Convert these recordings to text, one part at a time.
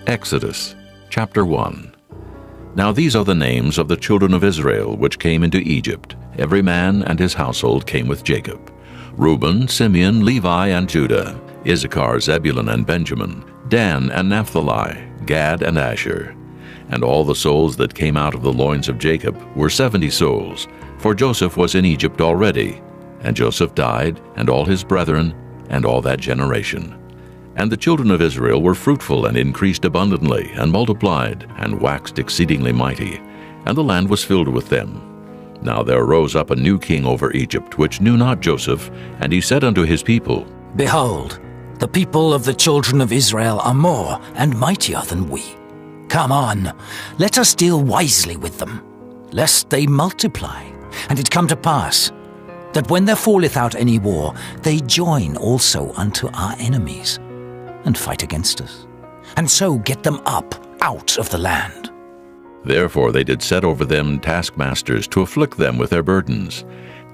Exodus, chapter 1. Now these are the names of the children of Israel which came into Egypt. Every man and his household came with Jacob. Reuben, Simeon, Levi, and Judah, Issachar, Zebulun, and Benjamin, Dan and Naphtali, Gad and Asher. And all the souls that came out of the loins of Jacob were 70 souls, for Joseph was in Egypt already. And Joseph died, and all his brethren, and all that generation. And the children of Israel were fruitful and increased abundantly, and multiplied, and waxed exceedingly mighty, and the land was filled with them. Now there arose up a new king over Egypt, which knew not Joseph, and he said unto his people, Behold, the people of the children of Israel are more and mightier than we. Come on, let us deal wisely with them, lest they multiply. And it come to pass, that when there falleth out any war, they join also unto our enemies, and fight against us, and so get them up out of the land. Therefore they did set over them taskmasters to afflict them with their burdens.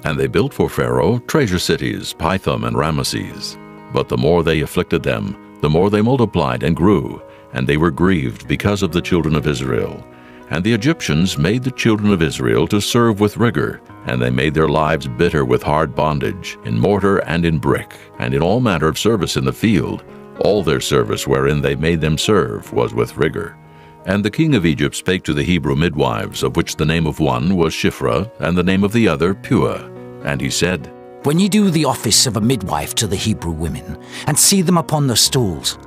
And they built for Pharaoh treasure cities, Pithom and Ramesses. But the more they afflicted them, the more they multiplied and grew, and they were grieved because of the children of Israel. And the Egyptians made the children of Israel to serve with rigor, and they made their lives bitter with hard bondage, in mortar and in brick, and in all manner of service in the field. All their service wherein they made them serve was with rigor. And the king of Egypt spake to the Hebrew midwives, of which the name of one was Shiphrah, and the name of the other Puah. And he said, When ye do the office of a midwife to the Hebrew women, and see them upon the stools,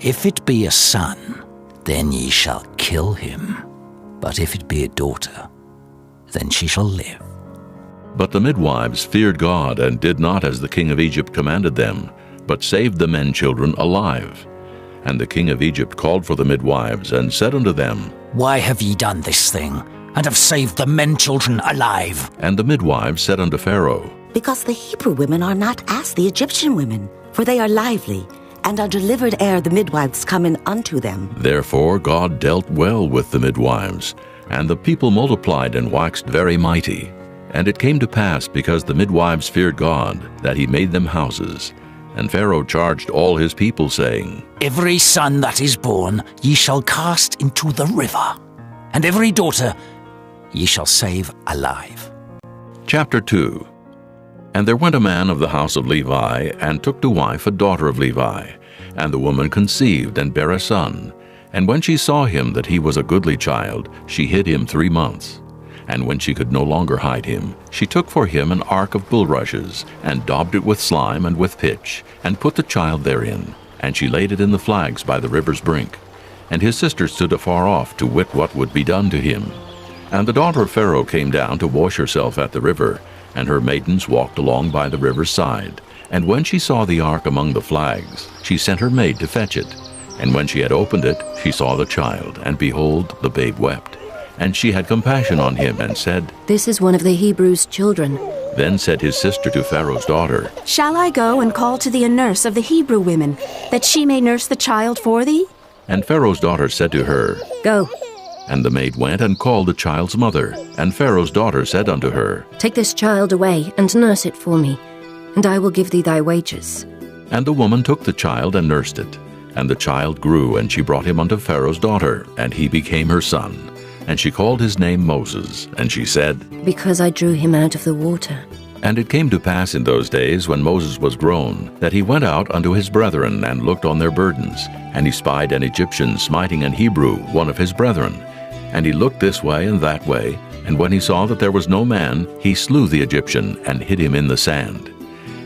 if it be a son, then ye shall kill him. But if it be a daughter, then she shall live. But the midwives feared God, and did not as the king of Egypt commanded them, but saved the men children alive. And the king of Egypt called for the midwives, and said unto them, Why have ye done this thing, and have saved the men children alive? And the midwives said unto Pharaoh, Because the Hebrew women are not as the Egyptian women, for they are lively, and are delivered ere the midwives come in unto them. Therefore God dealt well with the midwives, and the people multiplied and waxed very mighty. And it came to pass, because the midwives feared God, that he made them houses. And Pharaoh charged all his people, saying, Every son that is born ye shall cast into the river, and every daughter ye shall save alive. Chapter 2. And there went a man of the house of Levi, and took to wife a daughter of Levi. And the woman conceived, and bare a son. And when she saw him that he was a goodly child, she hid him 3 months. And when she could no longer hide him, she took for him an ark of bulrushes, and daubed it with slime and with pitch, and put the child therein. And she laid it in the flags by the river's brink. And his sister stood afar off to wit what would be done to him. And the daughter of Pharaoh came down to wash herself at the river, and her maidens walked along by the river's side. And when she saw the ark among the flags, she sent her maid to fetch it. And when she had opened it, she saw the child, and behold, the babe wept. And she had compassion on him, and said, This is one of the Hebrews' children. Then said his sister to Pharaoh's daughter, Shall I go and call to thee a nurse of the Hebrew women, that she may nurse the child for thee? And Pharaoh's daughter said to her, Go. And the maid went and called the child's mother. And Pharaoh's daughter said unto her, Take this child away, and nurse it for me, and I will give thee thy wages. And the woman took the child and nursed it. And the child grew, and she brought him unto Pharaoh's daughter, and he became her son. And she called his name Moses, and she said, Because I drew him out of the water. And it came to pass in those days, when Moses was grown, that he went out unto his brethren, and looked on their burdens. And he spied an Egyptian smiting an Hebrew, one of his brethren. And he looked this way and that way, and when he saw that there was no man, he slew the Egyptian, and hid him in the sand.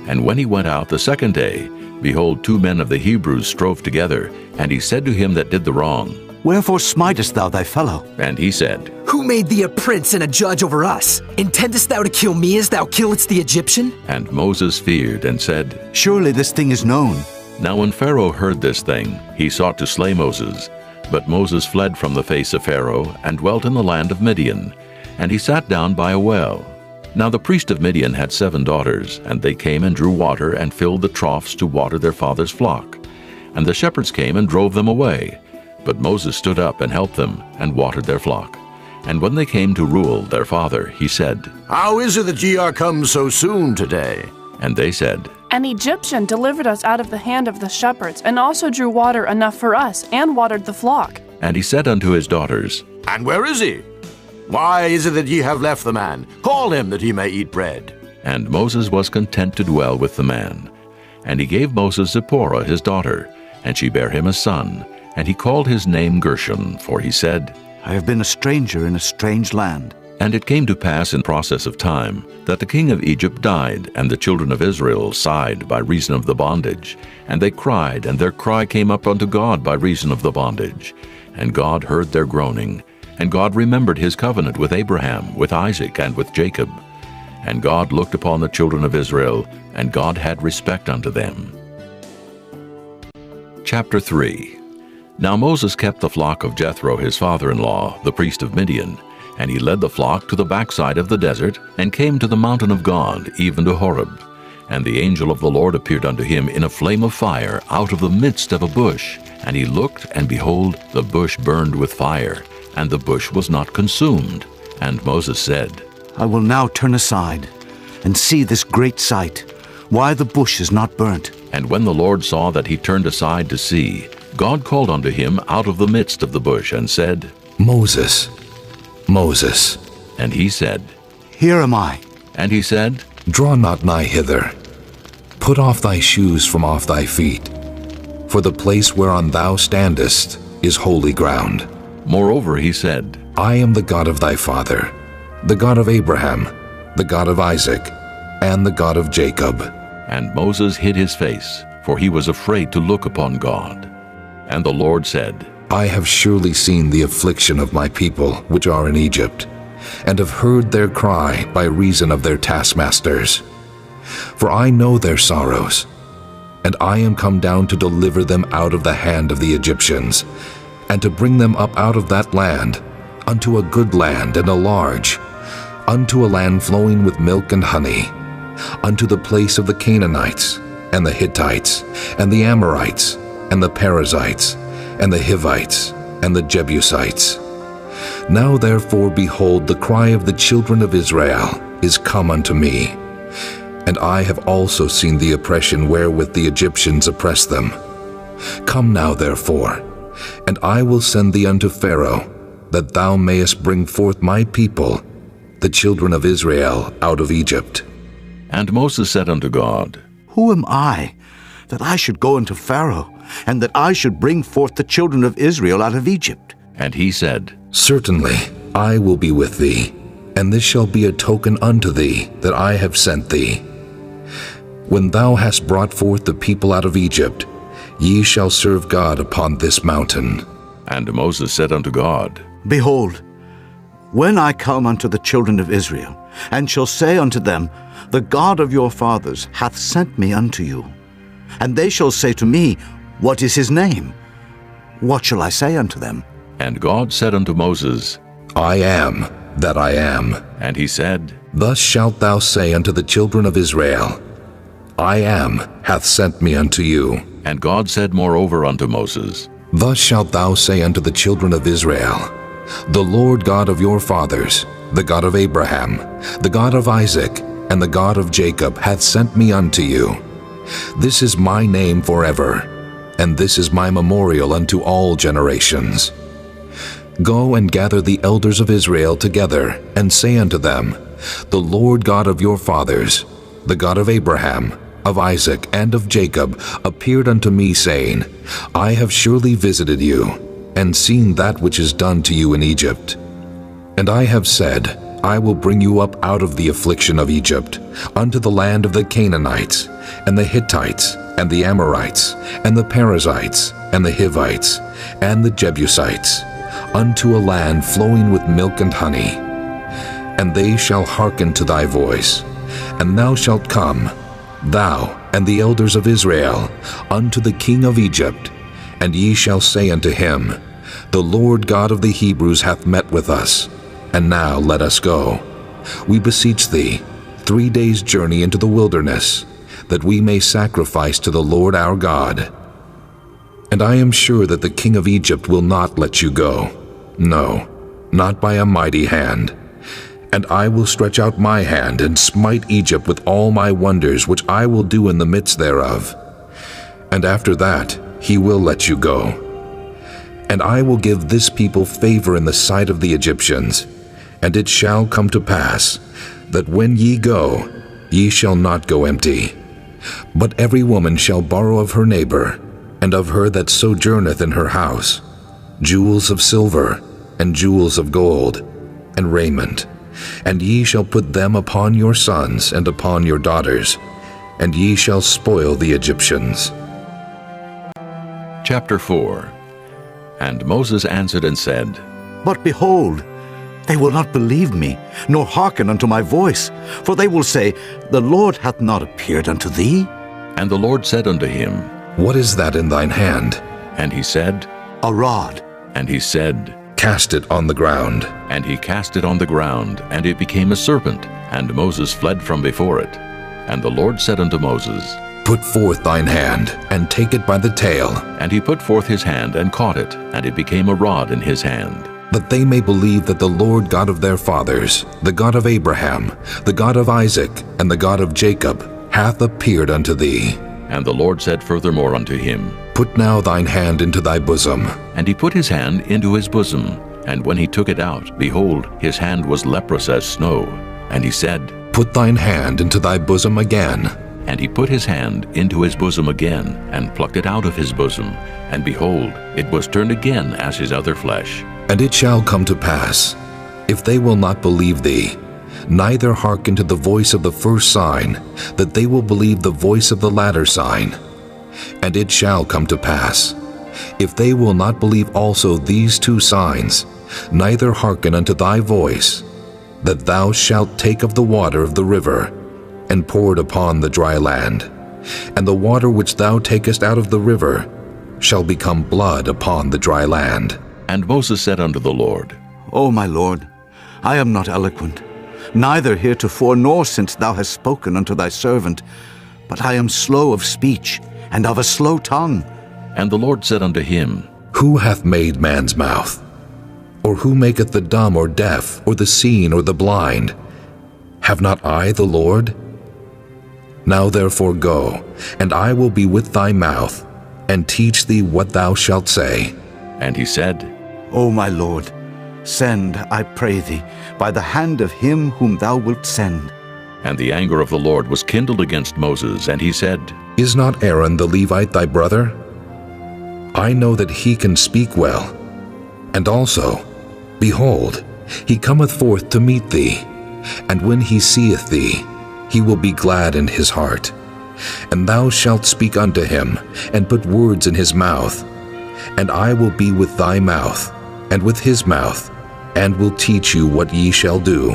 And when he went out the second day, behold, 2 men of the Hebrews strove together. And he said to him that did the wrong, Wherefore smitest thou thy fellow? And he said, Who made thee a prince and a judge over us? Intendest thou to kill me as thou killedst the Egyptian? And Moses feared, and said, Surely this thing is known. Now when Pharaoh heard this thing, he sought to slay Moses. But Moses fled from the face of Pharaoh, and dwelt in the land of Midian. And he sat down by a well. Now the priest of Midian had 7 daughters, and they came and drew water, and filled the troughs to water their father's flock. And the shepherds came and drove them away. But Moses stood up and helped them, and watered their flock. And when they came to Reuel their father, he said, How is it that ye are come so soon today? And they said, An Egyptian delivered us out of the hand of the shepherds, and also drew water enough for us, and watered the flock. And he said unto his daughters, And where is he? Why is it that ye have left the man? Call him that he may eat bread. And Moses was content to dwell with the man. And he gave Moses Zipporah his daughter, and she bare him a son, and he called his name Gershom, for he said, I have been a stranger in a strange land. And it came to pass in process of time that the king of Egypt died, and the children of Israel sighed by reason of the bondage. And they cried, and their cry came up unto God by reason of the bondage. And God heard their groaning. And God remembered his covenant with Abraham, with Isaac, and with Jacob. And God looked upon the children of Israel, and God had respect unto them. Chapter 3. Now Moses kept the flock of Jethro his father-in-law, the priest of Midian. And he led the flock to the backside of the desert, and came to the mountain of God, even to Horeb. And the angel of the Lord appeared unto him in a flame of fire out of the midst of a bush. And he looked, and behold, the bush burned with fire, and the bush was not consumed. And Moses said, I will now turn aside and see this great sight, why the bush is not burnt. And when the Lord saw that he turned aside to see, God called unto him out of the midst of the bush, and said, Moses, Moses. And he said, Here am I. And he said, Draw not nigh hither. Put off thy shoes from off thy feet, for the place whereon thou standest is holy ground. Moreover he said, I am the God of thy father, the God of Abraham, the God of Isaac, and the God of Jacob. And Moses hid his face, for he was afraid to look upon God. And the Lord said, I have surely seen the affliction of my people which are in Egypt, and have heard their cry by reason of their taskmasters. For I know their sorrows, and I am come down to deliver them out of the hand of the Egyptians, and to bring them up out of that land, unto a good land and a large, unto a land flowing with milk and honey, unto the place of the Canaanites, and the Hittites, and the Amorites, and the Perizzites, and the Hivites, and the Jebusites. Now therefore, behold, the cry of the children of Israel is come unto me, and I have also seen the oppression wherewith the Egyptians oppress them. Come now therefore, and I will send thee unto Pharaoh, that thou mayest bring forth my people, the children of Israel, out of Egypt. And Moses said unto God, Who am I, that I should go unto Pharaoh, and that I should bring forth the children of Israel out of Egypt? And he said, Certainly I will be with thee, and this shall be a token unto thee that I have sent thee. When thou hast brought forth the people out of Egypt, ye shall serve God upon this mountain. And Moses said unto God, Behold, when I come unto the children of Israel, and shall say unto them, The God of your fathers hath sent me unto you, and they shall say to me, What is his name? What shall I say unto them? And God said unto Moses, I am that I am. And he said, Thus shalt thou say unto the children of Israel, I am hath sent me unto you. And God said moreover unto Moses, Thus shalt thou say unto the children of Israel, The Lord God of your fathers, the God of Abraham, the God of Isaac, and the God of Jacob hath sent me unto you. This is my name forever, and this is my memorial unto all generations. Go and gather the elders of Israel together, and say unto them, The Lord God of your fathers, the God of Abraham, of Isaac, and of Jacob, appeared unto me, saying, I have surely visited you, and seen that which is done to you in Egypt. And I have said, I will bring you up out of the affliction of Egypt, unto the land of the Canaanites, and the Hittites, and the Amorites, and the Perizzites, and the Hivites, and the Jebusites, unto a land flowing with milk and honey. And they shall hearken to thy voice, and thou shalt come, thou and the elders of Israel, unto the king of Egypt, and ye shall say unto him, The Lord God of the Hebrews hath met with us, and now let us go. We beseech thee, 3 days' journey into the wilderness, that we may sacrifice to the Lord our God. And I am sure that the king of Egypt will not let you go, no, not by a mighty hand. And I will stretch out my hand and smite Egypt with all my wonders which I will do in the midst thereof. And after that he will let you go. And I will give this people favor in the sight of the Egyptians. And it shall come to pass, that when ye go, ye shall not go empty. But every woman shall borrow of her neighbor, and of her that sojourneth in her house, jewels of silver, and jewels of gold, and raiment. And ye shall put them upon your sons and upon your daughters, and ye shall spoil the Egyptians. Chapter 4. And Moses answered and said, But behold, they will not believe me, nor hearken unto my voice. For they will say, The Lord hath not appeared unto thee. And the Lord said unto him, What is that in thine hand? And he said, A rod. And he said, Cast it on the ground. And he cast it on the ground, and it became a serpent, and Moses fled from before it. And the Lord said unto Moses, Put forth thine hand, and take it by the tail. And he put forth his hand, and caught it, and it became a rod in his hand. That they may believe that the Lord God of their fathers, the God of Abraham, the God of Isaac, and the God of Jacob, hath appeared unto thee. And the Lord said furthermore unto him, Put now thine hand into thy bosom. And he put his hand into his bosom, and when he took it out, behold, his hand was leprous as snow. And he said, Put thine hand into thy bosom again. And he put his hand into his bosom again, and plucked it out of his bosom, and behold, it was turned again as his other flesh. And it shall come to pass, if they will not believe thee, neither hearken to the voice of the first sign, that they will believe the voice of the latter sign. And it shall come to pass, if they will not believe also these two signs, neither hearken unto thy voice, that thou shalt take of the water of the river, and pour it upon the dry land. And the water which thou takest out of the river shall become blood upon the dry land. And Moses said unto the Lord, O my Lord, I am not eloquent, neither heretofore nor since thou hast spoken unto thy servant, but I am slow of speech, and of a slow tongue. And the Lord said unto him, Who hath made man's mouth? Or who maketh the dumb or deaf, or the seen or the blind? Have not I the Lord? Now therefore go, and I will be with thy mouth, and teach thee what thou shalt say. And he said, O my Lord, send, I pray thee, by the hand of him whom thou wilt send. And the anger of the Lord was kindled against Moses, and he said, Is not Aaron the Levite thy brother? I know that he can speak well. And also, behold, he cometh forth to meet thee, and when he seeth thee, he will be glad in his heart. And thou shalt speak unto him, and put words in his mouth. And I will be with thy mouth, and with his mouth, and will teach you what ye shall do.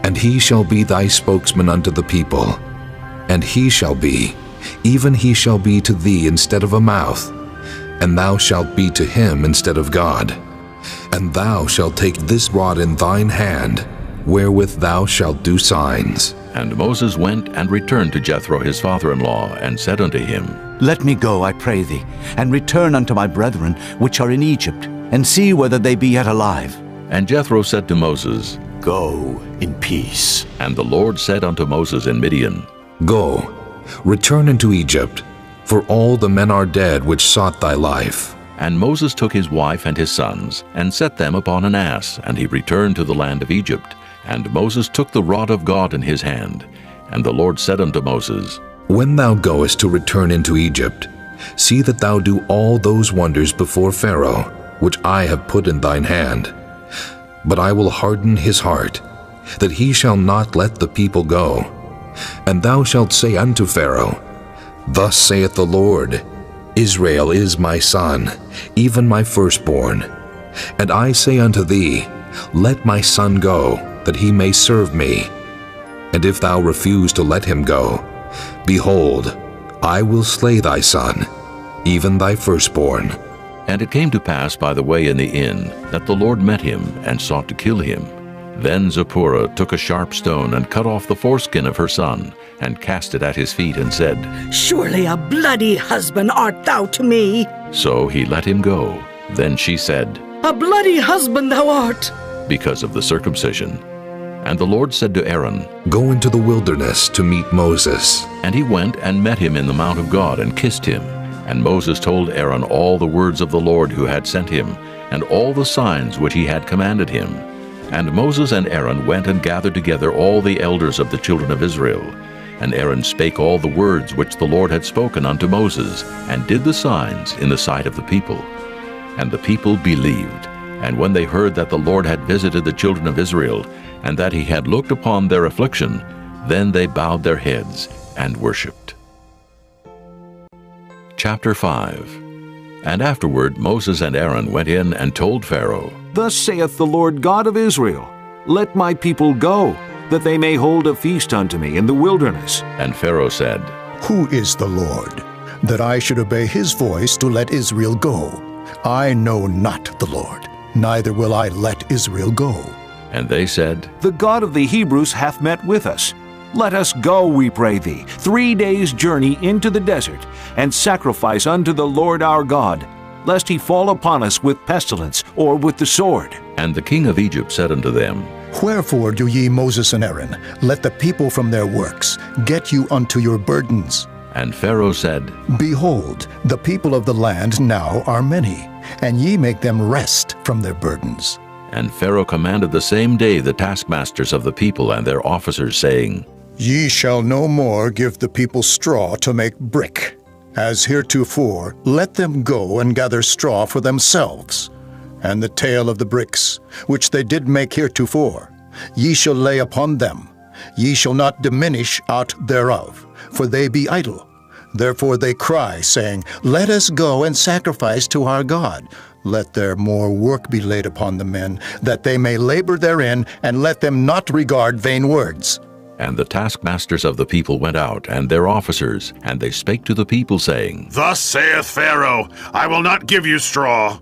And he shall be thy spokesman unto the people. And he shall be, even he shall be to thee instead of a mouth, and thou shalt be to him instead of God. And thou shalt take this rod in thine hand, wherewith thou shalt do signs. And Moses went and returned to Jethro his father-in-law, and said unto him, Let me go, I pray thee, and return unto my brethren which are in Egypt, and see whether they be yet alive. And Jethro said to Moses, Go in peace. And the Lord said unto Moses in Midian, Go, return into Egypt, for all the men are dead which sought thy life. And Moses took his wife and his sons, and set them upon an ass, and he returned to the land of Egypt. And Moses took the rod of God in his hand. And the Lord said unto Moses, When thou goest to return into Egypt, see that thou do all those wonders before Pharaoh, which I have put in thine hand. But I will harden his heart, that he shall not let the people go. And thou shalt say unto Pharaoh, Thus saith the Lord, Israel is my son, even my firstborn. And I say unto thee, Let my son go, that he may serve me. And if thou refuse to let him go, behold, I will slay thy son, even thy firstborn. And it came to pass by the way in the inn, that the Lord met him, and sought to kill him. Then Zipporah took a sharp stone, and cut off the foreskin of her son, and cast it at his feet, and said, Surely a bloody husband art thou to me. So he let him go. Then she said, A bloody husband thou art. because of the circumcision. And the Lord said to Aaron, Go into the wilderness to meet Moses. And he went and met him in the mount of God and kissed him. And Moses told Aaron all the words of the Lord who had sent him, and all the signs which he had commanded him. And Moses and Aaron went and gathered together all the elders of the children of Israel. And Aaron spake all the words which the Lord had spoken unto Moses, and did the signs in the sight of the people. And the people believed. And when they heard that the Lord had visited the children of Israel, and that he had looked upon their affliction, then they bowed their heads and worshipped. Chapter 5. And afterward Moses and Aaron went in and told Pharaoh, Thus saith the Lord God of Israel, Let my people go, that they may hold a feast unto me in the wilderness. And Pharaoh said, Who is the Lord, that I should obey his voice to let Israel go? I know not the Lord, neither will I let Israel go. And they said, The God of the Hebrews hath met with us. Let us go, we pray thee, 3 days' journey into the desert, and sacrifice unto the Lord our God, lest he fall upon us with pestilence or with the sword. And the king of Egypt said unto them, Wherefore do ye, Moses and Aaron, let the people from their works get you unto your burdens? And Pharaoh said, Behold, the people of the land now are many, and ye make them rest from their burdens. And Pharaoh commanded the same day the taskmasters of the people and their officers, saying, Ye shall no more give the people straw to make brick. As heretofore, let them go and gather straw for themselves. And the tale of the bricks, which they did make heretofore, ye shall lay upon them. Ye shall not diminish aught thereof, for they be idle. Therefore they cry, saying, Let us go and sacrifice to our God. Let there more work be laid upon the men, that they may labor therein, and let them not regard vain words. And the taskmasters of the people went out, and their officers, and they spake to the people, saying, Thus saith Pharaoh, I will not give you straw.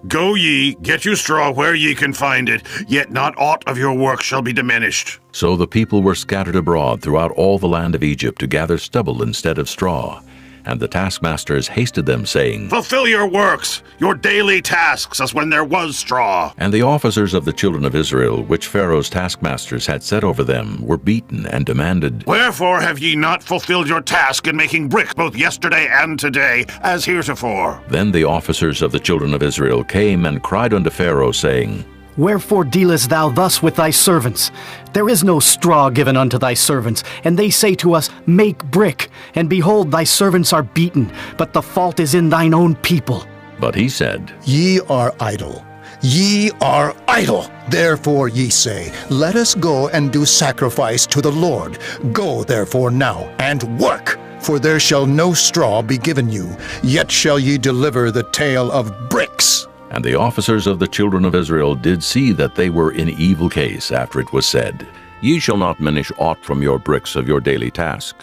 Go ye, get you straw where ye can find it, yet not aught of your work shall be diminished. So the people were scattered abroad throughout all the land of Egypt to gather stubble instead of straw. And the taskmasters hasted them, saying, Fulfill your works, your daily tasks, as when there was straw. And the officers of the children of Israel, which Pharaoh's taskmasters had set over them, were beaten and demanded, Wherefore have ye not fulfilled your task in making brick both yesterday and today, as heretofore? Then the officers of the children of Israel came and cried unto Pharaoh, saying, Wherefore dealest thou thus with thy servants? There is no straw given unto thy servants, and they say to us, Make brick. And behold, thy servants are beaten, but the fault is in thine own people. But he said, Ye are idle. Ye are idle. Therefore ye say, Let us go and do sacrifice to the Lord. Go therefore now, and work. For there shall no straw be given you, yet shall ye deliver the tale of bricks. And the officers of the children of Israel did see that they were in evil case after it was said, Ye shall not diminish aught from your bricks of your daily task.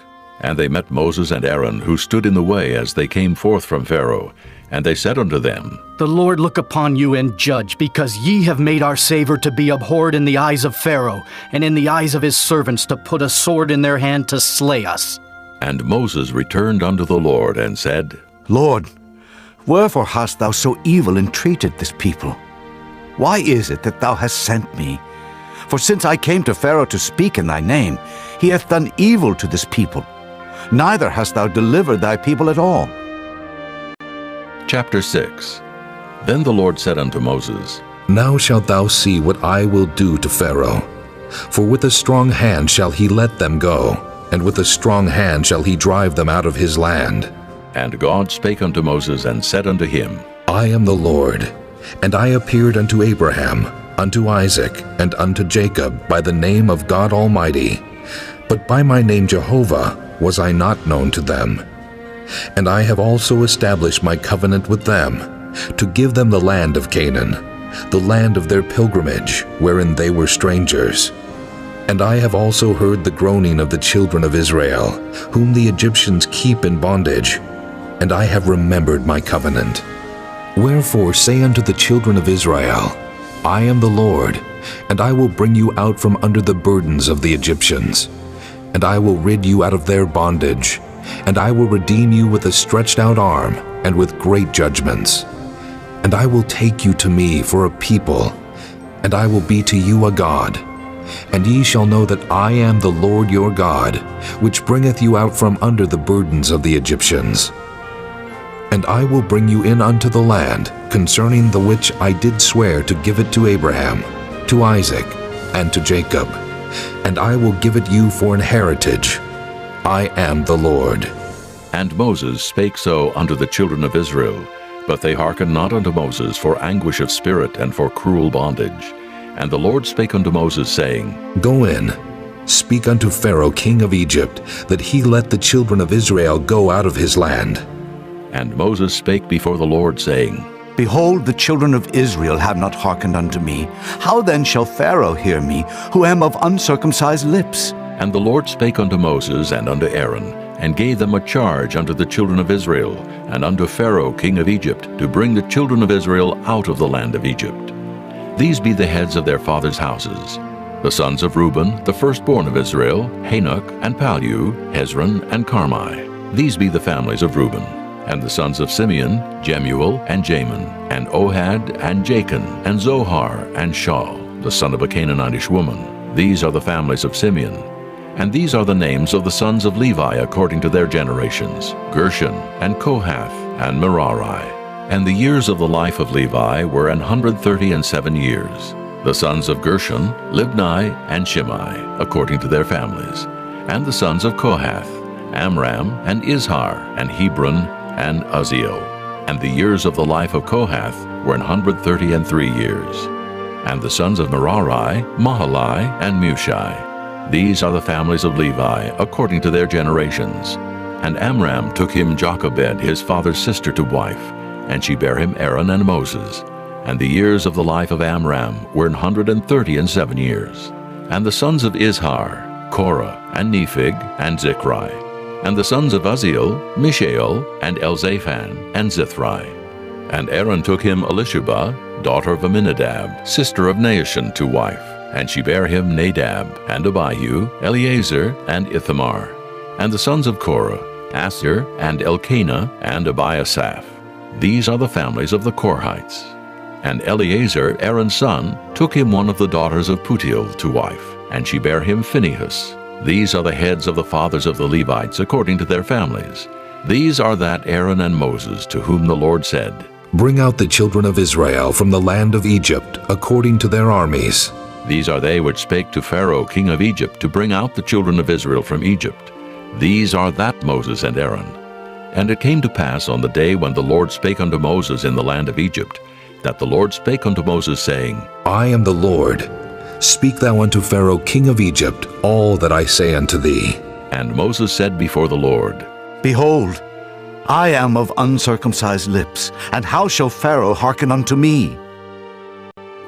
And they met Moses and Aaron, who stood in the way as they came forth from Pharaoh. And they said unto them, The Lord look upon you and judge, because ye have made our savor to be abhorred in the eyes of Pharaoh, and in the eyes of his servants to put a sword in their hand to slay us. And Moses returned unto the Lord and said, Lord, wherefore hast thou so evil entreated this people? Why is it that thou hast sent me? For since I came to Pharaoh to speak in thy name, he hath done evil to this people. Neither hast thou delivered thy people at all. Chapter 6. Then the Lord said unto Moses, Now shalt thou see what I will do to Pharaoh. For with a strong hand shall he let them go, and with a strong hand shall he drive them out of his land. And God spake unto Moses and said unto him, I am the Lord, and I appeared unto Abraham, unto Isaac, and unto Jacob by the name of God Almighty. But by my name Jehovah was I not known to them. And I have also established my covenant with them, to give them the land of Canaan, the land of their pilgrimage, wherein they were strangers. And I have also heard the groaning of the children of Israel, whom the Egyptians keep in bondage, and I have remembered my covenant. Wherefore say unto the children of Israel, I am the Lord, and I will bring you out from under the burdens of the Egyptians, and I will rid you out of their bondage, and I will redeem you with a stretched out arm, and with great judgments. And I will take you to me for a people, and I will be to you a God. And ye shall know that I am the Lord your God, which bringeth you out from under the burdens of the Egyptians. And I will bring you in unto the land, concerning the which I did swear to give it to Abraham, to Isaac, and to Jacob. And I will give it you for an heritage. I am the Lord. And Moses spake so unto the children of Israel, but they hearkened not unto Moses for anguish of spirit and for cruel bondage. And the Lord spake unto Moses, saying, Go in, speak unto Pharaoh king of Egypt, that he let the children of Israel go out of his land. And Moses spake before the Lord, saying, Behold, the children of Israel have not hearkened unto me. How then shall Pharaoh hear me, who am of uncircumcised lips? And the Lord spake unto Moses and unto Aaron, and gave them a charge unto the children of Israel, and unto Pharaoh king of Egypt, to bring the children of Israel out of the land of Egypt. These be the heads of their fathers' houses. The sons of Reuben, the firstborn of Israel, Hanok, and Palu, Hezron, and Carmi. These be the families of Reuben. And the sons of Simeon, Jemuel, and Jamin, and Ohad, and Jachin, and Zohar, and Shaul, the son of a Canaanitish woman. These are the families of Simeon. And these are the names of the sons of Levi according to their generations, Gershon, and Kohath, and Merari. And the years of the life of Levi were 137 years. The sons of Gershon, Libni, and Shimei, according to their families. And the sons of Kohath, Amram, and Izhar, and Hebron, and Uzziel. And the years of the life of Kohath were 133 years. And the sons of Merari, Mahali, and Mushai. These are the families of Levi, according to their generations. And Amram took him Jochebed, his father's sister, to wife, and she bare him Aaron and Moses. And the years of the life of Amram were 137 years. And the sons of Izhar, Korah, and Nephig, and Zichri. And the sons of Uzziel, Mishael, and Elzaphan, and Zithri. And Aaron took him Elishubah, daughter of Aminadab, sister of Naashon, to wife. And she bare him Nadab, and Abihu, Eleazar, and Ithamar. And the sons of Korah, Asher, and Elkanah, and Abiasaph. These are the families of the Korhites. And Eleazar, Aaron's son, took him one of the daughters of Putiel to wife, and she bare him Phinehas. These are the heads of the fathers of the Levites according to their families. These are that Aaron and Moses, to whom the Lord said, Bring out the children of Israel from the land of Egypt according to their armies. These are they which spake to Pharaoh king of Egypt to bring out the children of Israel from Egypt. These are that Moses and Aaron. And it came to pass on the day when the Lord spake unto Moses in the land of Egypt, that the Lord spake unto Moses, saying, I am the Lord. Speak thou unto Pharaoh king of Egypt all that I say unto thee. And Moses said before the Lord, Behold, I am of uncircumcised lips, and how shall Pharaoh hearken unto me?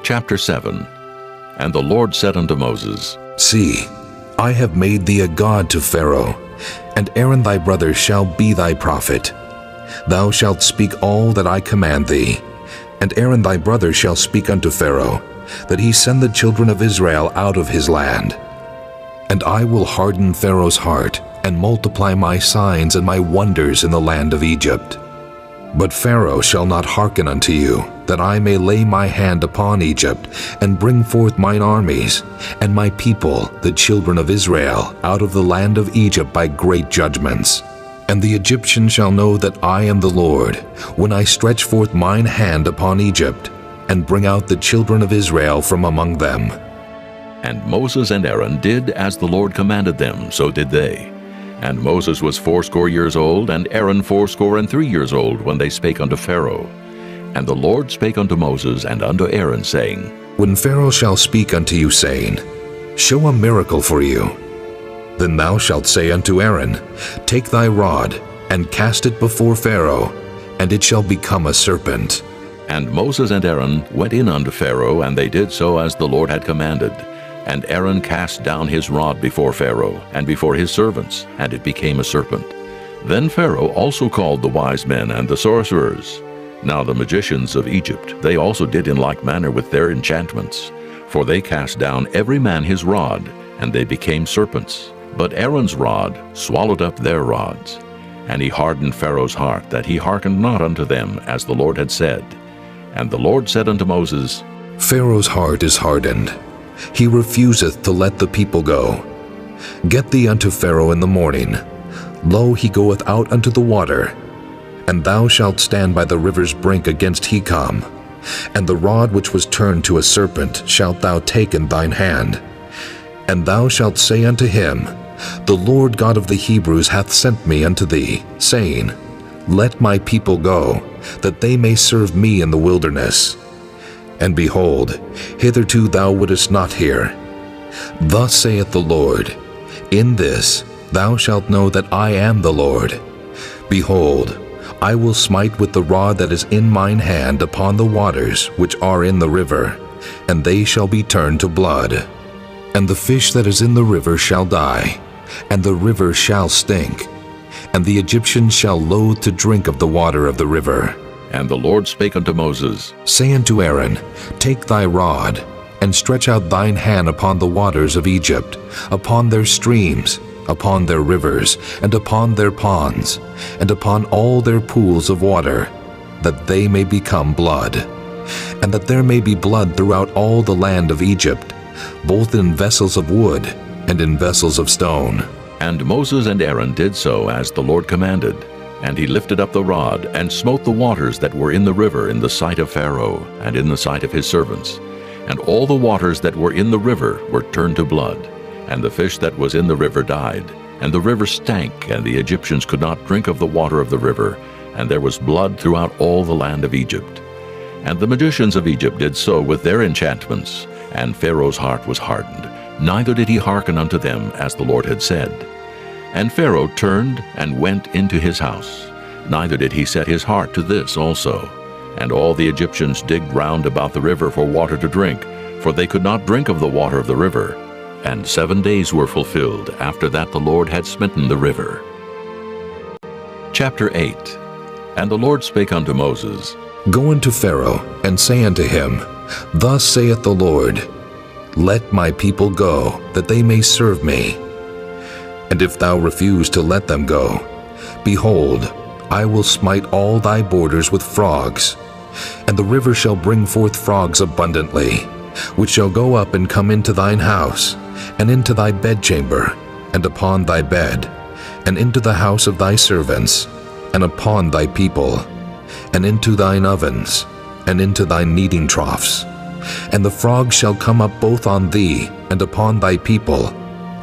Chapter 7. And the Lord said unto Moses, See, I have made thee a god to Pharaoh, and Aaron thy brother shall be thy prophet. Thou shalt speak all that I command thee, and Aaron thy brother shall speak unto Pharaoh, that he send the children of Israel out of his land. And I will harden Pharaoh's heart, and multiply my signs and my wonders in the land of Egypt. But Pharaoh shall not hearken unto you, that I may lay my hand upon Egypt, and bring forth mine armies, and my people, the children of Israel, out of the land of Egypt by great judgments. And the Egyptians shall know that I am the Lord, when I stretch forth mine hand upon Egypt, and bring out the children of Israel from among them. And Moses and Aaron did as the Lord commanded them, so did they. And Moses was 80 years old, and Aaron 83 years old, when they spake unto Pharaoh. And the Lord spake unto Moses and unto Aaron, saying, When Pharaoh shall speak unto you, saying, Show a miracle for you, then thou shalt say unto Aaron, Take thy rod, and cast it before Pharaoh, and it shall become a serpent. And Moses and Aaron went in unto Pharaoh, and they did so as the Lord had commanded. And Aaron cast down his rod before Pharaoh, and before his servants, and it became a serpent. Then Pharaoh also called the wise men and the sorcerers. Now the magicians of Egypt, they also did in like manner with their enchantments. For they cast down every man his rod, and they became serpents. But Aaron's rod swallowed up their rods. And he hardened Pharaoh's heart, that he hearkened not unto them, as the Lord had said. And the Lord said unto Moses, Pharaoh's heart is hardened. He refuseth to let the people go. Get thee unto Pharaoh in the morning. Lo, he goeth out unto the water. And thou shalt stand by the river's brink against Hekam. And the rod which was turned to a serpent shalt thou take in thine hand. And thou shalt say unto him, The Lord God of the Hebrews hath sent me unto thee, saying, Let my people go, that they may serve me in the wilderness. And behold, hitherto thou wouldest not hear. Thus saith the Lord, In this thou shalt know that I am the Lord. Behold, I will smite with the rod that is in mine hand upon the waters which are in the river, and they shall be turned to blood. And the fish that is in the river shall die, and the river shall stink, and the Egyptians shall loathe to drink of the water of the river. And the Lord spake unto Moses, Say unto Aaron, Take thy rod, and stretch out thine hand upon the waters of Egypt, upon their streams, upon their rivers, and upon their ponds, and upon all their pools of water, that they may become blood. And that there may be blood throughout all the land of Egypt, both in vessels of wood and in vessels of stone. And Moses and Aaron did so as the Lord commanded. And he lifted up the rod, and smote the waters that were in the river in the sight of Pharaoh, and in the sight of his servants. And all the waters that were in the river were turned to blood. And the fish that was in the river died. And the river stank, and the Egyptians could not drink of the water of the river. And there was blood throughout all the land of Egypt. And the magicians of Egypt did so with their enchantments. And Pharaoh's heart was hardened, neither did he hearken unto them as the Lord had said. And Pharaoh turned and went into his house, neither did he set his heart to this also. And all the Egyptians digged round about the river for water to drink, for they could not drink of the water of the river. And 7 days were fulfilled after that the Lord had smitten the river. Chapter 8. And the Lord spake unto Moses, Go unto Pharaoh, and say unto him, Thus saith the Lord, Let my people go, that they may serve me. And if thou refuse to let them go, behold, I will smite all thy borders with frogs, and the river shall bring forth frogs abundantly, which shall go up and come into thine house, and into thy bedchamber, and upon thy bed, and into the house of thy servants, and upon thy people, and into thine ovens, and into thy kneading troughs. And the frogs shall come up both on thee, and upon thy people,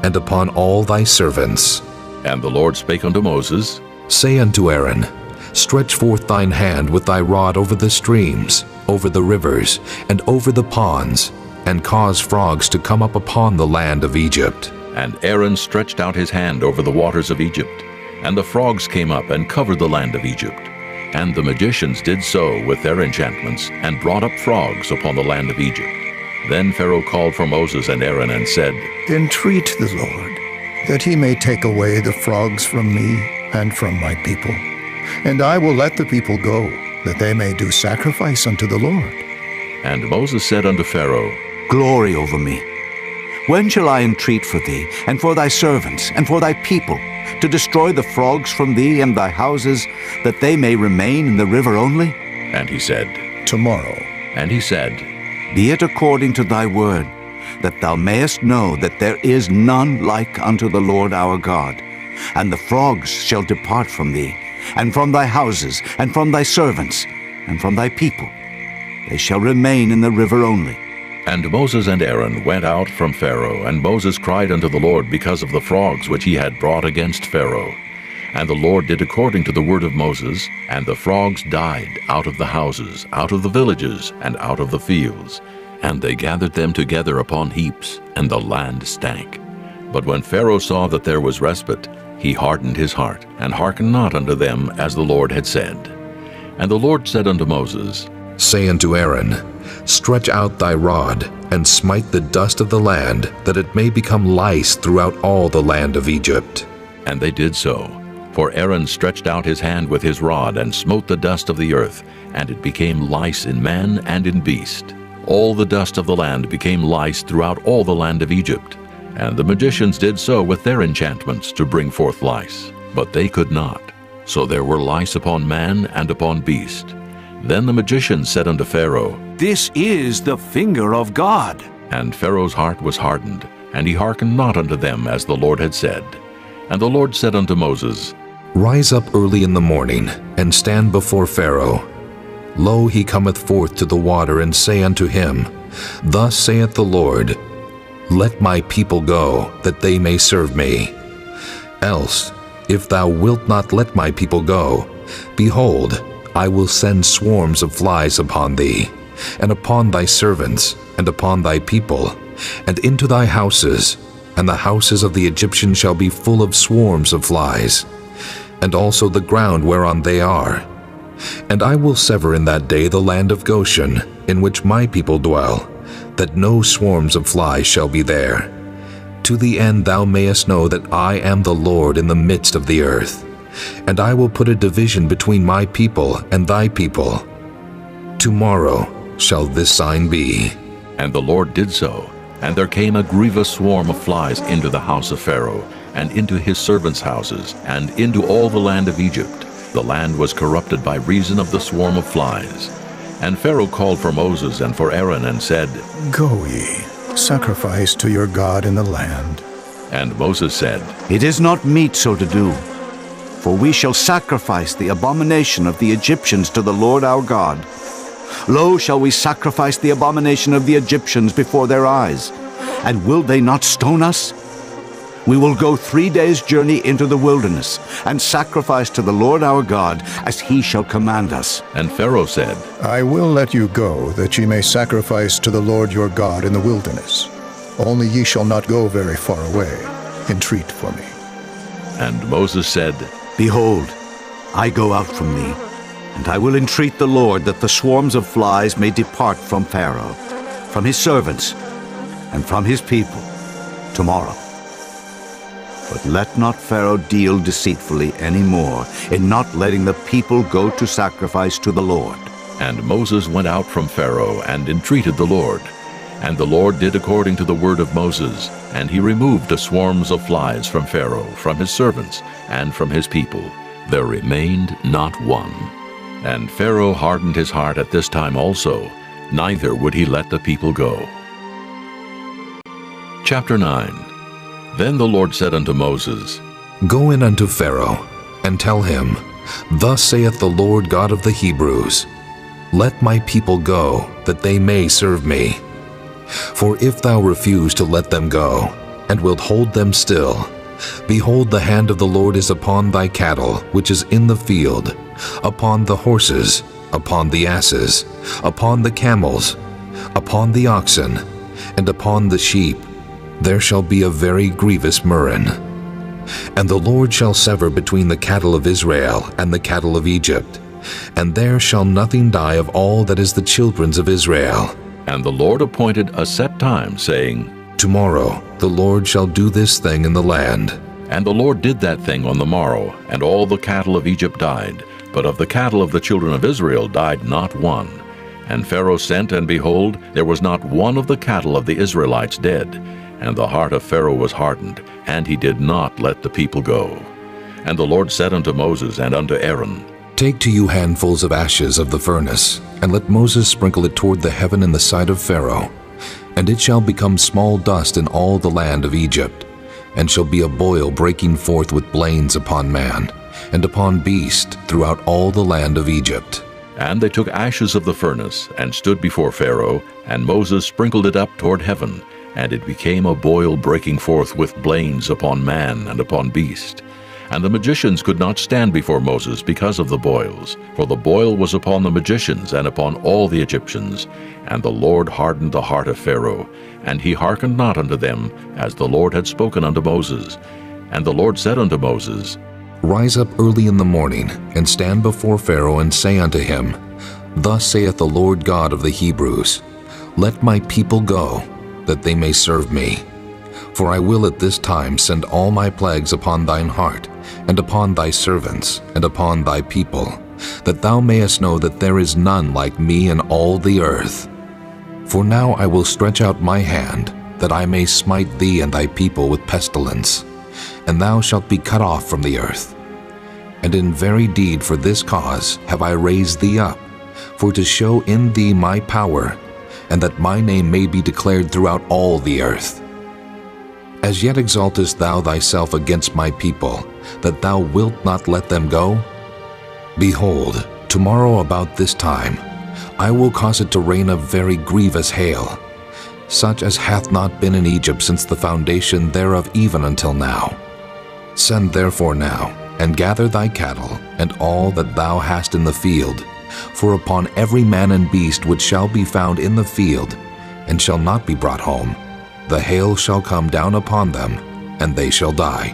and upon all thy servants. And the Lord spake unto Moses, Say unto Aaron, Stretch forth thine hand with thy rod over the streams, over the rivers, and over the ponds, and cause frogs to come up upon the land of Egypt. And Aaron stretched out his hand over the waters of Egypt, and the frogs came up and covered the land of Egypt. And the magicians did so with their enchantments, and brought up frogs upon the land of Egypt. Then Pharaoh called for Moses and Aaron, and said, Entreat the Lord, that he may take away the frogs from me and from my people. And I will let the people go, that they may do sacrifice unto the Lord. And Moses said unto Pharaoh, Glory over me. When shall I entreat for thee, and for thy servants, and for thy people, to destroy the frogs from thee and thy houses, that they may remain in the river only? And he said, Tomorrow. And he said, Be it according to thy word, that thou mayest know that there is none like unto the Lord our God. And the frogs shall depart from thee, and from thy houses, and from thy servants, and from thy people. They shall remain in the river only. And Moses and Aaron went out from Pharaoh, and Moses cried unto the Lord because of the frogs which he had brought against Pharaoh. And the Lord did according to the word of Moses, and the frogs died out of the houses, out of the villages, and out of the fields. And they gathered them together upon heaps, and the land stank. But when Pharaoh saw that there was respite, he hardened his heart, and hearkened not unto them as the Lord had said. And the Lord said unto Moses, Say unto Aaron, Stretch out thy rod, and smite the dust of the land, that it may become lice throughout all the land of Egypt. And they did so. For Aaron stretched out his hand with his rod, and smote the dust of the earth, and it became lice in man and in beast. All the dust of the land became lice throughout all the land of Egypt. And the magicians did so with their enchantments to bring forth lice, but they could not. So there were lice upon man and upon beast. Then the magicians said unto Pharaoh, This is the finger of God. And Pharaoh's heart was hardened, and he hearkened not unto them as the Lord had said. And the Lord said unto Moses, Rise up early in the morning, and stand before Pharaoh. Lo, he cometh forth to the water, and say unto him, Thus saith the Lord, Let my people go, that they may serve me. Else, if thou wilt not let my people go, behold, I will send swarms of flies upon thee, and upon thy servants, and upon thy people, and into thy houses, and the houses of the Egyptians shall be full of swarms of flies, and also the ground whereon they are. And I will sever in that day the land of Goshen, in which my people dwell, that no swarms of flies shall be there, to the end thou mayest know that I am the Lord in the midst of the earth. And I will put a division between my people and thy people. Tomorrow shall this sign be. And the Lord did so. And there came a grievous swarm of flies into the house of Pharaoh, and into his servants' houses, and into all the land of Egypt. The land was corrupted by reason of the swarm of flies. And Pharaoh called for Moses and for Aaron, and said, Go ye, sacrifice to your God in the land. And Moses said, It is not meet so to do, for we shall sacrifice the abomination of the Egyptians to the Lord our God. Lo, shall we sacrifice the abomination of the Egyptians before their eyes? And will they not stone us? We will go 3 days' journey into the wilderness, and sacrifice to the Lord our God, as he shall command us. And Pharaoh said, I will let you go, that ye may sacrifice to the Lord your God in the wilderness. Only ye shall not go very far away. Entreat for me. And Moses said, Behold, I go out from thee, and I will entreat the Lord that the swarms of flies may depart from Pharaoh, from his servants, and from his people, tomorrow. But let not Pharaoh deal deceitfully any more, in not letting the people go to sacrifice to the Lord. And Moses went out from Pharaoh, and entreated the Lord. And the Lord did according to the word of Moses, and he removed the swarms of flies from Pharaoh, from his servants, and from his people. There remained not one. And Pharaoh hardened his heart at this time also, neither would he let the people go. Chapter 9. Then the Lord said unto Moses, Go in unto Pharaoh, and tell him, Thus saith the Lord God of the Hebrews, Let my people go, that they may serve me. For if thou refuse to let them go, and wilt hold them still, behold, the hand of the Lord is upon thy cattle, which is in the field, upon the horses, upon the asses, upon the camels, upon the oxen, and upon the sheep. There shall be a very grievous murrain. And the Lord shall sever between the cattle of Israel and the cattle of Egypt, and there shall nothing die of all that is the children's of Israel. And the Lord appointed a set time, saying, Tomorrow the Lord shall do this thing in the land. And the Lord did that thing on the morrow, and all the cattle of Egypt died, but of the cattle of the children of Israel died not one. And Pharaoh sent, and behold, there was not one of the cattle of the Israelites dead. And the heart of Pharaoh was hardened, and he did not let the people go. And the Lord said unto Moses and unto Aaron, Take to you handfuls of ashes of the furnace, and let Moses sprinkle it toward the heaven in the sight of Pharaoh. And it shall become small dust in all the land of Egypt, and shall be a boil breaking forth with blains upon man, and upon beast throughout all the land of Egypt. And they took ashes of the furnace, and stood before Pharaoh, and Moses sprinkled it up toward heaven, and it became a boil breaking forth with blains upon man and upon beast. And the magicians could not stand before Moses because of the boils, for the boil was upon the magicians and upon all the Egyptians. And the Lord hardened the heart of Pharaoh, and he hearkened not unto them, as the Lord had spoken unto Moses. And the Lord said unto Moses, Rise up early in the morning, and stand before Pharaoh, and say unto him, Thus saith the Lord God of the Hebrews, Let my people go, that they may serve me. For I will at this time send all my plagues upon thine heart, and upon thy servants, and upon thy people, that thou mayest know that there is none like me in all the earth. For now I will stretch out my hand, that I may smite thee and thy people with pestilence, and thou shalt be cut off from the earth. And in very deed for this cause have I raised thee up, for to show in thee my power, and that my name may be declared throughout all the earth. As yet exaltest thou thyself against my people, that thou wilt not let them go? Behold, tomorrow about this time, I will cause it to rain a very grievous hail, such as hath not been in Egypt since the foundation thereof even until now. Send therefore now, and gather thy cattle, and all that thou hast in the field, for upon every man and beast which shall be found in the field, and shall not be brought home, the hail shall come down upon them, and they shall die.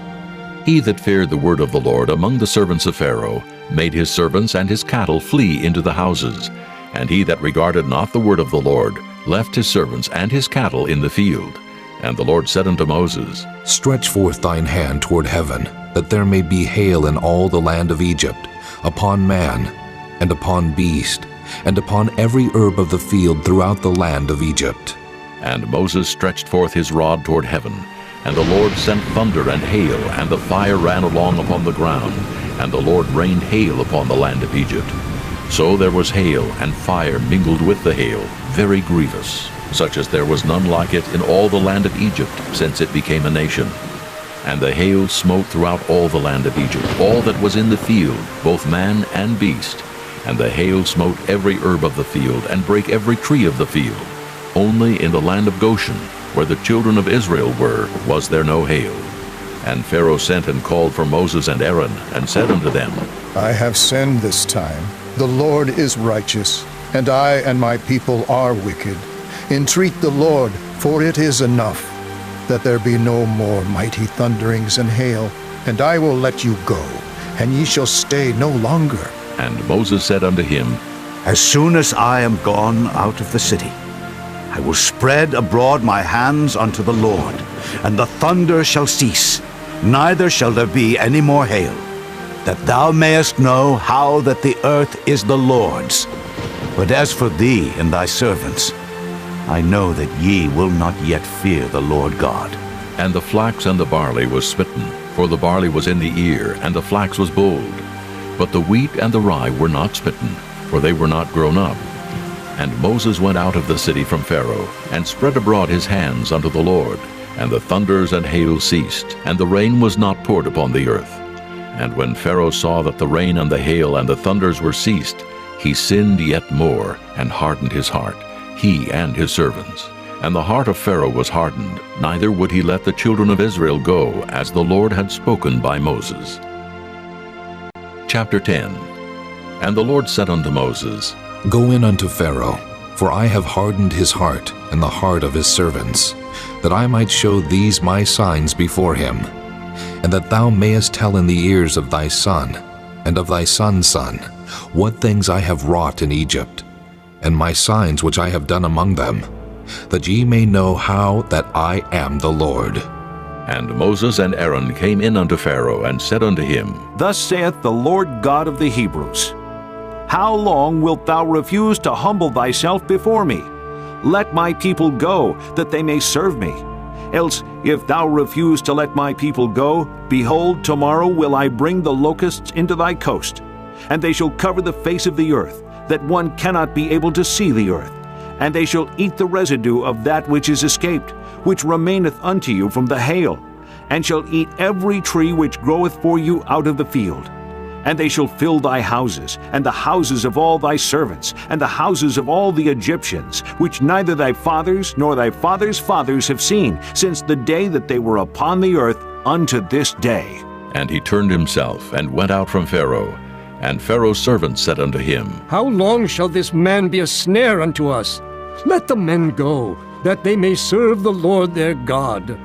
He that feared the word of the Lord among the servants of Pharaoh made his servants and his cattle flee into the houses, and he that regarded not the word of the Lord left his servants and his cattle in the field. And the Lord said unto Moses, Stretch forth thine hand toward heaven, that there may be hail in all the land of Egypt, upon man, and upon beast, and upon every herb of the field throughout the land of Egypt. And Moses stretched forth his rod toward heaven, and the Lord sent thunder and hail, and the fire ran along upon the ground, and the Lord rained hail upon the land of Egypt. So there was hail and fire mingled with the hail, very grievous, such as there was none like it in all the land of Egypt since it became a nation. And the hail smote throughout all the land of Egypt, all that was in the field, both man and beast. And the hail smote every herb of the field, and brake every tree of the field. Only in the land of Goshen, where the children of Israel were, was there no hail. And Pharaoh sent and called for Moses and Aaron, and said unto them, I have sinned this time. The Lord is righteous, and I and my people are wicked. Entreat the Lord, for it is enough, that there be no more mighty thunderings and hail, and I will let you go, and ye shall stay no longer. And Moses said unto him, As soon as I am gone out of the city, I will spread abroad my hands unto the Lord, and the thunder shall cease, neither shall there be any more hail, that thou mayest know how that the earth is the Lord's. But as for thee and thy servants, I know that ye will not yet fear the Lord God. And the flax and the barley was smitten, for the barley was in the ear, and the flax was bold. But the wheat and the rye were not smitten, for they were not grown up. And Moses went out of the city from Pharaoh, and spread abroad his hands unto the Lord. And the thunders and hail ceased, and the rain was not poured upon the earth. And when Pharaoh saw that the rain and the hail and the thunders were ceased, he sinned yet more, and hardened his heart, he and his servants. And the heart of Pharaoh was hardened, neither would he let the children of Israel go, as the Lord had spoken by Moses. Chapter 10. And the Lord said unto Moses, Go in unto Pharaoh, for I have hardened his heart and the heart of his servants, that I might show these my signs before him, and that thou mayest tell in the ears of thy son, and of thy son's son, what things I have wrought in Egypt, and my signs which I have done among them, that ye may know how that I am the Lord. And Moses and Aaron came in unto Pharaoh, and said unto him, Thus saith the Lord God of the Hebrews, How long wilt thou refuse to humble thyself before me? Let my people go, that they may serve me. Else, if thou refuse to let my people go, behold, tomorrow will I bring the locusts into thy coast, and they shall cover the face of the earth, that one cannot be able to see the earth. And they shall eat the residue of that which is escaped, which remaineth unto you from the hail, and shall eat every tree which groweth for you out of the field. And they shall fill thy houses, and the houses of all thy servants, and the houses of all the Egyptians, which neither thy fathers nor thy fathers' fathers have seen, since the day that they were upon the earth unto this day. And he turned himself, and went out from Pharaoh. And Pharaoh's servants said unto him, How long shall this man be a snare unto us? Let the men go, that they may serve the Lord their God.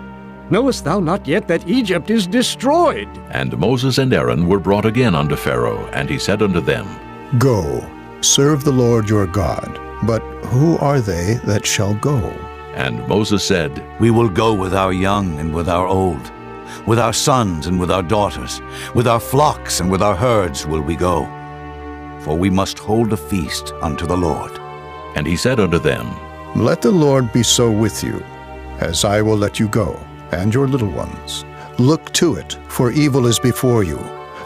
Knowest thou not yet that Egypt is destroyed? And Moses and Aaron were brought again unto Pharaoh, and he said unto them, Go, serve the Lord your God. But who are they that shall go? And Moses said, We will go with our young and with our old, with our sons and with our daughters, with our flocks and with our herds will we go. For we must hold a feast unto the Lord. And he said unto them, Let the Lord be so with you, as I will let you go, and your little ones. Look to it, for evil is before you.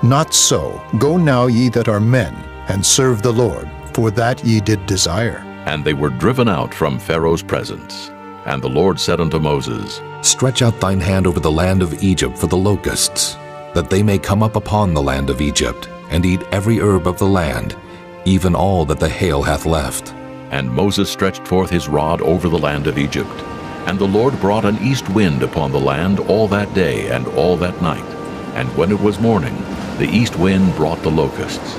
Not so. Go now, ye that are men, and serve the Lord, for that ye did desire. And they were driven out from Pharaoh's presence. And the Lord said unto Moses, Stretch out thine hand over the land of Egypt for the locusts, that they may come up upon the land of Egypt, and eat every herb of the land, even all that the hail hath left. And Moses stretched forth his rod over the land of Egypt. And the Lord brought an east wind upon the land all that day and all that night. And when it was morning, the east wind brought the locusts.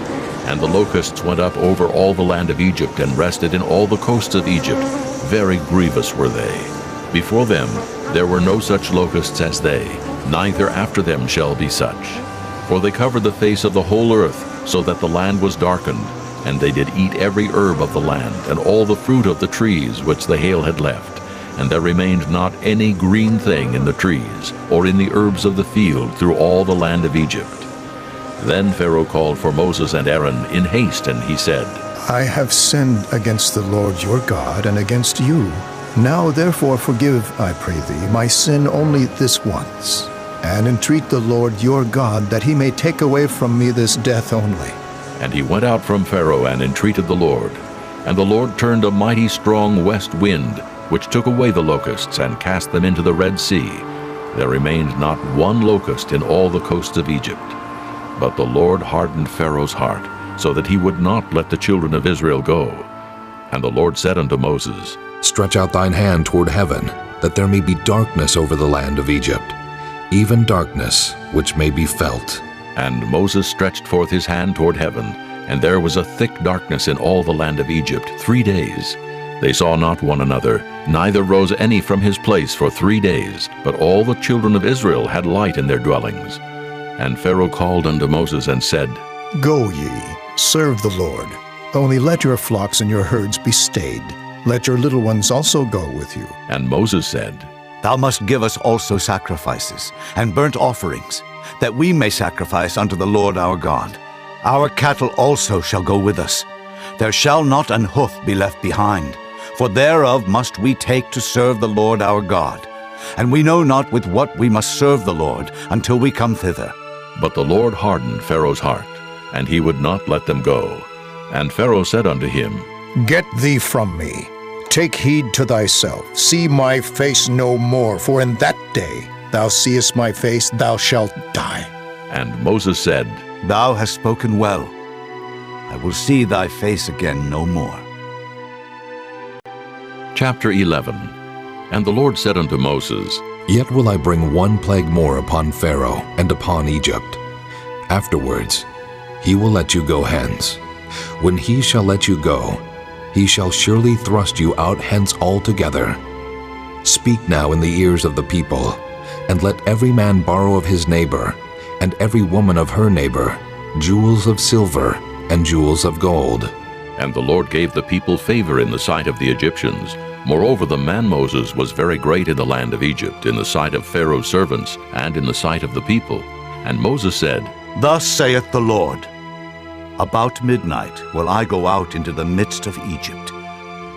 And the locusts went up over all the land of Egypt, and rested in all the coasts of Egypt. Very grievous were they. Before them there were no such locusts as they, neither after them shall be such. For they covered the face of the whole earth, so that the land was darkened. And they did eat every herb of the land, and all the fruit of the trees which the hail had left. And there remained not any green thing in the trees, or in the herbs of the field through all the land of Egypt. Then Pharaoh called for Moses and Aaron in haste, and he said, I have sinned against the Lord your God and against you. Now therefore forgive, I pray thee, my sin only this once, and entreat the Lord your God that he may take away from me this death only. And he went out from Pharaoh and entreated the Lord. And the Lord turned a mighty strong west wind, which took away the locusts and cast them into the Red Sea. There remained not one locust in all the coasts of Egypt. But the Lord hardened Pharaoh's heart, so that he would not let the children of Israel go. And the Lord said unto Moses, Stretch out thine hand toward heaven, that there may be darkness over the land of Egypt, even darkness which may be felt. And Moses stretched forth his hand toward heaven, and there was a thick darkness in all the land of Egypt 3 days. They saw not one another, neither rose any from his place for 3 days, but all the children of Israel had light in their dwellings. And Pharaoh called unto Moses and said, Go ye, serve the Lord. Only let your flocks and your herds be stayed. Let your little ones also go with you. And Moses said, Thou must give us also sacrifices and burnt offerings, that we may sacrifice unto the Lord our God. Our cattle also shall go with us. There shall not an hoof be left behind, for thereof must we take to serve the Lord our God. And we know not with what we must serve the Lord until we come thither. But the Lord hardened Pharaoh's heart, and he would not let them go. And Pharaoh said unto him, Get thee from me. Take heed to thyself. See my face no more, for in that day thou seest my face, thou shalt die. And Moses said, Thou hast spoken well. I will see thy face again no more. Chapter 11. And the Lord said unto Moses, Yet will I bring one plague more upon Pharaoh and upon Egypt. Afterwards he will let you go hence. When he shall let you go, he shall surely thrust you out hence altogether. Speak now in the ears of the people, and let every man borrow of his neighbor, and every woman of her neighbor, jewels of silver and jewels of gold. And the Lord gave the people favor in the sight of the Egyptians. Moreover, the man Moses was very great in the land of Egypt, in the sight of Pharaoh's servants, and in the sight of the people. And Moses said, Thus saith the Lord, About midnight will I go out into the midst of Egypt,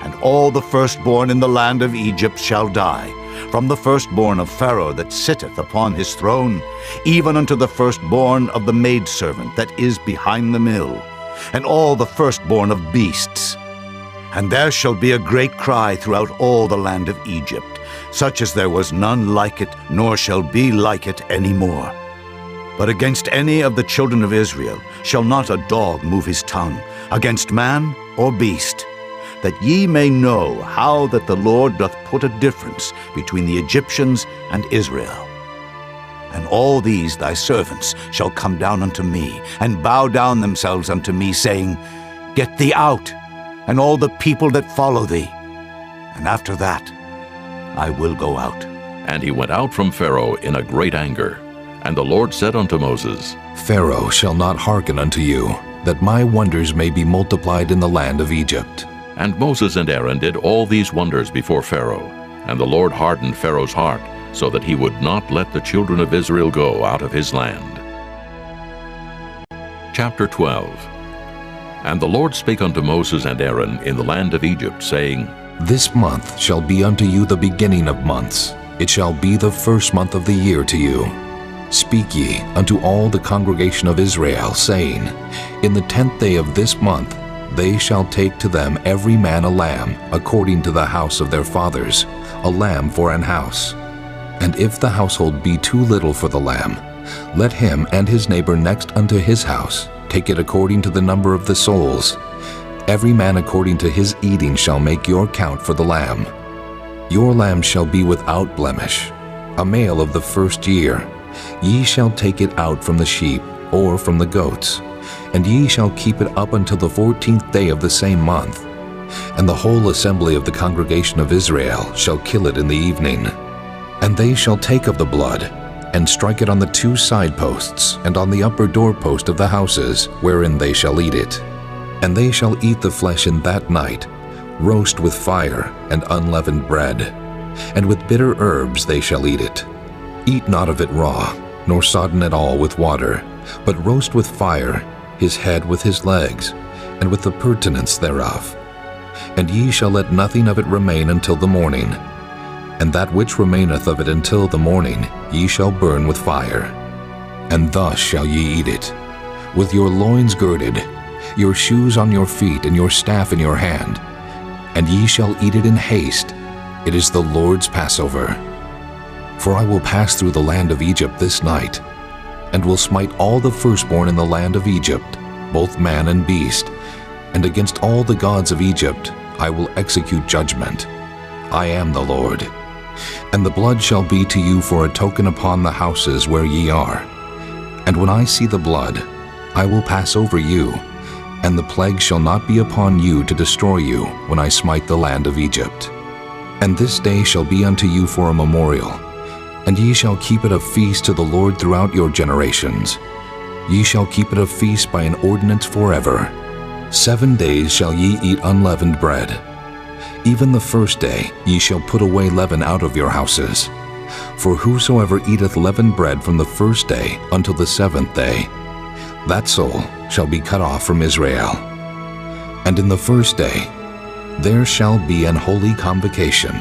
and all the firstborn in the land of Egypt shall die, from the firstborn of Pharaoh that sitteth upon his throne, even unto the firstborn of the maidservant that is behind the mill, and all the firstborn of beasts. And there shall be a great cry throughout all the land of Egypt, such as there was none like it, nor shall be like it any more. But against any of the children of Israel shall not a dog move his tongue, against man or beast, that ye may know how that the Lord doth put a difference between the Egyptians and Israel. And all these thy servants shall come down unto me, and bow down themselves unto me, saying, Get thee out, and all the people that follow thee. And after that I will go out. And he went out from Pharaoh in a great anger. And the Lord said unto Moses, Pharaoh shall not hearken unto you, that my wonders may be multiplied in the land of Egypt. And Moses and Aaron did all these wonders before Pharaoh. And the Lord hardened Pharaoh's heart, so that he would not let the children of Israel go out of his land. Chapter 12. And the Lord spake unto Moses and Aaron in the land of Egypt, saying, This month shall be unto you the beginning of months. It shall be the first month of the year to you. Speak ye unto all the congregation of Israel, saying, In the 10th day of this month they shall take to them every man a lamb, according to the house of their fathers, a lamb for an house. And if the household be too little for the lamb, let him and his neighbor next unto his house take it according to the number of the souls. Every man according to his eating shall make your count for the lamb. Your lamb shall be without blemish, a male of the first year. Ye shall take it out from the sheep or from the goats, and ye shall keep it up until the 14th day of the same month. And the whole assembly of the congregation of Israel shall kill it in the evening. And they shall take of the blood, and strike it on the 2 side posts, and on the upper doorpost of the houses, wherein they shall eat it. And they shall eat the flesh in that night, roast with fire and unleavened bread, and with bitter herbs they shall eat it. Eat not of it raw, nor sodden at all with water, but roast with fire his head with his legs, and with the purtenance thereof. And ye shall let nothing of it remain until the morning. And that which remaineth of it until the morning ye shall burn with fire. And thus shall ye eat it, with your loins girded, your shoes on your feet, and your staff in your hand. And ye shall eat it in haste. It is the Lord's Passover. For I will pass through the land of Egypt this night, and will smite all the firstborn in the land of Egypt, both man and beast, and against all the gods of Egypt I will execute judgment. I am the Lord. And the blood shall be to you for a token upon the houses where ye are. And when I see the blood, I will pass over you, and the plague shall not be upon you to destroy you when I smite the land of Egypt. And this day shall be unto you for a memorial, and ye shall keep it a feast to the Lord throughout your generations. Ye shall keep it a feast by an ordinance forever. 7 days shall ye eat unleavened bread. Even the first day ye shall put away leaven out of your houses. For whosoever eateth leavened bread from the first day until the 7th day, that soul shall be cut off from Israel. And in the first day there shall be an holy convocation,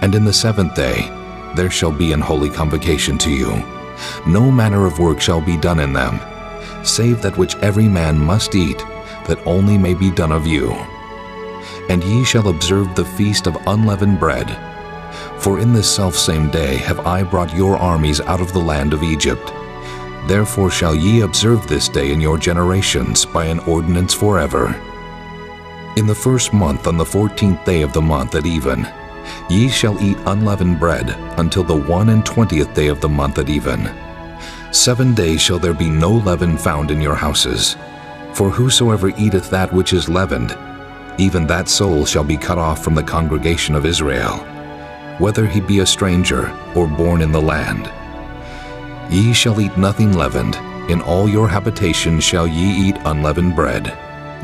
and in the 7th day there shall be an holy convocation to you. No manner of work shall be done in them, save that which every man must eat, that only may be done of you. And ye shall observe the feast of unleavened bread. For in this selfsame day have I brought your armies out of the land of Egypt. Therefore shall ye observe this day in your generations by an ordinance forever. In the first month, on the 14th day of the month at even, ye shall eat unleavened bread until the 21st day of the month at even. 7 days shall there be no leaven found in your houses. For whosoever eateth that which is leavened, even that soul shall be cut off from the congregation of Israel, whether he be a stranger or born in the land. Ye shall eat nothing leavened. In all your habitations shall ye eat unleavened bread.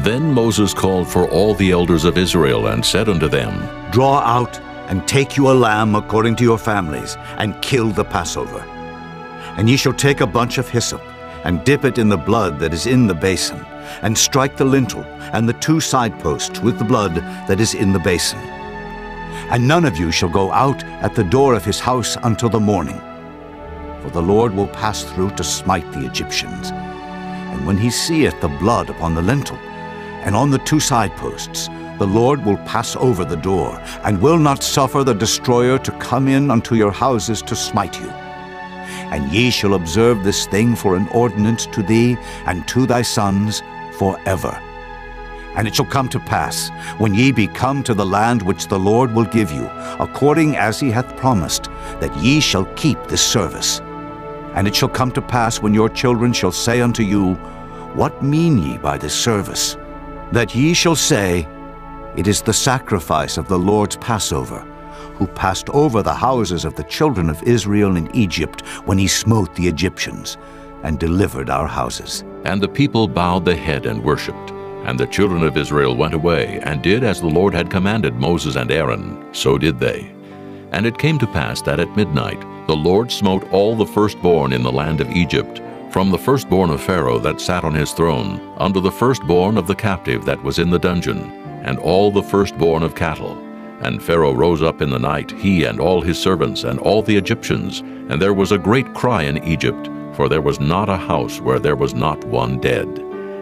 Then Moses called for all the elders of Israel and said unto them, Draw out and take you a lamb according to your families, and kill the Passover. And ye shall take a bunch of hyssop, and dip it in the blood that is in the basin, and strike the lintel and the 2 side posts with the blood that is in the basin. And none of you shall go out at the door of his house until the morning. For the Lord will pass through to smite the Egyptians. And when he seeth the blood upon the lintel and on the 2 side posts, the Lord will pass over the door, and will not suffer the destroyer to come in unto your houses to smite you. And ye shall observe this thing for an ordinance to thee and to thy sons forever. And it shall come to pass, when ye be come to the land which the Lord will give you, according as he hath promised, that ye shall keep this service. And it shall come to pass, when your children shall say unto you, What mean ye by this service? That ye shall say, It is the sacrifice of the Lord's Passover, who passed over the houses of the children of Israel in Egypt when he smote the Egyptians, and delivered our houses. And the people bowed the head and worshipped. And the children of Israel went away, and did as the Lord had commanded Moses and Aaron, so did they. And it came to pass that at midnight the Lord smote all the firstborn in the land of Egypt, from the firstborn of Pharaoh that sat on his throne, unto the firstborn of the captive that was in the dungeon, and all the firstborn of cattle. And Pharaoh rose up in the night, he and all his servants, and all the Egyptians, and there was a great cry in Egypt, for there was not a house where there was not one dead.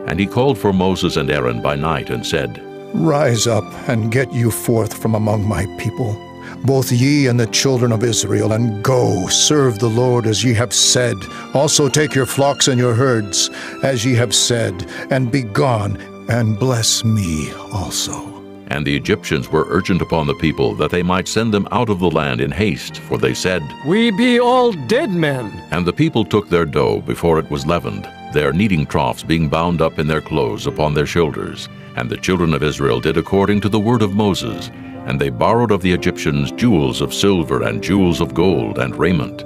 And he called for Moses and Aaron by night and said, Rise up and get you forth from among my people, both ye and the children of Israel, and go, serve the Lord as ye have said. Also take your flocks and your herds, as ye have said, and be gone, and bless me also. And the Egyptians were urgent upon the people that they might send them out of the land in haste, for they said, We be all dead men. And the people took their dough before it was leavened, their kneading troughs being bound up in their clothes upon their shoulders. And the children of Israel did according to the word of Moses, and they borrowed of the Egyptians jewels of silver and jewels of gold and raiment.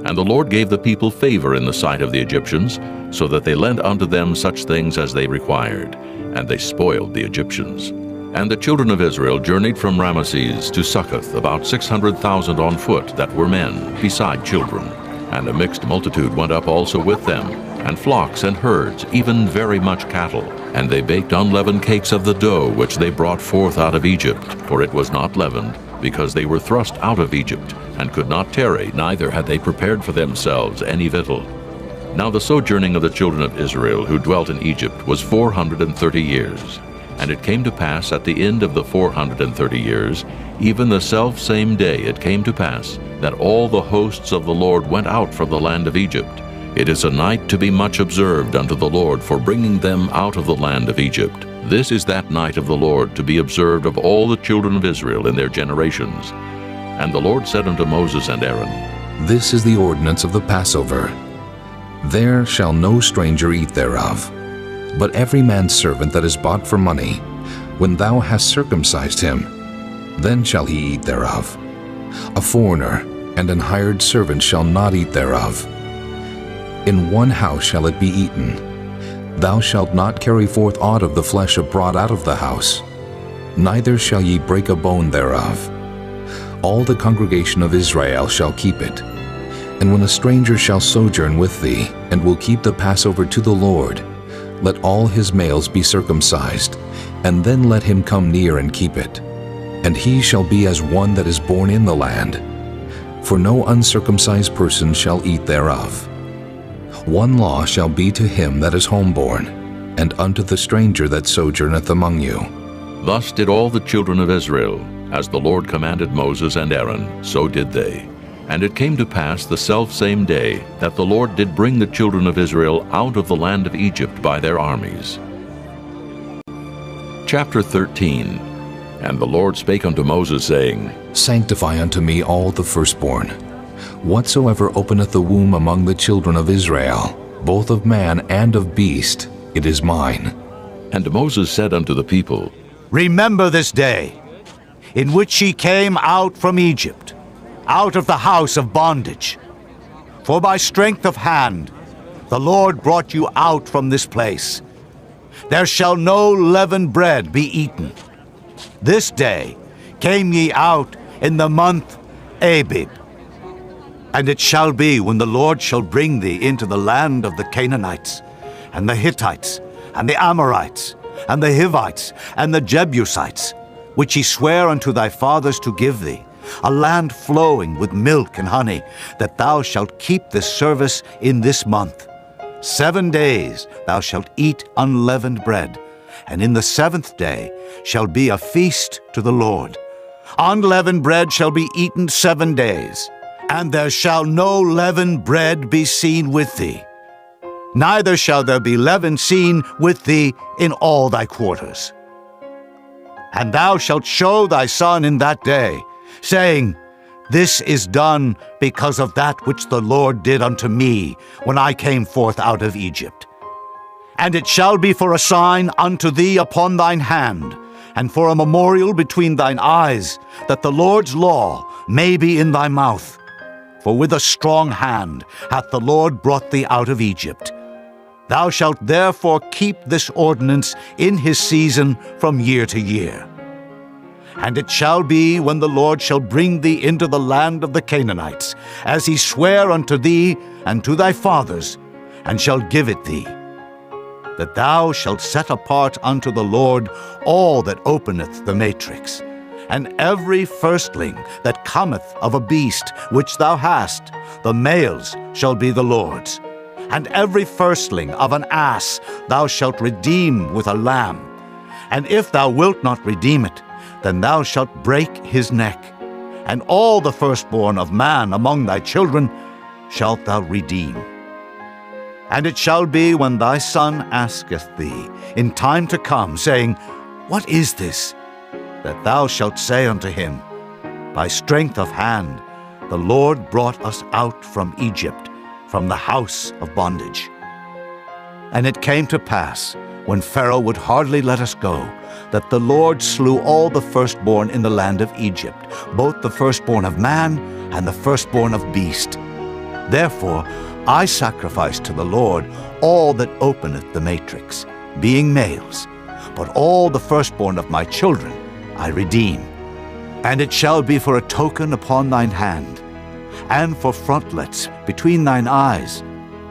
And the Lord gave the people favor in the sight of the Egyptians, so that they lent unto them such things as they required, and they spoiled the Egyptians. And the children of Israel journeyed from Ramesses to Succoth, about 600,000 on foot that were men, beside children. And a mixed multitude went up also with them, and flocks and herds, even very much cattle. And they baked unleavened cakes of the dough which they brought forth out of Egypt, for it was not leavened, because they were thrust out of Egypt, and could not tarry, neither had they prepared for themselves any victual. Now the sojourning of the children of Israel who dwelt in Egypt was 430 years. And it came to pass at the end of the 430 years, even the selfsame day it came to pass, that all the hosts of the Lord went out from the land of Egypt. It is a night to be much observed unto the Lord for bringing them out of the land of Egypt. This is that night of the Lord to be observed of all the children of Israel in their generations. And the Lord said unto Moses and Aaron, This is the ordinance of the Passover. There shall no stranger eat thereof. But every man's servant that is bought for money, when thou hast circumcised him, then shall he eat thereof. A foreigner and an hired servant shall not eat thereof. In one house shall it be eaten. Thou shalt not carry forth aught of the flesh abroad out of the house, neither shall ye break a bone thereof. All the congregation of Israel shall keep it. And when a stranger shall sojourn with thee, and will keep the Passover to the Lord, let all his males be circumcised, and then let him come near and keep it. And he shall be as one that is born in the land. For no uncircumcised person shall eat thereof. One law shall be to him that is homeborn, and unto the stranger that sojourneth among you. Thus did all the children of Israel, as the Lord commanded Moses and Aaron, so did they. And it came to pass the selfsame day that the Lord did bring the children of Israel out of the land of Egypt by their armies. Chapter 13. And the Lord spake unto Moses, saying, Sanctify unto me all the firstborn. Whatsoever openeth the womb among the children of Israel, both of man and of beast, it is mine. And Moses said unto the people, Remember this day, in which ye came out from Egypt, out of the house of bondage. For by strength of hand the Lord brought you out from this place. There shall no leavened bread be eaten. This day came ye out in the month Abib. And it shall be, when the Lord shall bring thee into the land of the Canaanites, and the Hittites, and the Amorites, and the Hivites, and the Jebusites, which he sware unto thy fathers to give thee, a land flowing with milk and honey, that thou shalt keep this service in this month. 7 days thou shalt eat unleavened bread, and in the 7th day shall be a feast to the Lord. Unleavened bread shall be eaten 7 days, and there shall no leavened bread be seen with thee. Neither shall there be leaven seen with thee in all thy quarters. And thou shalt show thy son in that day, saying, This is done because of that which the Lord did unto me when I came forth out of Egypt. And it shall be for a sign unto thee upon thine hand, and for a memorial between thine eyes, that the Lord's law may be in thy mouth. For with a strong hand hath the Lord brought thee out of Egypt. Thou shalt therefore keep this ordinance in his season from year to year. And it shall be, when the Lord shall bring thee into the land of the Canaanites, as he sware unto thee and to thy fathers, and shall give it thee, that thou shalt set apart unto the Lord all that openeth the matrix, and every firstling that cometh of a beast which thou hast, the males shall be the Lord's. And every firstling of an ass thou shalt redeem with a lamb. And if thou wilt not redeem it, then thou shalt break his neck. And all the firstborn of man among thy children shalt thou redeem. And it shall be when thy son asketh thee in time to come, saying, What is this? That thou shalt say unto him, By strength of hand the Lord brought us out from Egypt, from the house of bondage. And it came to pass, when Pharaoh would hardly let us go, that the Lord slew all the firstborn in the land of Egypt, both the firstborn of man and the firstborn of beast. Therefore I sacrifice to the Lord all that openeth the matrix, being males, but all the firstborn of my children I redeem. And it shall be for a token upon thine hand, and for frontlets between thine eyes,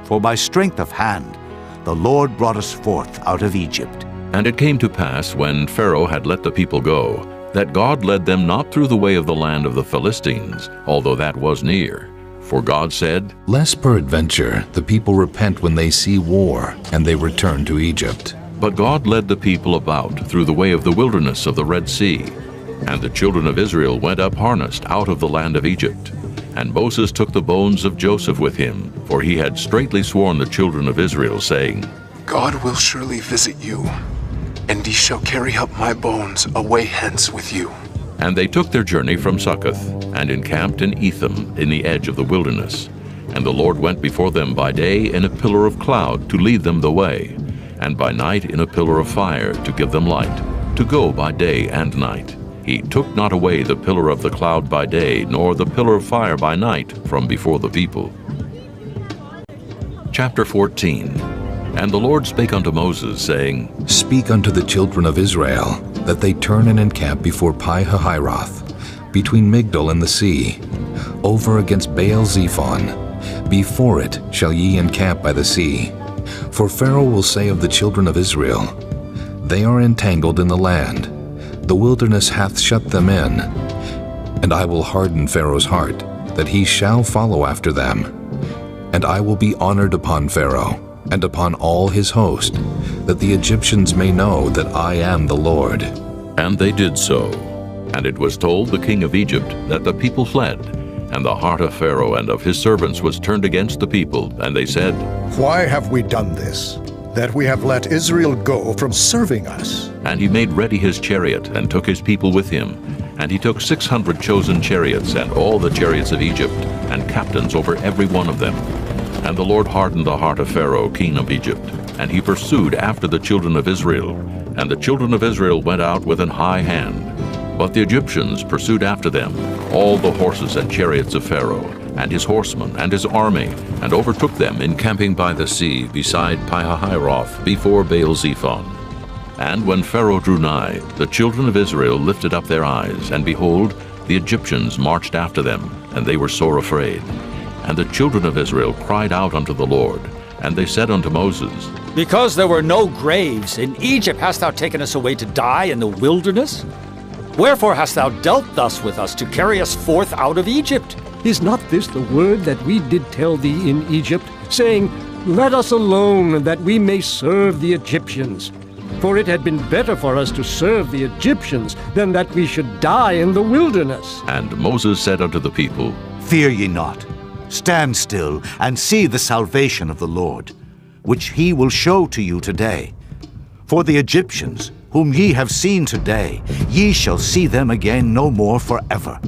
for by strength of hand the Lord brought us forth out of Egypt. And it came to pass, when Pharaoh had let the people go, that God led them not through the way of the land of the Philistines, although that was near. For God said, Lest peradventure the people repent when they see war, and they return to Egypt. But God led the people about through the way of the wilderness of the Red Sea. And the children of Israel went up harnessed out of the land of Egypt. And Moses took the bones of Joseph with him, for he had straitly sworn the children of Israel, saying, God will surely visit you, and ye shall carry up my bones away hence with you. And they took their journey from Succoth, and encamped in Etham in the edge of the wilderness. And the Lord went before them by day in a pillar of cloud to lead them the way, and by night in a pillar of fire to give them light, to go by day and night. He took not away the pillar of the cloud by day, nor the pillar of fire by night from before the people. Chapter 14. And the Lord spake unto Moses, saying, Speak unto the children of Israel, that they turn and encamp before Pi-hahiroth, between Migdol and the sea, over against Baal-zephon. Before it shall ye encamp by the sea. For Pharaoh will say of the children of Israel, They are entangled in the land, the wilderness hath shut them in. And I will harden Pharaoh's heart, that he shall follow after them. And I will be honored upon Pharaoh, and upon all his host, that the Egyptians may know that I am the Lord. And they did so. And it was told the king of Egypt that the people fled, and the heart of Pharaoh and of his servants was turned against the people, and they said, Why have we done this, that we have let Israel go from serving us? And he made ready his chariot, and took his people with him. And he took 600 chosen chariots, and all the chariots of Egypt, and captains over every one of them. And the Lord hardened the heart of Pharaoh, king of Egypt, and he pursued after the children of Israel. And the children of Israel went out with an high hand. But the Egyptians pursued after them, all the horses and chariots of Pharaoh, and his horsemen, and his army, and overtook them encamping by the sea beside Pi-hahiroth, before Baal-zephon. And when Pharaoh drew nigh, the children of Israel lifted up their eyes, and behold, the Egyptians marched after them, and they were sore afraid. And the children of Israel cried out unto the Lord, and they said unto Moses, Because there were no graves, in Egypt hast thou taken us away to die in the wilderness? Wherefore hast thou dealt thus with us, to carry us forth out of Egypt? Is not this the word that we did tell thee in Egypt, saying, Let us alone, that we may serve the Egyptians? For it had been better for us to serve the Egyptians than that we should die in the wilderness. And Moses said unto the people, Fear ye not. Stand still, and see the salvation of the Lord, which he will show to you today. For the Egyptians, whom ye have seen today, ye shall see them again no more forever.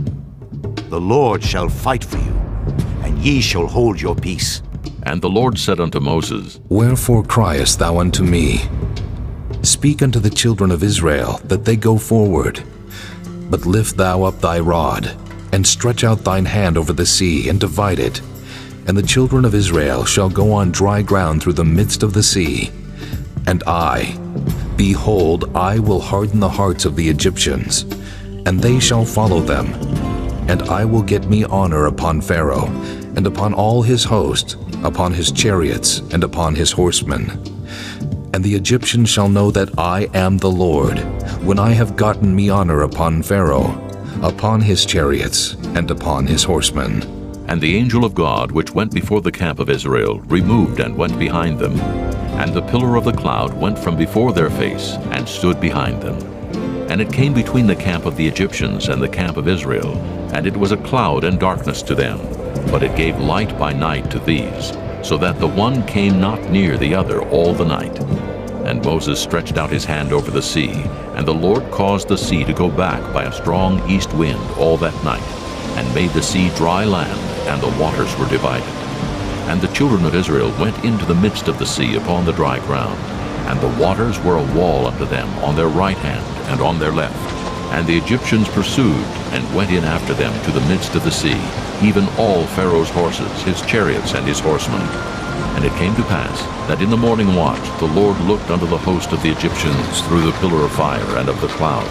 The Lord shall fight for you, and ye shall hold your peace. And the Lord said unto Moses, Wherefore criest thou unto me? Speak unto the children of Israel, that they go forward. But lift thou up thy rod, and stretch out thine hand over the sea, and divide it. And the children of Israel shall go on dry ground through the midst of the sea. And I, behold, I will harden the hearts of the Egyptians, and they shall follow them. And I will get me honor upon Pharaoh, and upon all his host, upon his chariots, and upon his horsemen. And the Egyptians shall know that I am the Lord, when I have gotten me honor upon Pharaoh, upon his chariots, and upon his horsemen. And the angel of God, which went before the camp of Israel, removed and went behind them. And the pillar of the cloud went from before their face, and stood behind them. And it came between the camp of the Egyptians and the camp of Israel, and it was a cloud and darkness to them, but it gave light by night to these, so that the one came not near the other all the night. And Moses stretched out his hand over the sea, and the Lord caused the sea to go back by a strong east wind all that night, and made the sea dry land, and the waters were divided. And the children of Israel went into the midst of the sea upon the dry ground, and the waters were a wall unto them on their right hand and on their left. And the Egyptians pursued, and went in after them to the midst of the sea, even all Pharaoh's horses, his chariots, and his horsemen. And it came to pass that in the morning watch the Lord looked unto the host of the Egyptians through the pillar of fire and of the cloud,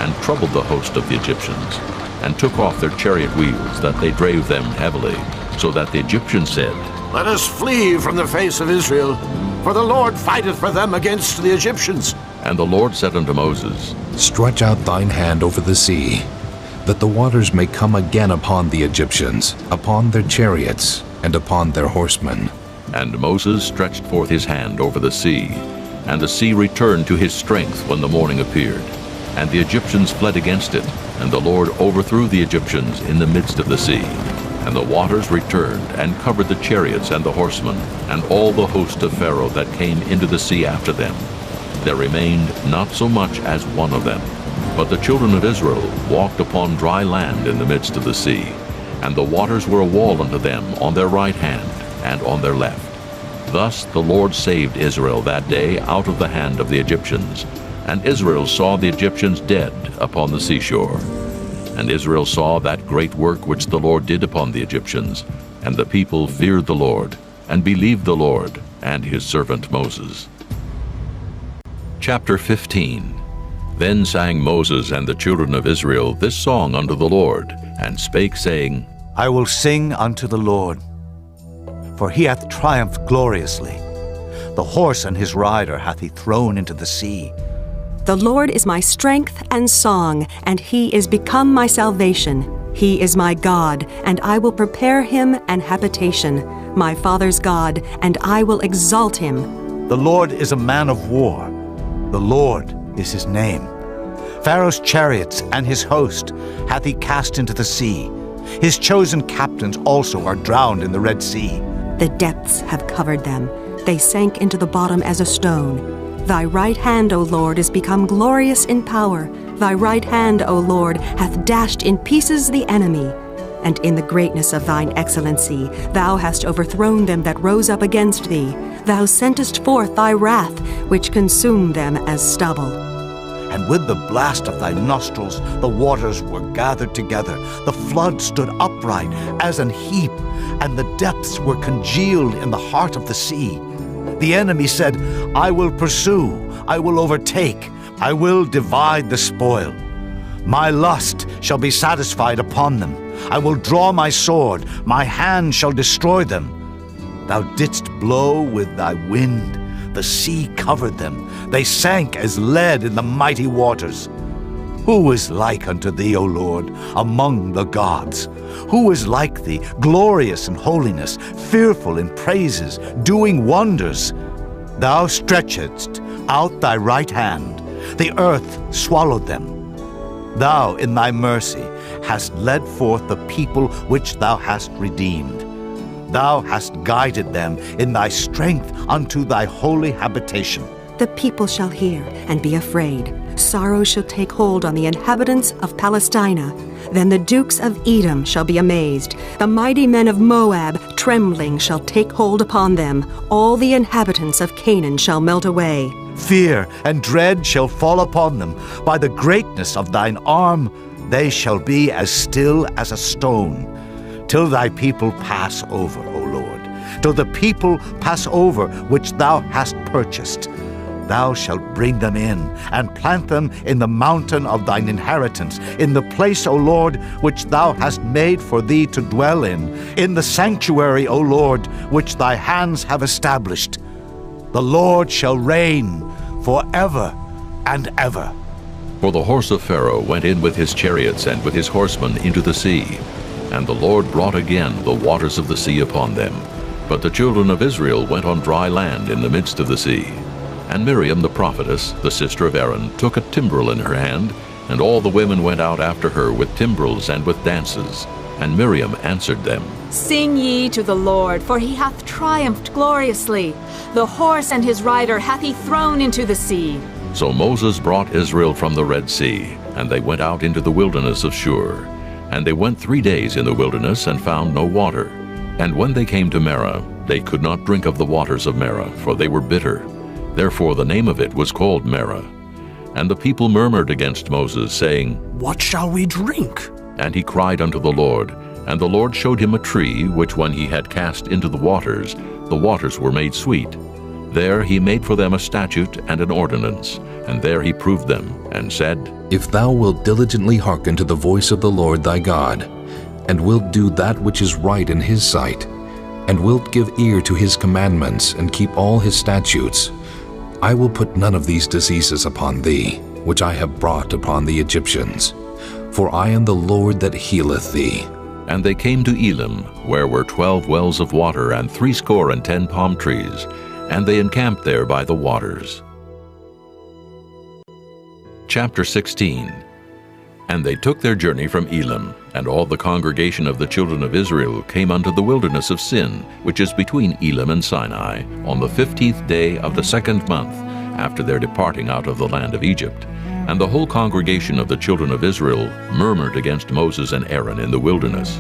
and troubled the host of the Egyptians, and took off their chariot wheels, that they drave them heavily, so that the Egyptians said, Let us flee from the face of Israel, for the Lord fighteth for them against the Egyptians. And the Lord said unto Moses, Stretch out thine hand over the sea, that the waters may come again upon the Egyptians, upon their chariots, and upon their horsemen. And Moses stretched forth his hand over the sea, and the sea returned to his strength when the morning appeared. And the Egyptians fled against it, and the Lord overthrew the Egyptians in the midst of the sea. And the waters returned, and covered the chariots and the horsemen, and all the host of Pharaoh that came into the sea after them. There remained not so much as one of them. But the children of Israel walked upon dry land in the midst of the sea, and the waters were a wall unto them on their right hand and on their left. Thus the Lord saved Israel that day out of the hand of the Egyptians. And Israel saw the Egyptians dead upon the seashore. And Israel saw that great work which the Lord did upon the Egyptians. And the people feared the Lord, and believed the Lord and his servant Moses. Chapter 15. Then sang Moses and the children of Israel this song unto the Lord, and spake, saying, I will sing unto the Lord, for he hath triumphed gloriously. The horse and his rider hath he thrown into the sea. The Lord is my strength and song, and he is become my salvation. He is my God, and I will prepare him an habitation, my father's God, and I will exalt him. The Lord is a man of war. The Lord is his name. Pharaoh's chariots and his host hath he cast into the sea. His chosen captains also are drowned in the Red Sea. The depths have covered them. They sank into the bottom as a stone. Thy right hand, O Lord, is become glorious in power. Thy right hand, O Lord, hath dashed in pieces the enemy. And in the greatness of thine excellency, thou hast overthrown them that rose up against thee. Thou sentest forth thy wrath, which consumed them as stubble. And with the blast of thy nostrils the waters were gathered together. The flood stood upright as an heap, and the depths were congealed in the heart of the sea. The enemy said, I will pursue, I will overtake, I will divide the spoil. My lust shall be satisfied upon them. I will draw my sword, my hand shall destroy them. Thou didst blow with thy wind, the sea covered them. They sank as lead in the mighty waters. Who is like unto thee, O Lord, among the gods? Who is like thee, glorious in holiness, fearful in praises, doing wonders? Thou stretchedst out thy right hand, the earth swallowed them. Thou in thy mercy hast led forth the people which thou hast redeemed. Thou hast guided them in thy strength unto thy holy habitation. The people shall hear and be afraid. Sorrow shall take hold on the inhabitants of Palestina. Then the dukes of Edom shall be amazed. The mighty men of Moab, trembling, shall take hold upon them. All the inhabitants of Canaan shall melt away. Fear and dread shall fall upon them. By the greatness of thine arm they shall be as still as a stone, till thy people pass over, O Lord, till the people pass over which thou hast purchased. Thou shalt bring them in, and plant them in the mountain of thine inheritance, in the place, O Lord, which thou hast made for thee to dwell in the sanctuary, O Lord, which thy hands have established. The Lord shall reign forever and ever. For the horse of Pharaoh went in with his chariots and with his horsemen into the sea, And the Lord brought again the waters of the sea upon them. But the children of Israel went on dry land in the midst of the sea. And Miriam the prophetess, the sister of Aaron, took a timbrel in her hand, and all the women went out after her with timbrels and with dances. And Miriam answered them, Sing ye to the Lord, for he hath triumphed gloriously. The horse and his rider hath he thrown into the sea. So Moses brought Israel from the Red Sea, and they went out into the wilderness of Shur. And they went 3 days in the wilderness and found no water. And when they came to Marah, they could not drink of the waters of Marah, for they were bitter. Therefore the name of it was called Marah. And the people murmured against Moses, saying, What shall we drink? And he cried unto the Lord. And the Lord showed him a tree, which when he had cast into the waters were made sweet. There he made for them a statute and an ordinance, and there he proved them, and said, If thou wilt diligently hearken to the voice of the Lord thy God, and wilt do that which is right in his sight, and wilt give ear to his commandments, and keep all his statutes, I will put none of these diseases upon thee, which I have brought upon the Egyptians. For I am the Lord that healeth thee. And they came to Elim, where were 12 wells of water, and 70 palm trees, and they encamped there by the waters. Chapter 16. And they took their journey from Elim, and all the congregation of the children of Israel came unto the wilderness of Sin, which is between Elim and Sinai, on the 15th day of the 2nd month, after their departing out of the land of Egypt. And the whole congregation of the children of Israel murmured against Moses and Aaron in the wilderness.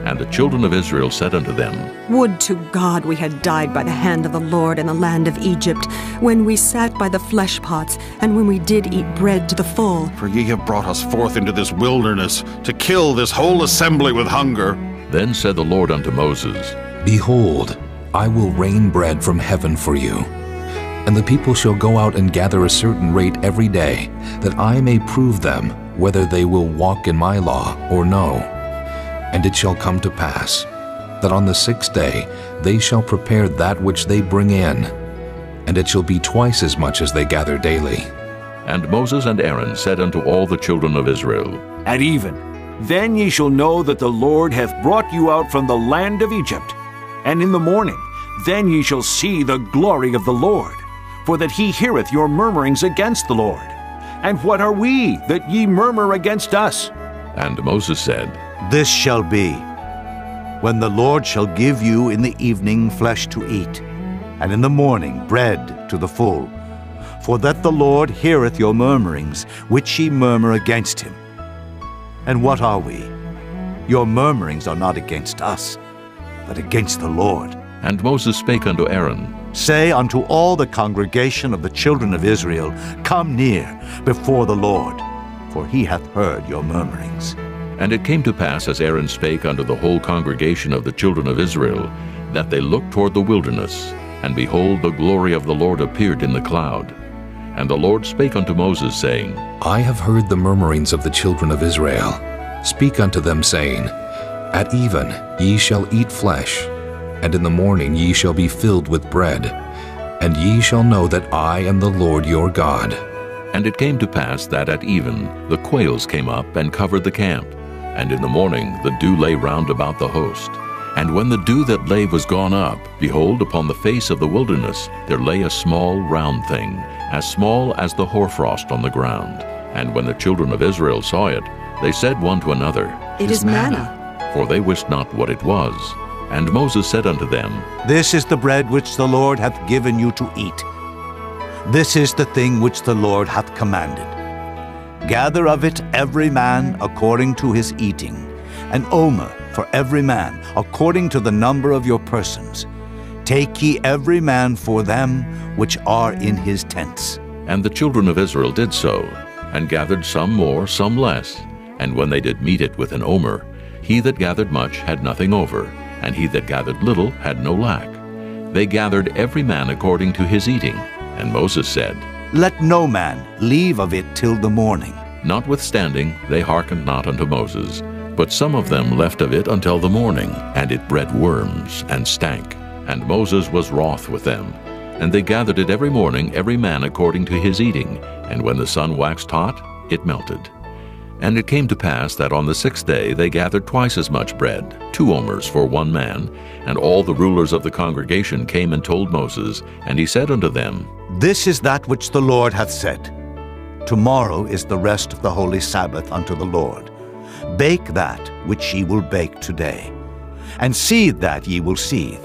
And the children of Israel said unto them, Would to God we had died by the hand of the Lord in the land of Egypt, when we sat by the flesh pots, and when we did eat bread to the full. For ye have brought us forth into this wilderness, to kill this whole assembly with hunger. Then said the Lord unto Moses, Behold, I will rain bread from heaven for you. And the people shall go out and gather a certain rate every day, that I may prove them whether they will walk in my law or no. And it shall come to pass, that on the 6th day they shall prepare that which they bring in, and it shall be twice as much as they gather daily. And Moses and Aaron said unto all the children of Israel, At even, then ye shall know that the Lord hath brought you out from the land of Egypt. And in the morning, then ye shall see the glory of the Lord, for that he heareth your murmurings against the Lord. And what are we, that ye murmur against us? And Moses said, This shall be, when the Lord shall give you in the evening flesh to eat, and in the morning bread to the full. For that the Lord heareth your murmurings, which ye murmur against him. And what are we? Your murmurings are not against us, but against the Lord. And Moses spake unto Aaron, Say unto all the congregation of the children of Israel, Come near before the Lord, for he hath heard your murmurings. And it came to pass, as Aaron spake unto the whole congregation of the children of Israel, that they looked toward the wilderness, and behold, the glory of the Lord appeared in the cloud. And the Lord spake unto Moses, saying, I have heard the murmurings of the children of Israel. Speak unto them, saying, At even ye shall eat flesh, and in the morning ye shall be filled with bread, and ye shall know that I am the Lord your God. And it came to pass that at even the quails came up and covered the camp, and in the morning the dew lay round about the host. And when the dew that lay was gone up, behold, upon the face of the wilderness there lay a small round thing, as small as the hoarfrost on the ground. And when the children of Israel saw it, they said one to another, It is manna. For they wist not what it was. And Moses said unto them, This is the bread which the Lord hath given you to eat. This is the thing which the Lord hath commanded. Gather of it every man according to his eating, an omer for every man according to the number of your persons. Take ye every man for them which are in his tents. And the children of Israel did so, and gathered some more, some less. And when they did meet it with an omer, he that gathered much had nothing over, and he that gathered little had no lack. They gathered every man according to his eating. And Moses said, Let no man leave of it till the morning. Notwithstanding, they hearkened not unto Moses. But some of them left of it until the morning, and it bred worms, and stank. And Moses was wroth with them. And they gathered it every morning, every man according to his eating. And when the sun waxed hot, it melted. And it came to pass that on the 6th day they gathered twice as much bread, 2 omers for 1 man. And all the rulers of the congregation came and told Moses, and he said unto them, This is that which the Lord hath said. Tomorrow is the rest of the holy Sabbath unto the Lord. Bake that which ye will bake today, and seethe that ye will seethe,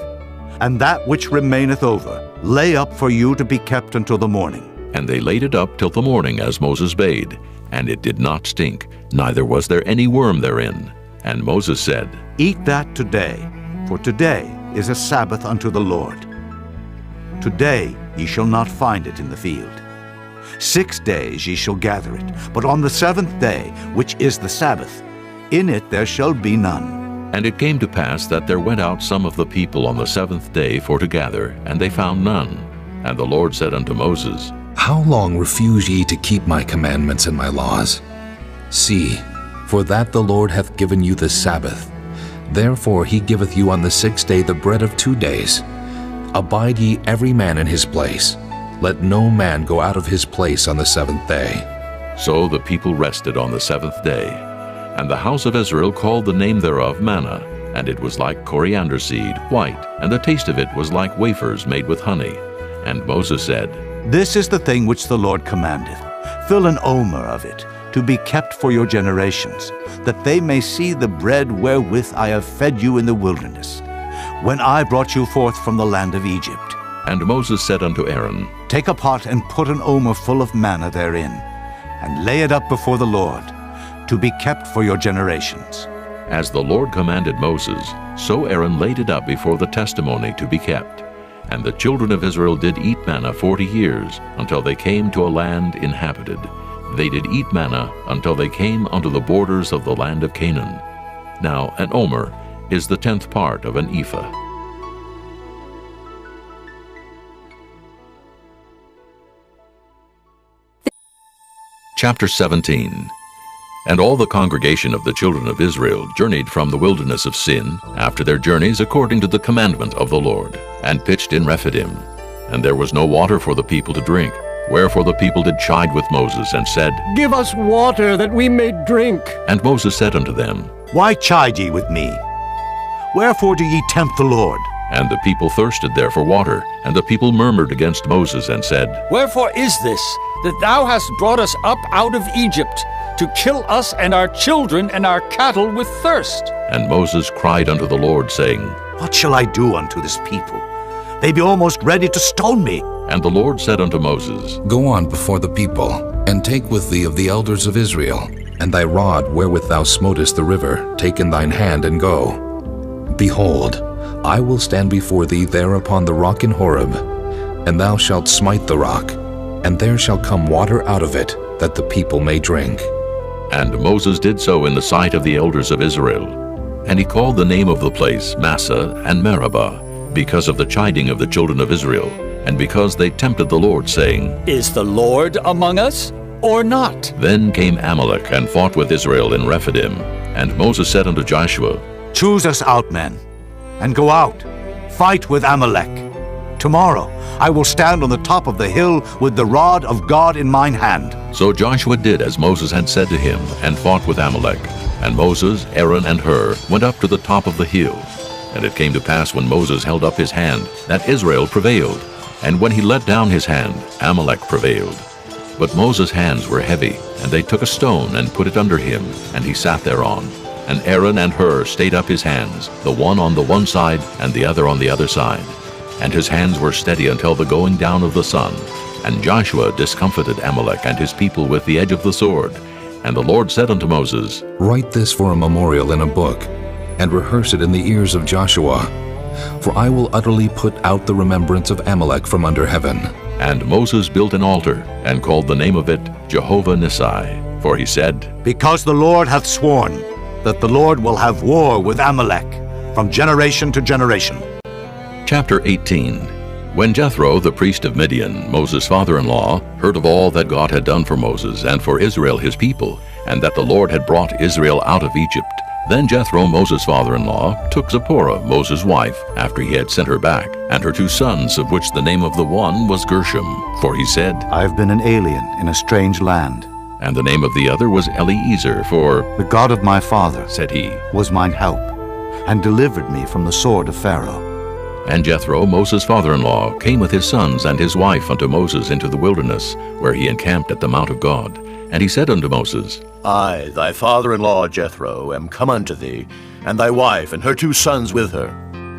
and that which remaineth over lay up for you to be kept until the morning. And they laid it up till the morning, as Moses bade. And it did not stink, neither was there any worm therein. And Moses said, Eat that today, for today is a Sabbath unto the Lord. Today ye shall not find it in the field. 6 days ye shall gather it, but on the 7th day, which is the Sabbath, in it there shall be none. And it came to pass that there went out some of the people on the 7th day for to gather, and they found none. And the Lord said unto Moses, How long refuse ye to keep my commandments and my laws? See, for that the Lord hath given you the Sabbath. Therefore he giveth you on the 6th day the bread of 2 days. Abide ye every man in his place. Let no man go out of his place on the 7th day. So the people rested on the 7th day. And the house of Israel called the name thereof manna, and it was like coriander seed, white, and the taste of it was like wafers made with honey. And Moses said, This is the thing which the Lord commandeth. Fill an omer of it, to be kept for your generations, that they may see the bread wherewith I have fed you in the wilderness, when I brought you forth from the land of Egypt. And Moses said unto Aaron, Take a pot and put an omer full of manna therein, and lay it up before the Lord, to be kept for your generations. As the Lord commanded Moses, so Aaron laid it up before the testimony to be kept. And the children of Israel did eat manna 40 years, until they came to a land inhabited. They did eat manna until they came unto the borders of the land of Canaan. Now an omer is the 10th part of an ephah. Chapter 17. And all the congregation of the children of Israel journeyed from the wilderness of Sin, after their journeys according to the commandment of the Lord, and pitched in Rephidim. And there was no water for the people to drink. Wherefore the people did chide with Moses, and said, Give us water, that we may drink. And Moses said unto them, Why chide ye with me? Wherefore do ye tempt the Lord? And the people thirsted there for water, and the people murmured against Moses, and said, Wherefore is this, that thou hast brought us up out of Egypt, to kill us and our children and our cattle with thirst? And Moses cried unto the Lord, saying, What shall I do unto this people? They be almost ready to stone me. And the Lord said unto Moses, Go on before the people, and take with thee of the elders of Israel, and thy rod wherewith thou smotest the river, take in thine hand, and go. Behold, I will stand before thee there upon the rock in Horeb, and thou shalt smite the rock, and there shall come water out of it, that the people may drink. And Moses did so in the sight of the elders of Israel. And he called the name of the place Massah and Meribah, because of the chiding of the children of Israel, and because they tempted the Lord, saying, Is the Lord among us, or not? Then came Amalek and fought with Israel in Rephidim. And Moses said unto Joshua, Choose us out men, and go out, fight with Amalek. Tomorrow I will stand on the top of the hill with the rod of God in mine hand. So Joshua did as Moses had said to him, and fought with Amalek. And Moses, Aaron, and Hur went up to the top of the hill. And it came to pass when Moses held up his hand, that Israel prevailed. And when he let down his hand, Amalek prevailed. But Moses' hands were heavy, and they took a stone and put it under him, and he sat thereon. And Aaron and Hur stayed up his hands, the one on the one side, and the other on the other side. And his hands were steady until the going down of the sun. And Joshua discomfited Amalek and his people with the edge of the sword. And the Lord said unto Moses, Write this for a memorial in a book, and rehearse it in the ears of Joshua. For I will utterly put out the remembrance of Amalek from under heaven. And Moses built an altar, and called the name of it Jehovah Nissi. For he said, Because the Lord hath sworn that the Lord will have war with Amalek from generation to generation. Chapter 18. When Jethro, the priest of Midian, Moses' father-in-law, heard of all that God had done for Moses and for Israel his people, and that the Lord had brought Israel out of Egypt, then Jethro, Moses' father-in-law, took Zipporah, Moses' wife, after he had sent her back, and her 2 sons, of which the name of the one was Gershom. For he said, I have been an alien in a strange land, And the name of the other was Eliezer, for "The God of my father," said he, "was mine help, and delivered me from the sword of Pharaoh." And Jethro, Moses' father-in-law, came with his sons and his wife unto Moses into the wilderness, where he encamped at the mount of God. And he said unto Moses, I, thy father-in-law Jethro, am come unto thee, and thy wife and her 2 sons with her.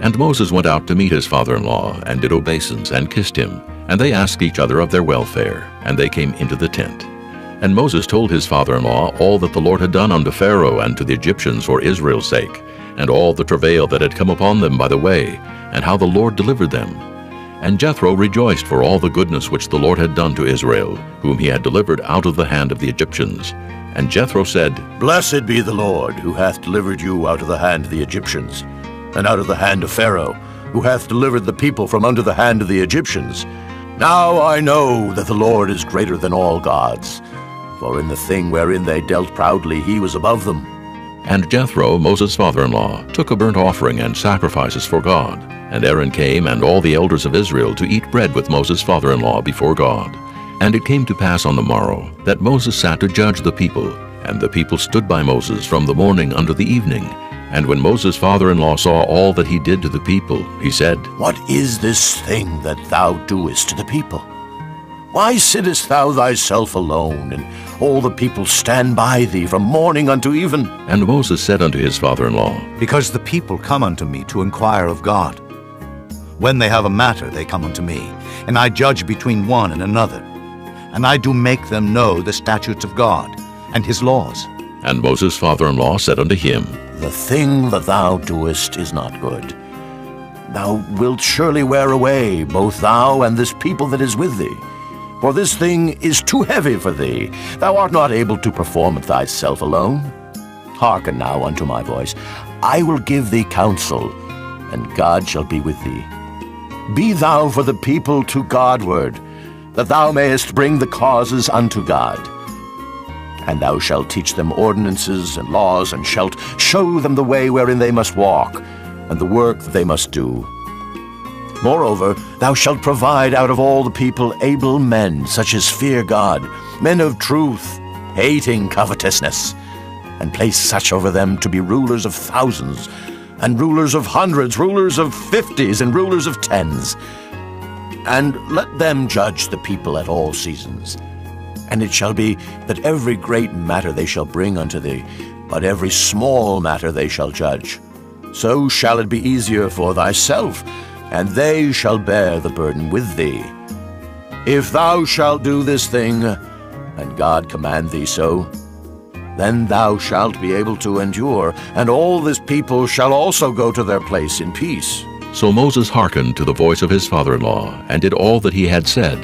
And Moses went out to meet his father-in-law, and did obeisance, and kissed him. And they asked each other of their welfare, and they came into the tent. And Moses told his father-in-law all that the Lord had done unto Pharaoh and to the Egyptians for Israel's sake, and all the travail that had come upon them by the way, and how the Lord delivered them. And Jethro rejoiced for all the goodness which the Lord had done to Israel, whom he had delivered out of the hand of the Egyptians. And Jethro said, Blessed be the Lord, who hath delivered you out of the hand of the Egyptians, and out of the hand of Pharaoh, who hath delivered the people from under the hand of the Egyptians. Now I know that the Lord is greater than all gods, for in the thing wherein they dealt proudly he was above them. And Jethro, Moses' father-in-law, took a burnt offering and sacrifices for God. And Aaron came and all the elders of Israel to eat bread with Moses' father-in-law before God. And it came to pass on the morrow that Moses sat to judge the people, and the people stood by Moses from the morning unto the evening. And when Moses' father-in-law saw all that he did to the people, he said, What is this thing that thou doest to the people? Why sittest thou thyself alone, and all the people stand by thee from morning unto even? And Moses said unto his father-in-law, Because the people come unto me to inquire of God. When they have a matter, they come unto me, and I judge between one and another. And I do make them know the statutes of God, and his laws. And Moses' father-in-law said unto him, The thing that thou doest is not good. Thou wilt surely wear away, both thou and this people that is with thee. For this thing is too heavy for thee. Thou art not able to perform it thyself alone. Hearken now unto my voice. I will give thee counsel, and God shall be with thee. Be thou for the people to Godward, that thou mayest bring the causes unto God. And thou shalt teach them ordinances and laws, and shalt show them the way wherein they must walk, and the work that they must do. Moreover, thou shalt provide out of all the people able men, such as fear God, men of truth, hating covetousness, and place such over them to be rulers of thousands, and rulers of hundreds, rulers of 50s, and rulers of 10s. And let them judge the people at all seasons. And it shall be that every great matter they shall bring unto thee, but every small matter they shall judge. So shall it be easier for thyself, and they shall bear the burden with thee. If thou shalt do this thing, and God command thee so, then thou shalt be able to endure, and all this people shall also go to their place in peace. So Moses hearkened to the voice of his father-in-law, and did all that he had said.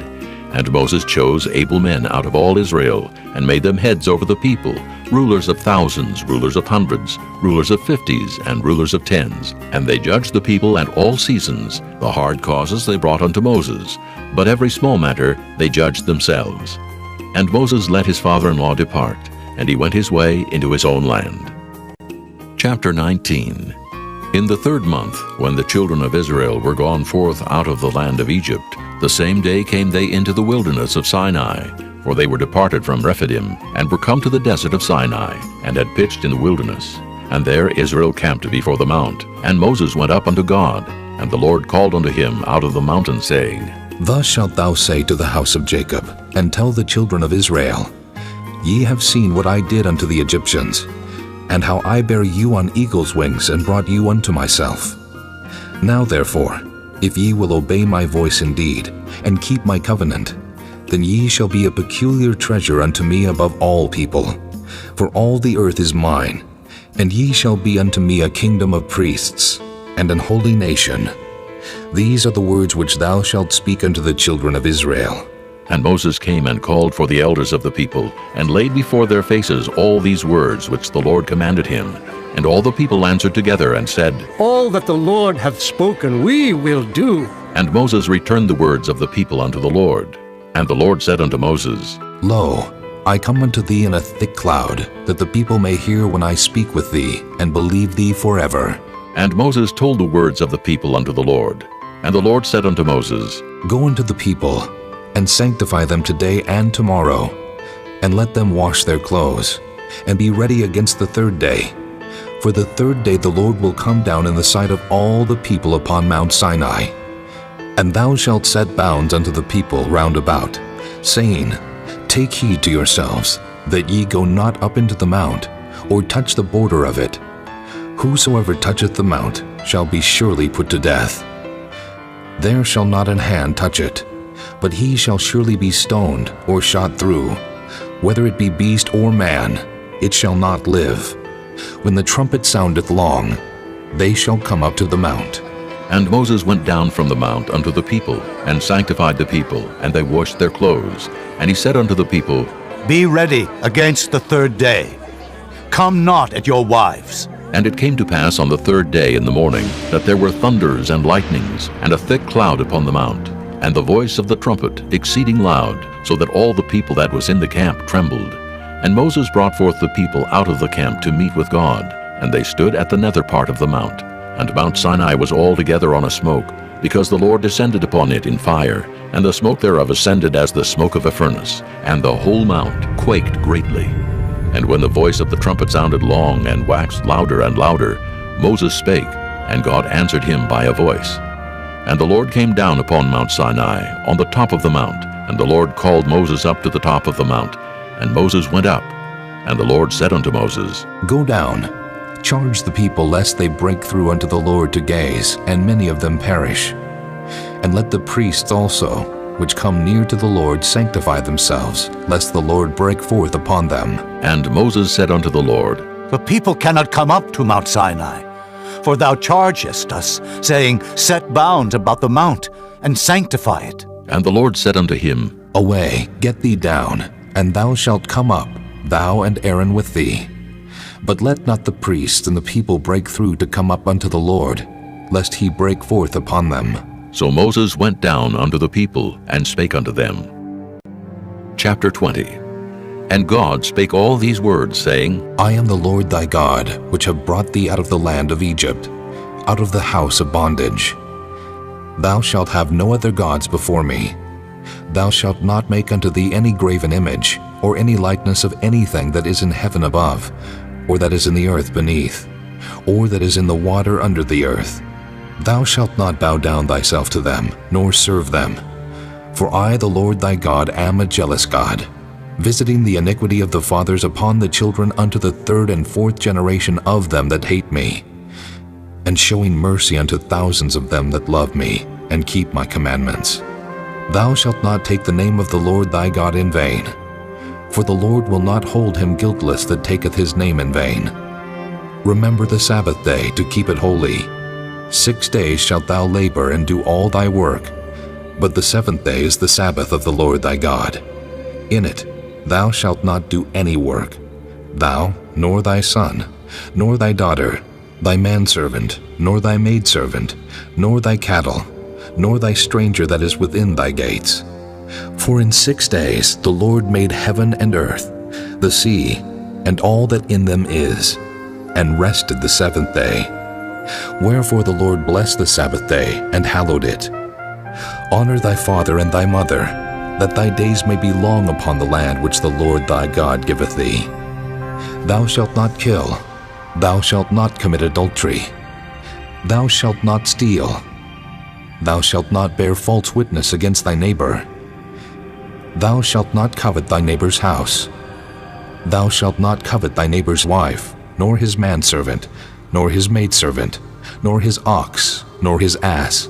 And Moses chose able men out of all Israel, and made them heads over the people, rulers of thousands, rulers of hundreds, rulers of 50s, and rulers of 10s. And they judged the people at all seasons. The hard causes they brought unto Moses, but every small matter they judged themselves. And Moses let his father-in-law depart, and he went his way into his own land. Chapter 19. In the 3rd month, when the children of Israel were gone forth out of the land of Egypt, the same day came they into the wilderness of Sinai, for they were departed from Rephidim, and were come to the desert of Sinai, and had pitched in the wilderness. And there Israel camped before the mount. And Moses went up unto God, and the Lord called unto him out of the mountain, saying, Thus shalt thou say to the house of Jacob, and tell the children of Israel, Ye have seen what I did unto the Egyptians, and how I bare you on eagle's wings, and brought you unto myself. Now therefore, if ye will obey my voice indeed, and keep my covenant, then ye shall be a peculiar treasure unto me above all people. For all the earth is mine, and ye shall be unto me a kingdom of priests, and an holy nation. These are the words which thou shalt speak unto the children of Israel. And Moses came and called for the elders of the people, and laid before their faces all these words which the Lord commanded him. And all the people answered together and said, All that the Lord hath spoken we will do. And Moses returned the words of the people unto the Lord. And the Lord said unto Moses, Lo, I come unto thee in a thick cloud, that the people may hear when I speak with thee, and believe thee forever. And Moses told the words of the people unto the Lord. And the Lord said unto Moses, Go unto the people, and sanctify them today and tomorrow, and let them wash their clothes, and be ready against the third day. For the third day the Lord will come down in the sight of all the people upon Mount Sinai. And thou shalt set bounds unto the people round about, saying, Take heed to yourselves, that ye go not up into the mount, or touch the border of it. Whosoever toucheth the mount shall be surely put to death. There shall not an hand touch it, but he shall surely be stoned or shot through. Whether it be beast or man, it shall not live. When the trumpet soundeth long, they shall come up to the mount. And Moses went down from the mount unto the people, and sanctified the people, and they washed their clothes. And he said unto the people, Be ready against the third day. Come not at your wives. And it came to pass on the third day in the morning, that there were thunders and lightnings, and a thick cloud upon the mount, and the voice of the trumpet exceeding loud, so that all the people that was in the camp trembled. And Moses brought forth the people out of the camp to meet with God, and they stood at the nether part of the mount. And Mount Sinai was altogether on a smoke, because the Lord descended upon it in fire, and the smoke thereof ascended as the smoke of a furnace, and the whole mount quaked greatly. And when the voice of the trumpet sounded long and waxed louder and louder, Moses spake, and God answered him by a voice. And the Lord came down upon Mount Sinai, on the top of the mount, and the Lord called Moses up to the top of the mount. And Moses went up, and the Lord said unto Moses, Go down, charge the people lest they break through unto the Lord to gaze, and many of them perish. And let the priests also, which come near to the Lord, sanctify themselves, lest the Lord break forth upon them. And Moses said unto the Lord, The people cannot come up to Mount Sinai, for thou chargest us, saying, Set bounds about the mount, and sanctify it. And the Lord said unto him, Away, get thee down, and thou shalt come up, thou and Aaron with thee. But let not the priests and the people break through to come up unto the Lord, lest he break forth upon them. So Moses went down unto the people, and spake unto them. Chapter 20. And God spake all these words, saying, I am the Lord thy God, which have brought thee out of the land of Egypt, out of the house of bondage. Thou shalt have no other gods before me. Thou shalt not make unto thee any graven image, or any likeness of anything that is in heaven above, or that is in the earth beneath, or that is in the water under the earth. Thou shalt not bow down thyself to them, nor serve them. For I, the Lord thy God, am a jealous God, visiting the iniquity of the fathers upon the children unto the third and fourth generation of them that hate me, and showing mercy unto thousands of them that love me, and keep my commandments. Thou shalt not take the name of the Lord thy God in vain, for the Lord will not hold him guiltless that taketh his name in vain. Remember the Sabbath day to keep it holy. 6 days shalt thou labor and do all thy work, but the seventh day is the Sabbath of the Lord thy God. In it thou shalt not do any work, thou, nor thy son, nor thy daughter, thy manservant, nor thy maidservant, nor thy cattle, nor thy stranger that is within thy gates. For in 6 days the Lord made heaven and earth, the sea, and all that in them is, and rested the seventh day. Wherefore the Lord blessed the Sabbath day, and hallowed it. Honor thy father and thy mother, that thy days may be long upon the land which the Lord thy God giveth thee. Thou shalt not kill. Thou shalt not commit adultery. Thou shalt not steal. Thou shalt not bear false witness against thy neighbor. Thou shalt not covet thy neighbor's house. Thou shalt not covet thy neighbor's wife, nor his manservant, nor his maidservant, nor his ox, nor his ass,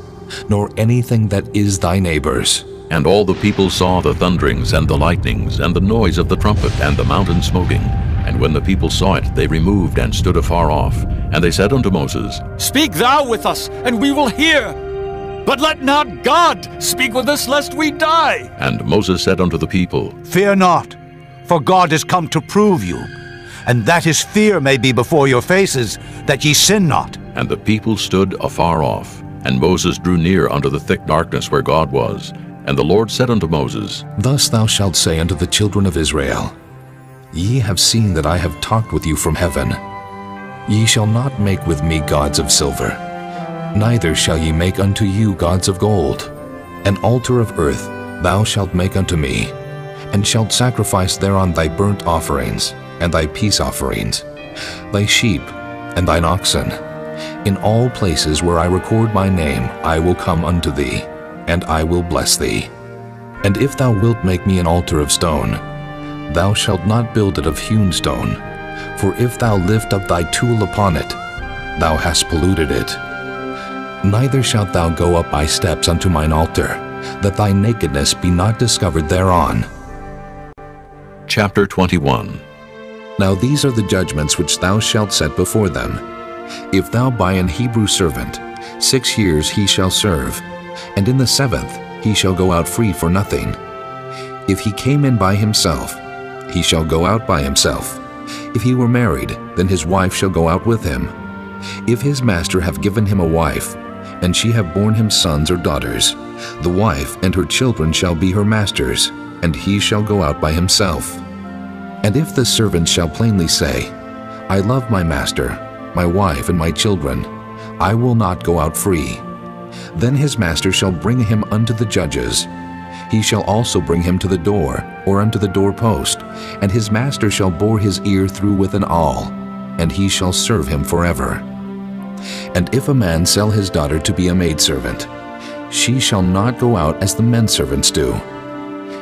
nor anything that is thy neighbor's. And all the people saw the thunderings and the lightnings, and the noise of the trumpet, and the mountain smoking. And when the people saw it, they removed and stood afar off. And they said unto Moses, Speak thou with us, and we will hear. But let not God speak with us, lest we die. And Moses said unto the people, Fear not, for God is come to prove you, and that his fear may be before your faces, that ye sin not. And the people stood afar off. And Moses drew near unto the thick darkness where God was. And the Lord said unto Moses, Thus thou shalt say unto the children of Israel, Ye have seen that I have talked with you from heaven. Ye shall not make with me gods of silver, neither shall ye make unto you gods of gold. An altar of earth thou shalt make unto me, and shalt sacrifice thereon thy burnt offerings, and thy peace offerings, thy sheep, and thine oxen. In all places where I record my name I will come unto thee, and I will bless thee. And if thou wilt make me an altar of stone, thou shalt not build it of hewn stone, for if thou lift up thy tool upon it, thou hast polluted it. Neither shalt thou go up by steps unto mine altar, that thy nakedness be not discovered thereon. Chapter 21. Now these are the judgments which thou shalt set before them. If thou buy an Hebrew servant, 6 years he shall serve, and in the 7th he shall go out free for nothing. If he came in by himself, he shall go out by himself. If he were married, then his wife shall go out with him. If his master have given him a wife, and she have borne him sons or daughters, the wife and her children shall be her master's, and he shall go out by himself. And if the servant shall plainly say, I love my master, my wife, and my children, I will not go out free, then his master shall bring him unto the judges. He shall also bring him to the door, or unto the doorpost, and his master shall bore his ear through with an awl, and he shall serve him forever. And if a man sell his daughter to be a maidservant, she shall not go out as the men servants do.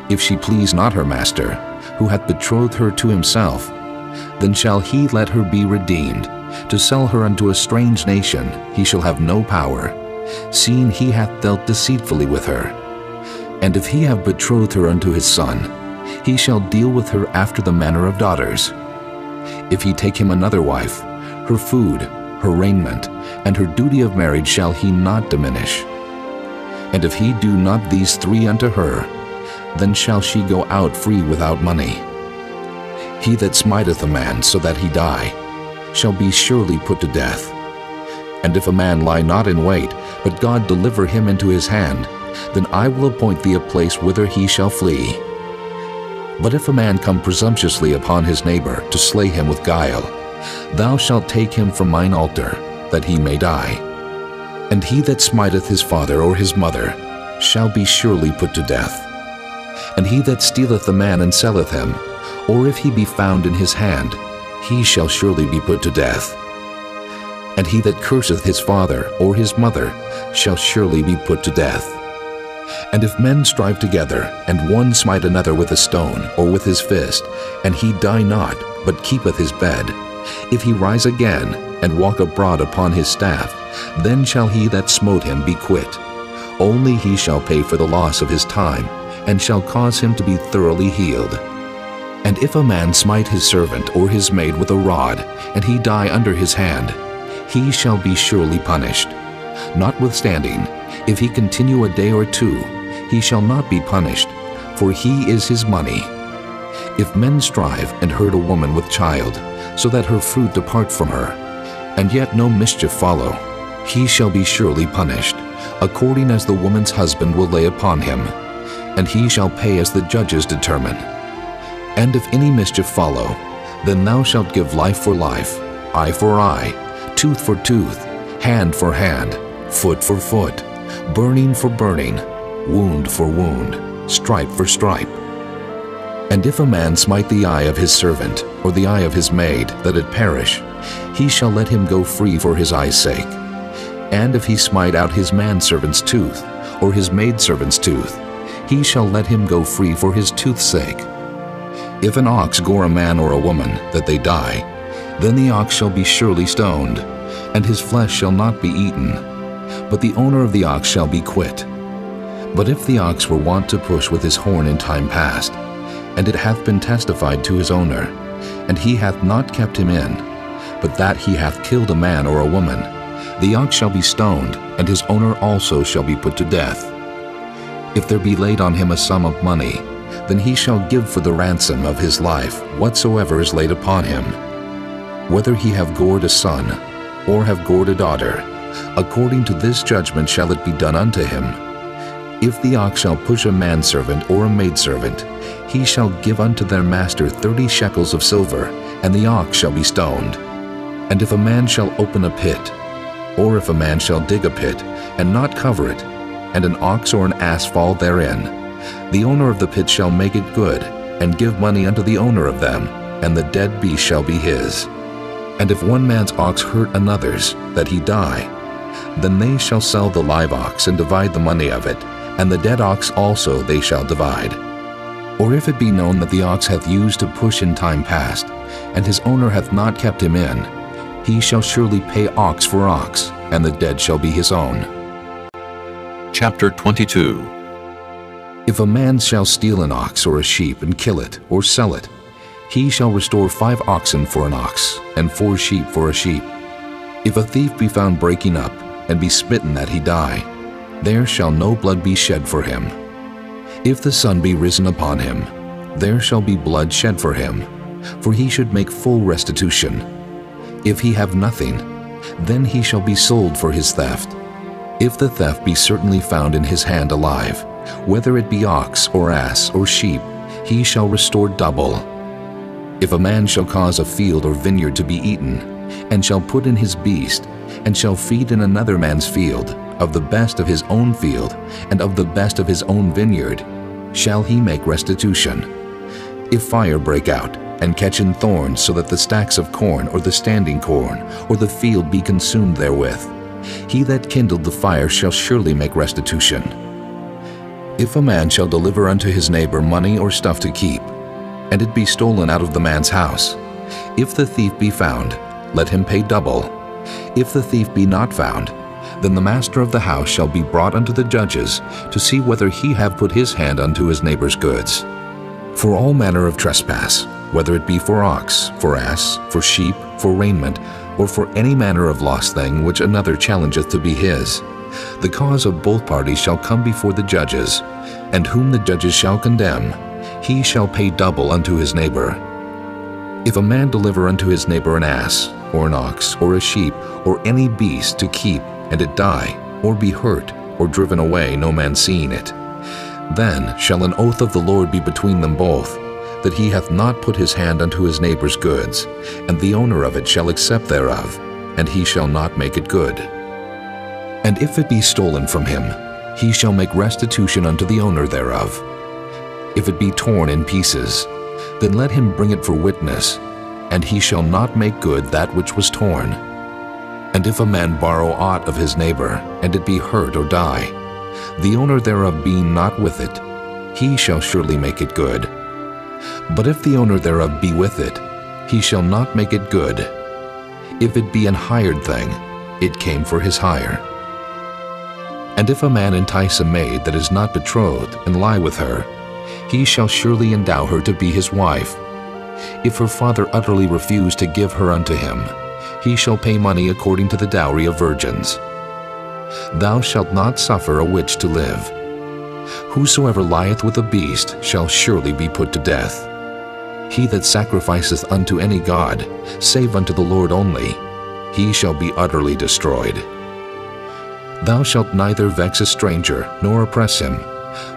If she please not her master, who hath betrothed her to himself, then shall he let her be redeemed. To sell her unto a strange nation he shall have no power, seeing he hath dealt deceitfully with her. And if he have betrothed her unto his son, he shall deal with her after the manner of daughters. If he take him another wife, her food, her raiment, and her duty of marriage shall he not diminish. And if he do not these 3 unto her, then shall she go out free without money. He that smiteth a man so that he die, shall be surely put to death. And if a man lie not in wait, but God deliver him into his hand, then I will appoint thee a place whither he shall flee. But if a man come presumptuously upon his neighbor to slay him with guile, thou shalt take him from mine altar, that he may die. And he that smiteth his father or his mother shall be surely put to death. And he that stealeth a man and selleth him, or if he be found in his hand, he shall surely be put to death. And he that curseth his father or his mother shall surely be put to death. And if men strive together, and one smite another with a stone or with his fist, and he die not, but keepeth his bed, if he rise again, and walk abroad upon his staff, then shall he that smote him be quit. Only he shall pay for the loss of his time, and shall cause him to be thoroughly healed. And if a man smite his servant or his maid with a rod, and he die under his hand, he shall be surely punished. Notwithstanding, if he continue a day or 2, he shall not be punished, for he is his money. If men strive and hurt a woman with child, so that her fruit depart from her, and yet no mischief follow, he shall be surely punished, according as the woman's husband will lay upon him, and he shall pay as the judges determine. And if any mischief follow, then thou shalt give life for life, eye for eye, tooth for tooth, hand for hand, foot for foot, burning for burning, wound for wound, stripe for stripe. And if a man smite the eye of his servant, or the eye of his maid, that it perish, he shall let him go free for his eye's sake. And if he smite out his manservant's tooth, or his maidservant's tooth, he shall let him go free for his tooth's sake. If an ox gore a man or a woman, that they die, then the ox shall be surely stoned, and his flesh shall not be eaten, but the owner of the ox shall be quit. But if the ox were wont to push with his horn in time past, and it hath been testified to his owner, and he hath not kept him in, but that he hath killed a man or a woman, the ox shall be stoned, and his owner also shall be put to death. If there be laid on him a sum of money, then he shall give for the ransom of his life whatsoever is laid upon him. Whether he have gored a son, or have gored a daughter, according to this judgment shall it be done unto him. If the ox shall push a manservant or a maidservant, he shall give unto their master 30 shekels of silver, and the ox shall be stoned. And if a man shall open a pit, or if a man shall dig a pit, and not cover it, and an ox or an ass fall therein, the owner of the pit shall make it good, and give money unto the owner of them, and the dead beast shall be his. And if one man's ox hurt another's, that he die, then they shall sell the live ox and divide the money of it, and the dead ox also they shall divide. Or if it be known that the ox hath used to push in time past, and his owner hath not kept him in, he shall surely pay ox for ox, and the dead shall be his own. Chapter 22. If a man shall steal an ox or a sheep and kill it or sell it, he shall restore 5 oxen for an ox, and 4 sheep for a sheep. If a thief be found breaking up, and be smitten that he die, there shall no blood be shed for him. If the sun be risen upon him, there shall be blood shed for him, for he should make full restitution. If he have nothing, then he shall be sold for his theft. If the theft be certainly found in his hand alive, whether it be ox or ass or sheep, he shall restore double. If a man shall cause a field or vineyard to be eaten, and shall put in his beast, and shall feed in another man's field, of the best of his own field, and of the best of his own vineyard, shall he make restitution. If fire break out, and catch in thorns, so that the stacks of corn, or the standing corn, or the field be consumed therewith, he that kindled the fire shall surely make restitution. If a man shall deliver unto his neighbor money or stuff to keep, and it be stolen out of the man's house, if the thief be found, let him pay double. If the thief be not found, then the master of the house shall be brought unto the judges, to see whether he have put his hand unto his neighbor's goods. For all manner of trespass, whether it be for ox, for ass, for sheep, for raiment, or for any manner of lost thing which another challengeth to be his, the cause of both parties shall come before the judges, and whom the judges shall condemn, he shall pay double unto his neighbor. If a man deliver unto his neighbor an ass, or an ox, or a sheep, or any beast to keep, and it die, or be hurt, or driven away, no man seeing it, then shall an oath of the Lord be between them both, that he hath not put his hand unto his neighbor's goods, and the owner of it shall accept thereof, and he shall not make it good. And if it be stolen from him, he shall make restitution unto the owner thereof. If it be torn in pieces, then let him bring it for witness, and he shall not make good that which was torn. And if a man borrow aught of his neighbor, and it be hurt or die, the owner thereof being not with it, he shall surely make it good. But if the owner thereof be with it, he shall not make it good. If it be an hired thing, it came for his hire. And if a man entice a maid that is not betrothed, and lie with her, he shall surely endow her to be his wife. If her father utterly refuse to give her unto him, he shall pay money according to the dowry of virgins. Thou shalt not suffer a witch to live. Whosoever lieth with a beast shall surely be put to death. He that sacrificeth unto any god, save unto the Lord only, he shall be utterly destroyed. Thou shalt neither vex a stranger, nor oppress him,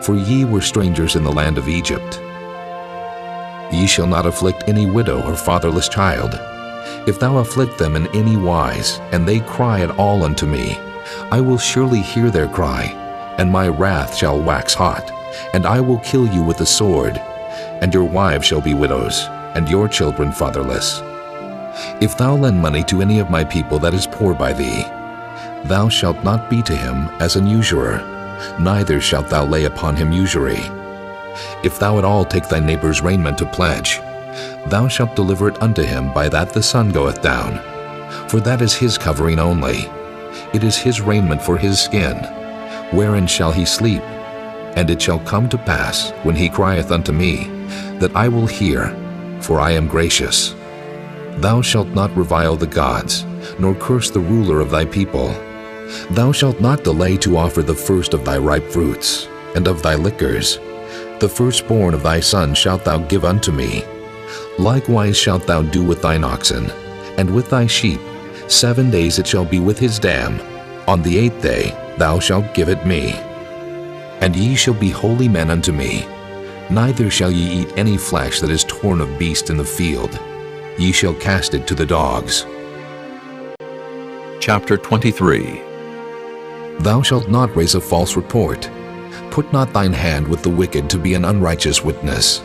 for ye were strangers in the land of Egypt. Ye shall not afflict any widow or fatherless child. If thou afflict them in any wise, and they cry at all unto me, I will surely hear their cry, and my wrath shall wax hot, and I will kill you with the sword, and your wives shall be widows, and your children fatherless. If thou lend money to any of my people that is poor by thee, thou shalt not be to him as an usurer, neither shalt thou lay upon him usury. If thou at all take thy neighbor's raiment to pledge, thou shalt deliver it unto him by that the sun goeth down, for that is his covering only. It is his raiment for his skin. Wherein shall he sleep? And it shall come to pass, when he crieth unto me, that I will hear, for I am gracious. Thou shalt not revile the gods, nor curse the ruler of thy people. Thou shalt not delay to offer the first of thy ripe fruits, and of thy liquors. The firstborn of thy son shalt thou give unto me. Likewise shalt thou do with thine oxen, and with thy sheep. 7 days it shall be with his dam. On the 8th day thou shalt give it me. And ye shall be holy men unto me. Neither shall ye eat any flesh that is torn of beast in the field. Ye shall cast it to the dogs. Chapter 23. Thou shalt not raise a false report. Put not thine hand with the wicked to be an unrighteous witness.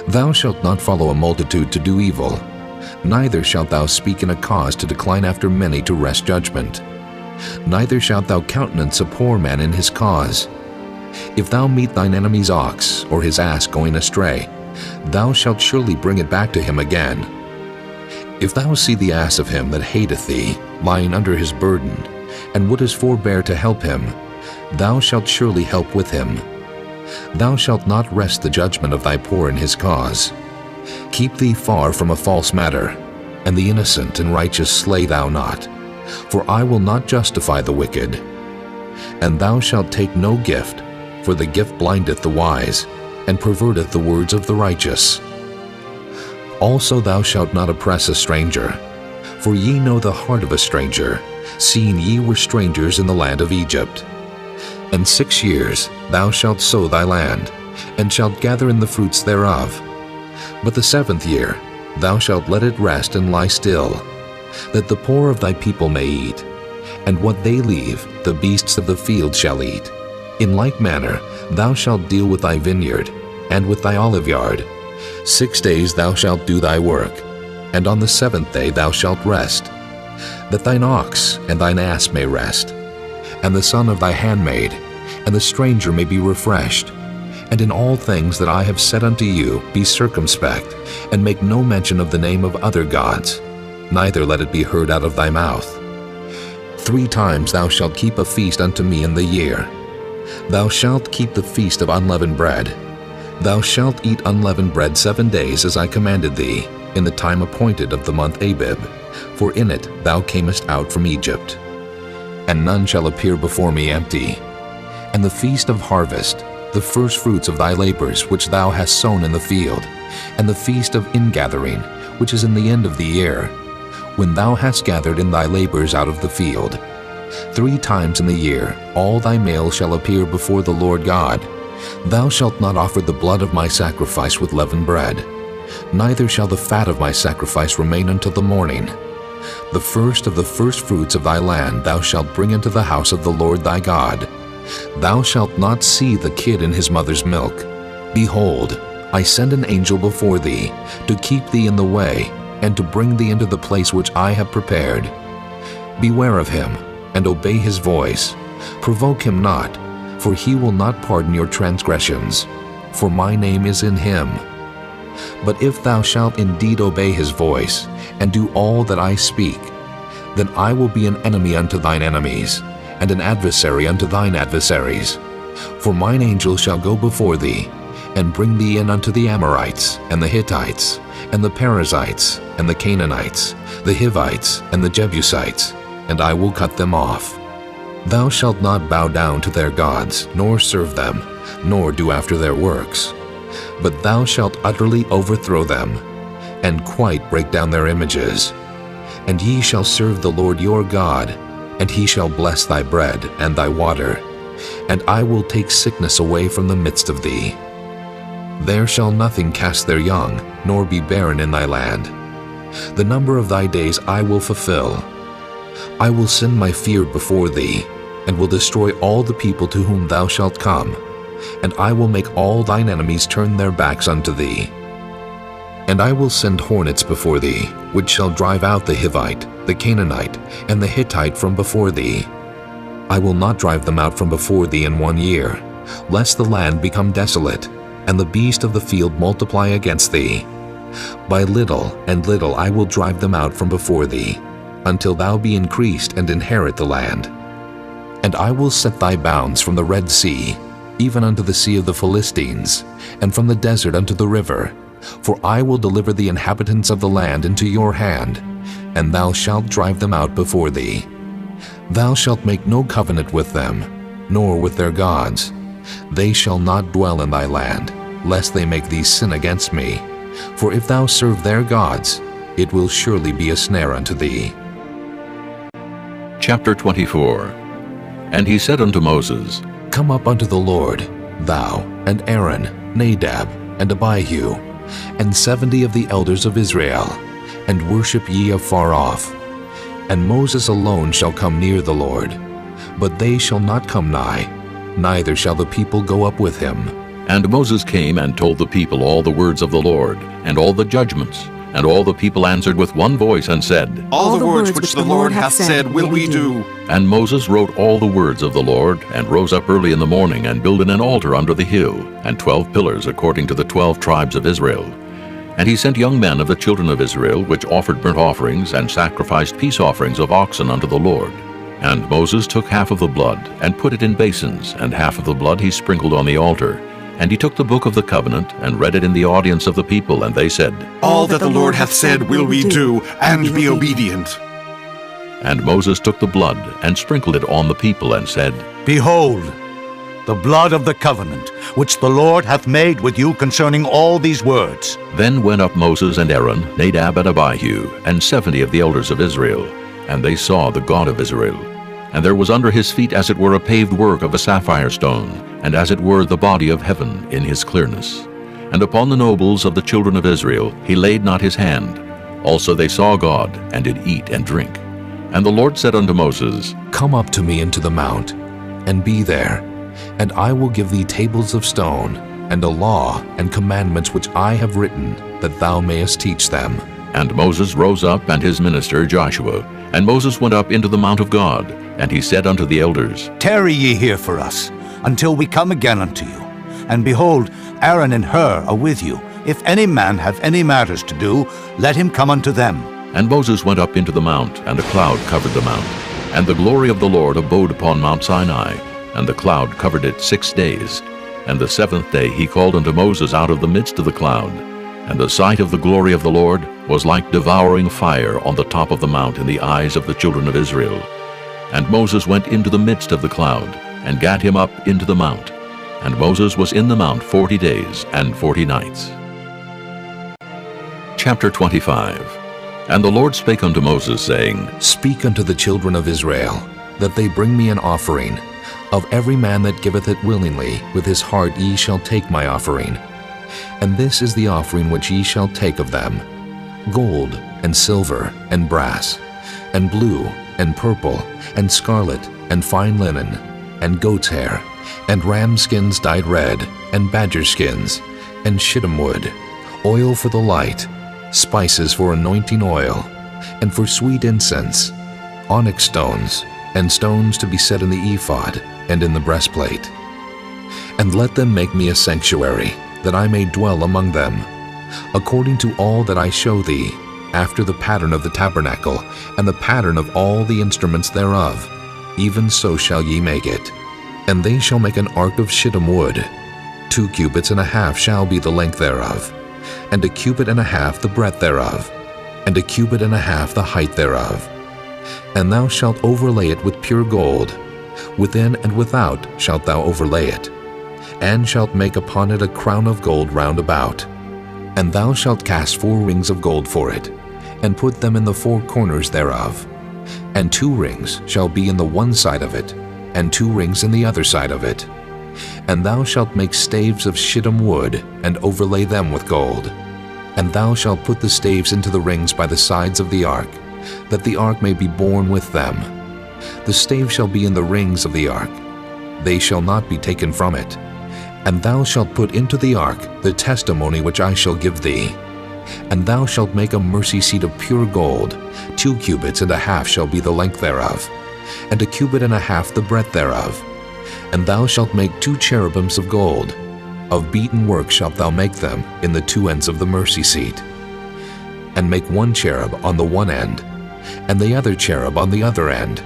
Thou shalt not follow a multitude to do evil, neither shalt thou speak in a cause to decline after many to wrest judgment. Neither shalt thou countenance a poor man in his cause. If thou meet thine enemy's ox or his ass going astray, thou shalt surely bring it back to him again. If thou see the ass of him that hateth thee lying under his burden, and wouldest forbear to help him, thou shalt surely help with him. Thou shalt not wrest the judgment of thy poor in his cause. Keep thee far from a false matter, and the innocent and righteous slay thou not, for I will not justify the wicked. And thou shalt take no gift, for the gift blindeth the wise, and perverteth the words of the righteous. Also thou shalt not oppress a stranger, for ye know the heart of a stranger, seeing ye were strangers in the land of Egypt. And 6 years thou shalt sow thy land, and shalt gather in the fruits thereof. But the 7th year thou shalt let it rest and lie still, that the poor of thy people may eat, and what they leave the beasts of the field shall eat. In like manner thou shalt deal with thy vineyard, and with thy oliveyard. 6 days thou shalt do thy work, and on the 7th day thou shalt rest, that thine ox and thine ass may rest, and the son of thy handmaid, and the stranger may be refreshed. And in all things that I have said unto you be circumspect, and make no mention of the name of other gods, neither let it be heard out of thy mouth. 3 times thou shalt keep a feast unto me in the year. Thou shalt keep the feast of unleavened bread. Thou shalt eat unleavened bread 7 days, as I commanded thee, in the time appointed of the month Abib, for in it thou camest out from Egypt. And none shall appear before me empty. And the feast of harvest, the first fruits of thy labors which thou hast sown in the field, and the feast of ingathering, which is in the end of the year, when thou hast gathered in thy labors out of the field. 3 times in the year all thy males shall appear before the Lord God. Thou shalt not offer the blood of my sacrifice with leavened bread, neither shall the fat of my sacrifice remain until the morning. The first of the first fruits of thy land thou shalt bring into the house of the Lord thy God. Thou shalt not see the kid in his mother's milk. Behold, I send an angel before thee, to keep thee in the way, and to bring thee into the place which I have prepared. Beware of him, and obey his voice. Provoke him not, for he will not pardon your transgressions, for my name is in him. But if thou shalt indeed obey his voice, and do all that I speak, then I will be an enemy unto thine enemies, and an adversary unto thine adversaries. For mine angel shall go before thee, and bring thee in unto the Amorites, and the Hittites, and the Perizzites, and the Canaanites, the Hivites, and the Jebusites, and I will cut them off. Thou shalt not bow down to their gods, nor serve them, nor do after their works. But thou shalt utterly overthrow them, and quite break down their images. And ye shall serve the Lord your God, and he shall bless thy bread and thy water, and I will take sickness away from the midst of thee. There shall nothing cast their young, nor be barren in thy land. The number of thy days I will fulfill. I will send my fear before thee, and will destroy all the people to whom thou shalt come, and I will make all thine enemies turn their backs unto thee. And I will send hornets before thee, which shall drive out the Hivite, the Canaanite, and the Hittite from before thee. I will not drive them out from before thee in 1 year, lest the land become desolate, and the beast of the field multiply against thee. By little and little I will drive them out from before thee, until thou be increased and inherit the land. And I will set thy bounds from the Red Sea, even unto the sea of the Philistines, and from the desert unto the river. For I will deliver the inhabitants of the land into your hand, and thou shalt drive them out before thee. Thou shalt make no covenant with them, nor with their gods. They shall not dwell in thy land, lest they make thee sin against me. For if thou serve their gods, it will surely be a snare unto thee. Chapter 24. And he said unto Moses, Come up unto the Lord, thou, and Aaron, Nadab, and Abihu, and 70 of the elders of Israel, and worship ye afar off. And Moses alone shall come near the Lord, but they shall not come nigh, neither shall the people go up with him. And Moses came and told the people all the words of the Lord, and all the judgments. And all the people answered with one voice and said, All the words which the Lord hath said will we do. And Moses wrote all the words of the Lord, and rose up early in the morning, and builded an altar under the hill, and 12 pillars according to the 12 tribes of Israel. And he sent young men of the children of Israel, which offered burnt offerings, and sacrificed peace offerings of oxen unto the Lord. And Moses took half of the blood, and put it in basins, and half of the blood he sprinkled on the altar. And he took the book of the covenant, and read it in the audience of the people, and they said, All that the Lord hath said will we do, and be obedient. And Moses took the blood, and sprinkled it on the people, and said, Behold, the blood of the covenant, which the Lord hath made with you concerning all these words. Then went up Moses and Aaron, Nadab and Abihu, and 70 of the elders of Israel, and they saw the God of Israel. And there was under his feet as it were a paved work of a sapphire stone, and as it were the body of heaven in his clearness. And upon the nobles of the children of Israel he laid not his hand. Also they saw God, and did eat and drink. And the Lord said unto Moses, Come up to me into the mount, and be there, and I will give thee tables of stone, and a law and commandments which I have written, that thou mayest teach them. And Moses rose up, and his minister Joshua. And Moses went up into the mount of God, and he said unto the elders, Tarry ye here for us, until we come again unto you. And behold, Aaron and Hur are with you. If any man have any matters to do, let him come unto them. And Moses went up into the mount, and a cloud covered the mount. And the glory of the Lord abode upon Mount Sinai, and the cloud covered it 6 days. And the 7th day he called unto Moses out of the midst of the cloud. And the sight of the glory of the Lord was like devouring fire on the top of the mount in the eyes of the children of Israel. And Moses went into the midst of the cloud, and gat him up into the mount. And Moses was in the mount 40 days and 40 nights. Chapter 25. And the Lord spake unto Moses, saying, Speak unto the children of Israel, that they bring me an offering. Of every man that giveth it willingly, with his heart ye shall take my offering. And this is the offering which ye shall take of them: gold, and silver, and brass, and blue, and purple, and scarlet, and fine linen, and goat's hair, and ram skins dyed red, and badger skins, and shittim wood, oil for the light, spices for anointing oil, and for sweet incense, onyx stones, and stones to be set in the ephod, and in the breastplate. And let them make me a sanctuary, that I may dwell among them, according to all that I show thee, after the pattern of the tabernacle, and the pattern of all the instruments thereof, even so shall ye make it. And they shall make an ark of shittim wood. 2 cubits and a half shall be the length thereof, and 1 cubit and a half the breadth thereof, and 1 cubit and a half the height thereof. And thou shalt overlay it with pure gold. Within and without shalt thou overlay it, and shalt make upon it a crown of gold round about. And thou shalt cast 4 rings of gold for it, and put them in the 4 corners thereof. And 2 rings shall be in the one side of it, and 2 rings in the other side of it. And thou shalt make staves of shittim wood, and overlay them with gold. And thou shalt put the staves into the rings by the sides of the ark, that the ark may be borne with them. The stave shall be in the rings of the ark. They shall not be taken from it. And thou shalt put into the ark the testimony which I shall give thee. And thou shalt make a mercy seat of pure gold. 2 cubits and a half shall be the length thereof, and 1 cubit and a half the breadth thereof. And thou shalt make 2 cherubims of gold. Of beaten work shalt thou make them in the 2 ends of the mercy seat. And make 1 cherub on the one end, and the other cherub on the other end.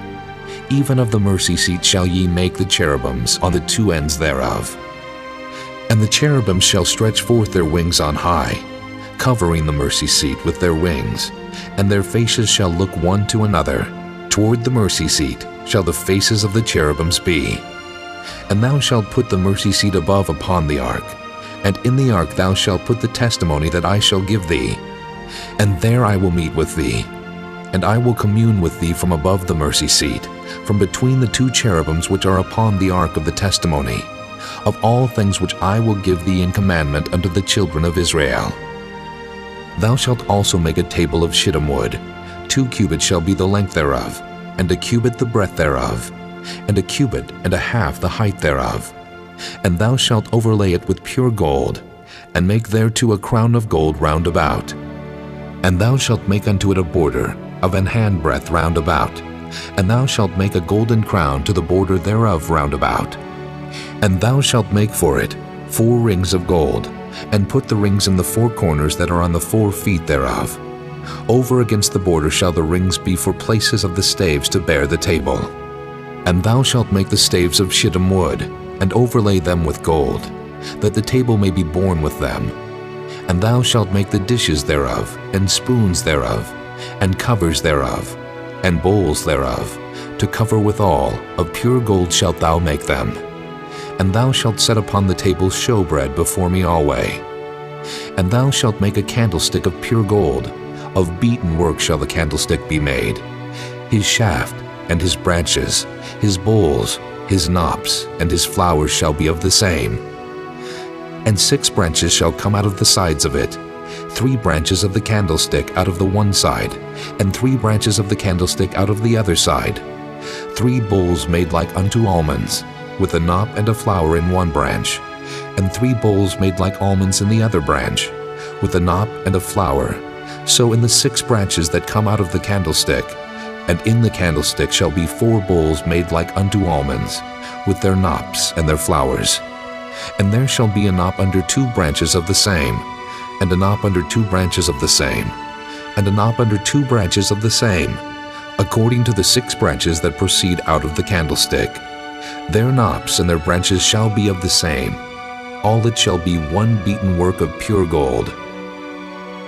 Even of the mercy seat shall ye make the cherubims on the 2 ends thereof. And the cherubims shall stretch forth their wings on high, covering the mercy seat with their wings, and their faces shall look one to another. Toward the mercy seat shall the faces of the cherubims be. And thou shalt put the mercy seat above upon the ark, and in the ark thou shalt put the testimony that I shall give thee. And there I will meet with thee, and I will commune with thee from above the mercy seat, from between the 2 cherubims which are upon the ark of the testimony, of all things which I will give thee in commandment unto the children of Israel. Thou shalt also make a table of shittim wood. 2 cubits shall be the length thereof, and 1 cubit the breadth thereof, and 1 cubit and a half the height thereof. And thou shalt overlay it with pure gold, and make thereto a crown of gold round about. And thou shalt make unto it a border of an handbreadth round about, and thou shalt make a golden crown to the border thereof round about. And thou shalt make for it 4 rings of gold, and put the rings in the 4 corners that are on the 4 feet thereof. Over against the border shall the rings be for places of the staves to bear the table. And thou shalt make the staves of shittim wood, and overlay them with gold, that the table may be borne with them. And thou shalt make the dishes thereof, and spoons thereof, and covers thereof, and bowls thereof, to cover withal, of pure gold shalt thou make them. And thou shalt set upon the table showbread before me alway. And thou shalt make a candlestick of pure gold, of beaten work shall the candlestick be made. His shaft, and his branches, his bowls, his knops, and his flowers shall be of the same. And 6 branches shall come out of the sides of it, 3 branches of the candlestick out of the one side, and 3 branches of the candlestick out of the other side. 3 bowls made like unto almonds, with a knop and a flower in one branch, and 3 bowls made like almonds in the other branch, with a knop and a flower. So in the 6 branches that come out of the candlestick, and in the candlestick shall be 4 bowls made like unto almonds, with their knops and their flowers. And there shall be a knop under 2 branches of the same, and a knop under 2 branches of the same, and a knop under 2 branches of the same, according to the 6 branches that proceed out of the candlestick. Their knops and their branches shall be of the same. All it shall be one beaten work of pure gold.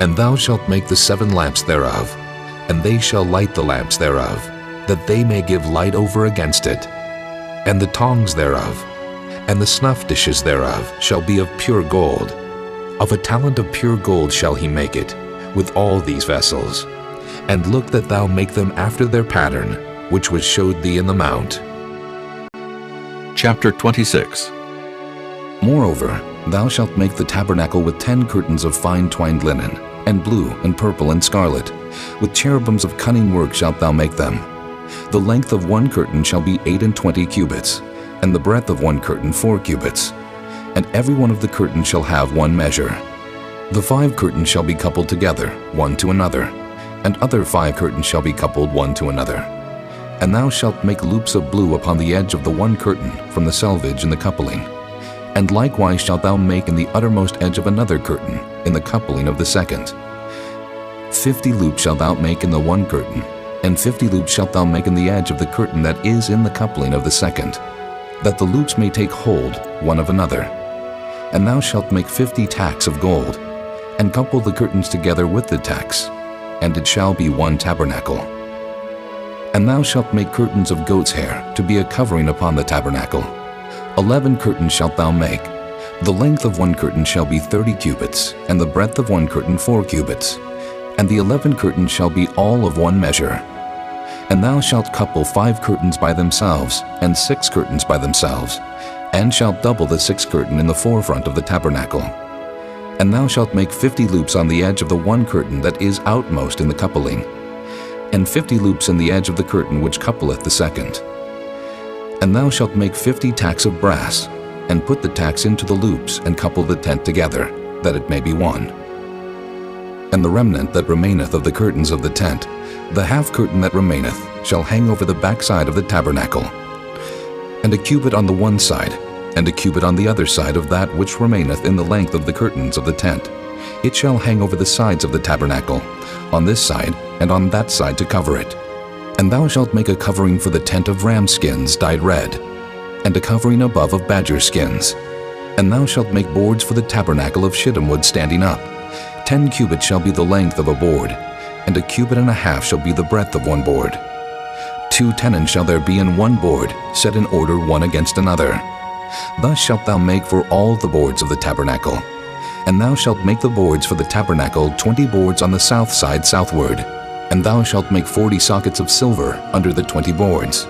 And thou shalt make the 7 lamps thereof, and they shall light the lamps thereof, that they may give light over against it. And the tongs thereof, and the snuff dishes thereof, shall be of pure gold. Of a talent of pure gold shall he make it, with all these vessels. And look that thou make them after their pattern, which was showed thee in the mount. Chapter 26. Moreover, thou shalt make the tabernacle with 10 curtains of fine twined linen, and blue, and purple, and scarlet. With cherubims of cunning work shalt thou make them. The length of one curtain shall be 28 cubits, and the breadth of one curtain 4 cubits. And every one of the curtains shall have one measure. The 5 curtains shall be coupled together, one to another, and other 5 curtains shall be coupled one to another. And thou shalt make loops of blue upon the edge of the one curtain from the selvage in the coupling. And likewise shalt thou make in the uttermost edge of another curtain, in the coupling of the second. 50 loops shalt thou make in the one curtain, and 50 loops shalt thou make in the edge of the curtain that is in the coupling of the second, that the loops may take hold one of another. And thou shalt make 50 tacks of gold, and couple the curtains together with the tacks, and it shall be one tabernacle. And thou shalt make curtains of goat's hair to be a covering upon the tabernacle. 11 curtains shalt thou make. The length of one curtain shall be 30 cubits, and the breadth of one curtain 4 cubits. And the 11 curtains shall be all of one measure. And thou shalt couple 5 curtains by themselves, and 6 curtains by themselves, and shalt double the 6th curtain in the forefront of the tabernacle. And thou shalt make 50 loops on the edge of the one curtain that is outmost in the coupling, and 50 loops in the edge of the curtain which coupleth the second. And thou shalt make 50 tacks of brass, and put the tacks into the loops, and couple the tent together, that it may be one. And the remnant that remaineth of the curtains of the tent, the half curtain that remaineth, shall hang over the backside of the tabernacle. And a cubit on the one side, and a cubit on the other side of that which remaineth in the length of the curtains of the tent. It shall hang over the sides of the tabernacle, on this side and on that side to cover it. And thou shalt make a covering for the tent of ram skins dyed red, and a covering above of badger skins. And thou shalt make boards for the tabernacle of shittim wood standing up. 10 cubits shall be the length of a board, and a cubit and a half shall be the breadth of one board. 2 tenons shall there be in one board, set in order one against another. Thus shalt thou make for all the boards of the tabernacle. And thou shalt make the boards for the tabernacle 20 boards on the south side southward. And thou shalt make 40 sockets of silver under the 20 boards,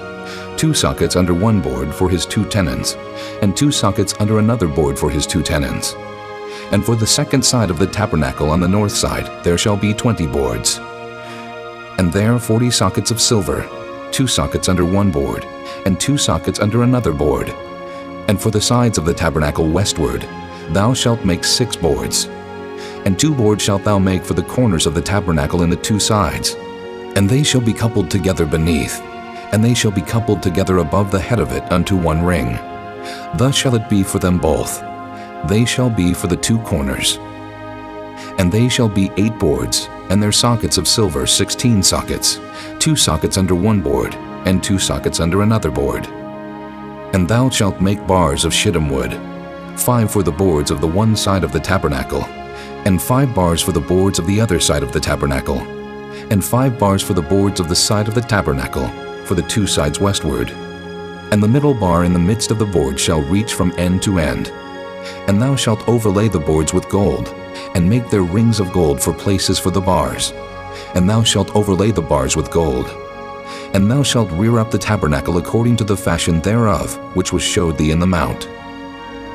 2 sockets under one board for his 2 tenons, and 2 sockets under another board for his 2 tenons. And for the second side of the tabernacle on the north side there shall be 20 boards. And there 40 sockets of silver, 2 sockets under one board, and 2 sockets under another board. And for the sides of the tabernacle westward, thou shalt make 6 boards. And 2 boards shalt thou make for the corners of the tabernacle in the 2 sides. And they shall be coupled together beneath, and they shall be coupled together above the head of it unto 1 ring. Thus shall it be for them both. They shall be for the 2 corners. And they shall be 8 boards, and their sockets of silver 16 sockets, 2 sockets under 1 board, and 2 sockets under another board. And thou shalt make bars of shittim wood, 5 for the boards of the one side of the tabernacle, and 5 bars for the boards of the other side of the tabernacle, and 5 bars for the boards of the side of the tabernacle, for the 2 sides westward. And the middle bar in the midst of the board shall reach from end to end. And thou shalt overlay the boards with gold, and make their rings of gold for places for the bars. And thou shalt overlay the bars with gold. And thou shalt rear up the tabernacle according to the fashion thereof, which was showed thee in the mount.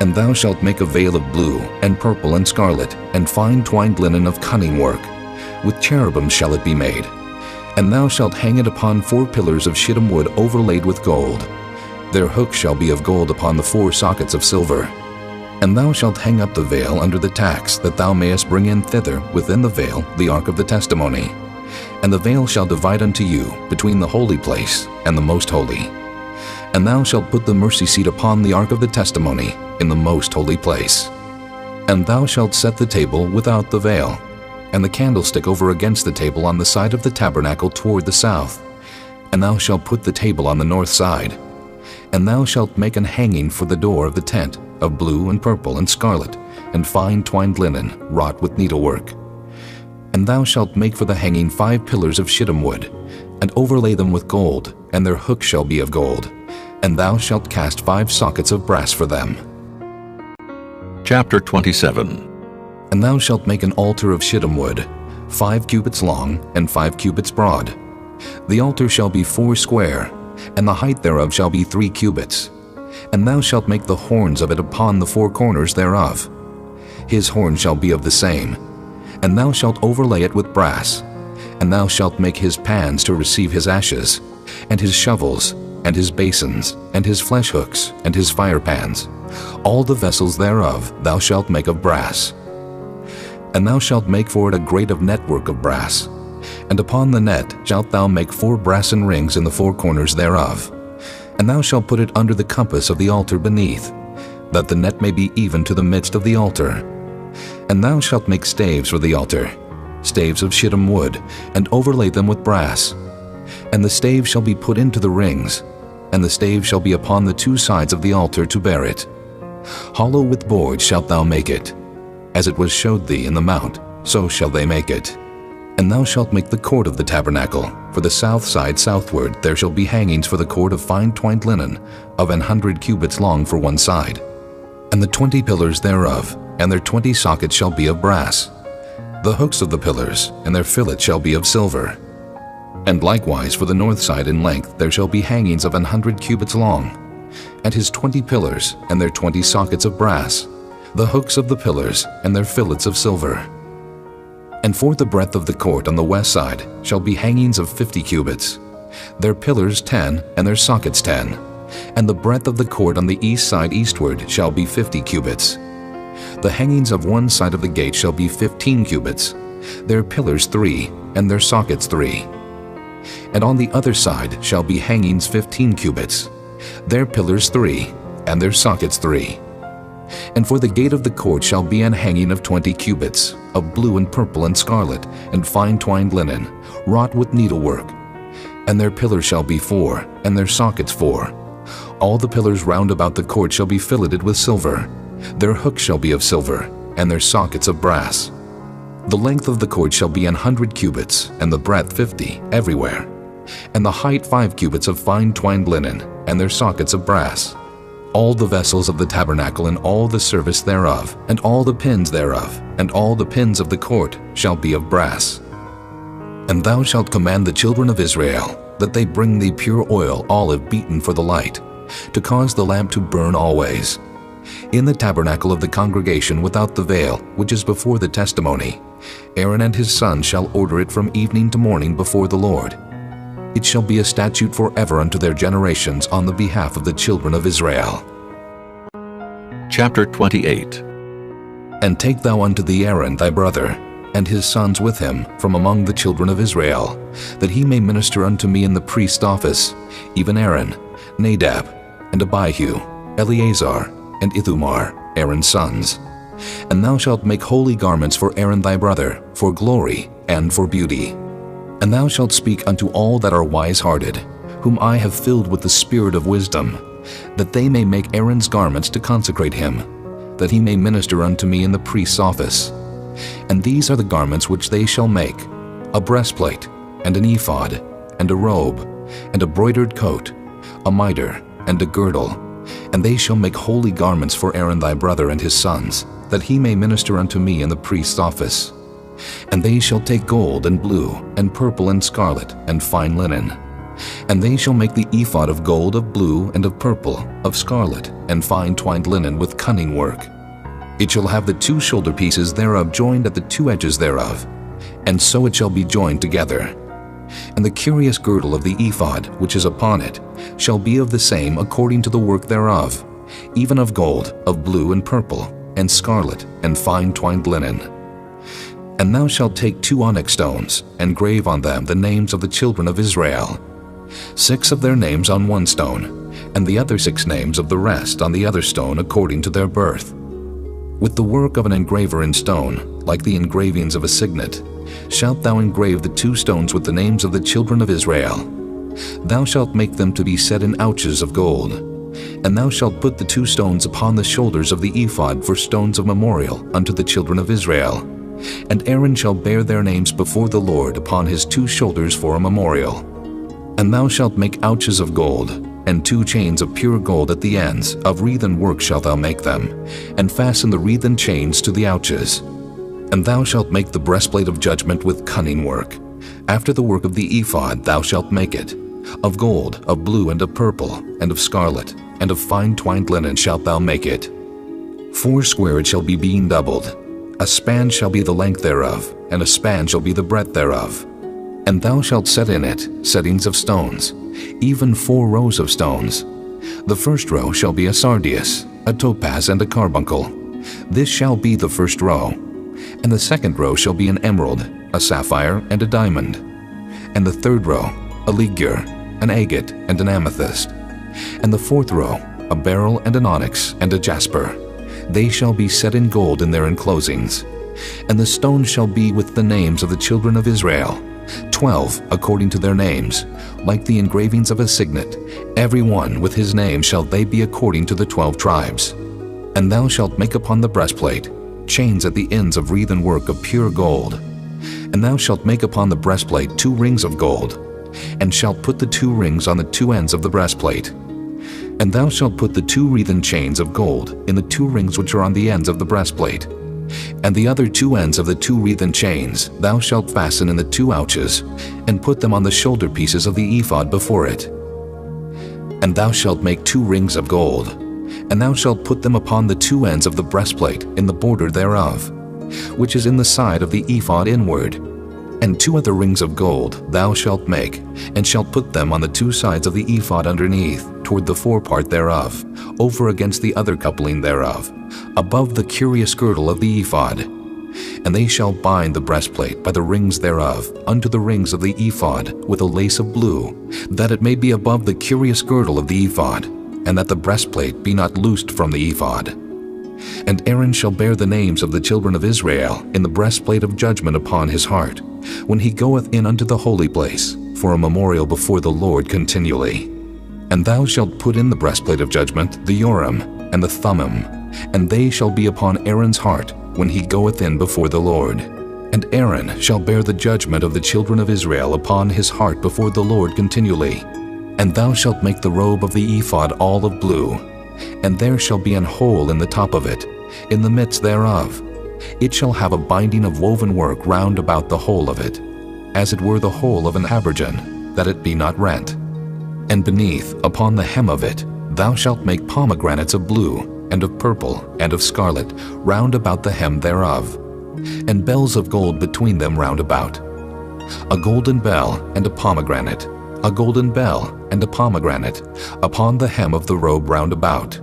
And thou shalt make a veil of blue, and purple, and scarlet, and fine twined linen of cunning work. With cherubims shall it be made. And thou shalt hang it upon 4 pillars of shittim wood overlaid with gold. Their hooks shall be of gold upon the 4 sockets of silver. And thou shalt hang up the veil under the tacks, that thou mayest bring in thither within the veil the ark of the testimony. And the veil shall divide unto you between the holy place and the most holy. And thou shalt put the mercy seat upon the ark of the testimony in the most holy place. And thou shalt set the table without the veil, and the candlestick over against the table on the side of the tabernacle toward the south. And thou shalt put the table on the north side. And thou shalt make an hanging for the door of the tent of blue and purple and scarlet, and fine twined linen wrought with needlework. And thou shalt make for the hanging 5 pillars of shittim wood, and overlay them with gold, and their hooks shall be of gold. And thou shalt cast 5 sockets of brass for them. Chapter 27. And thou shalt make an altar of shittim wood, 5 cubits long, and 5 cubits broad. The altar shall be 4 square, and the height thereof shall be 3 cubits. And thou shalt make the horns of it upon the 4 corners thereof. His horn shall be of the same. And thou shalt overlay it with brass. And thou shalt make his pans to receive his ashes, and his shovels, and his basins, and his flesh hooks, and his fire pans. All the vessels thereof thou shalt make of brass. And thou shalt make for it a grate of network of brass. And upon the net shalt thou make 4 brassen rings in the 4 corners thereof. And thou shalt put it under the compass of the altar beneath, that the net may be even to the midst of the altar. And thou shalt make staves for the altar, staves of shittim wood, and overlay them with brass. And the staves shall be put into the rings, and the staves shall be upon the 2 sides of the altar to bear it. Hollow with boards shalt thou make it. As it was showed thee in the mount, so shall they make it. And thou shalt make the court of the tabernacle. For the south side southward there shall be hangings for the court of fine twined linen, of 100 cubits long for one side. And the 20 pillars thereof, and their 20 sockets shall be of brass. The hooks of the pillars, and their fillets shall be of silver. And likewise for the north side in length there shall be hangings of 100 cubits long, and his 20 pillars, and their 20 sockets of brass, the hooks of the pillars, and their fillets of silver. And for the breadth of the court on the west side shall be hangings of 50 cubits, their pillars 10, and their sockets 10. And the breadth of the court on the east side eastward shall be 50 cubits. The hangings of one side of the gate shall be 15 cubits, their pillars 3, and their sockets 3. And on the other side shall be hangings 15 cubits, their pillars 3, and their sockets 3. And for the gate of the court shall be an hanging of 20 cubits, of blue and purple and scarlet, and fine twined linen, wrought with needlework. And their pillars shall be 4, and their sockets 4. All the pillars round about the court shall be filleted with silver. Their hooks shall be of silver, and their sockets of brass. The length of the court shall be 100 cubits, and the breadth 50, everywhere. And the height 5 cubits of fine twined linen, and their sockets of brass. All the vessels of the tabernacle and all the service thereof, and all the pins thereof, and all the pins of the court shall be of brass. And thou shalt command the children of Israel that they bring thee pure oil olive beaten for the light, to cause the lamp to burn always. In the tabernacle of the congregation without the veil, which is before the testimony, Aaron and his sons shall order it from evening to morning before the Lord. It shall be a statute forever unto their generations on the behalf of the children of Israel. Chapter 28. And take thou unto thee Aaron thy brother, and his sons with him from among the children of Israel, that he may minister unto me in the priest's office, even Aaron, Nadab, and Abihu, Eleazar, and Ithamar, Aaron's sons. And thou shalt make holy garments for Aaron thy brother, for glory and for beauty. And thou shalt speak unto all that are wise-hearted, whom I have filled with the spirit of wisdom, that they may make Aaron's garments to consecrate him, that he may minister unto me in the priest's office. And these are the garments which they shall make: a breastplate, and an ephod, and a robe, and a broidered coat, a mitre, and a girdle. And they shall make holy garments for Aaron thy brother and his sons, that he may minister unto me in the priest's office. And they shall take gold, and blue, and purple, and scarlet, and fine linen. And they shall make the ephod of gold, of blue, and of purple, of scarlet, and fine twined linen with cunning work. It shall have the 2 shoulder pieces thereof joined at the 2 edges thereof, and so it shall be joined together. And the curious girdle of the ephod which is upon it shall be of the same according to the work thereof, even of gold, of blue, and purple, and scarlet, and fine twined linen. And thou shalt take 2 onyx stones, and grave on them the names of the children of Israel, 6 of their names on one stone, and the other 6 names of the rest on the other stone according to their birth. With the work of an engraver in stone, like the engravings of a signet, shalt thou engrave the 2 stones with the names of the children of Israel. Thou shalt make them to be set in ouches of gold. And thou shalt put the 2 stones upon the shoulders of the ephod for stones of memorial unto the children of Israel. And Aaron shall bear their names before the Lord upon his 2 shoulders for a memorial. And thou shalt make ouches of gold, and 2 chains of pure gold at the ends, of wreathen work shalt thou make them, and fasten the wreathen chains to the ouches. And thou shalt make the breastplate of judgment with cunning work. After the work of the ephod thou shalt make it. Of gold, of blue, and of purple, and of scarlet, and of fine twined linen shalt thou make it. 4 square it shall be being doubled. A span shall be the length thereof, and a span shall be the breadth thereof. And thou shalt set in it settings of stones, even 4 rows of stones. The first row shall be a sardius, a topaz, and a carbuncle. This shall be the first row. And the second row shall be an emerald, a sapphire, and a diamond. And the third row, a ligure, an agate, and an amethyst. And the fourth row, a beryl, and an onyx, and a jasper. They shall be set in gold in their enclosings. And the stones shall be with the names of the children of Israel, 12 according to their names, like the engravings of a signet. Every one with his name shall they be according to the 12 tribes. And thou shalt make upon the breastplate chains at the ends of wreathen work of pure gold. And thou shalt make upon the breastplate 2 rings of gold, and shalt put the 2 rings on the 2 ends of the breastplate. And thou shalt put the 2 wreathen chains of gold in the 2 rings which are on the ends of the breastplate. And the other 2 ends of the 2 wreathen chains thou shalt fasten in the 2 ouches, and put them on the shoulder pieces of the ephod before it. And thou shalt make 2 rings of gold, and thou shalt put them upon the 2 ends of the breastplate in the border thereof, which is in the side of the ephod inward. And 2 other rings of gold thou shalt make, and shalt put them on the 2 sides of the ephod underneath, toward the forepart thereof, over against the other coupling thereof, above the curious girdle of the ephod. And they shall bind the breastplate by the rings thereof unto the rings of the ephod with a lace of blue, that it may be above the curious girdle of the ephod, and that the breastplate be not loosed from the ephod. And Aaron shall bear the names of the children of Israel in the breastplate of judgment upon his heart, when he goeth in unto the holy place, for a memorial before the Lord continually. And thou shalt put in the breastplate of judgment the Urim and the Thummim, and they shall be upon Aaron's heart when he goeth in before the Lord. And Aaron shall bear the judgment of the children of Israel upon his heart before the Lord continually. And thou shalt make the robe of the ephod all of blue, and there shall be an hole in the top of it, in the midst thereof. It shall have a binding of woven work round about the whole of it, as it were the hole of an habergeon, that it be not rent. And beneath, upon the hem of it, thou shalt make pomegranates of blue, and of purple, and of scarlet, round about the hem thereof, and bells of gold between them round about. A golden bell and a pomegranate, a golden bell and a pomegranate, upon the hem of the robe round about.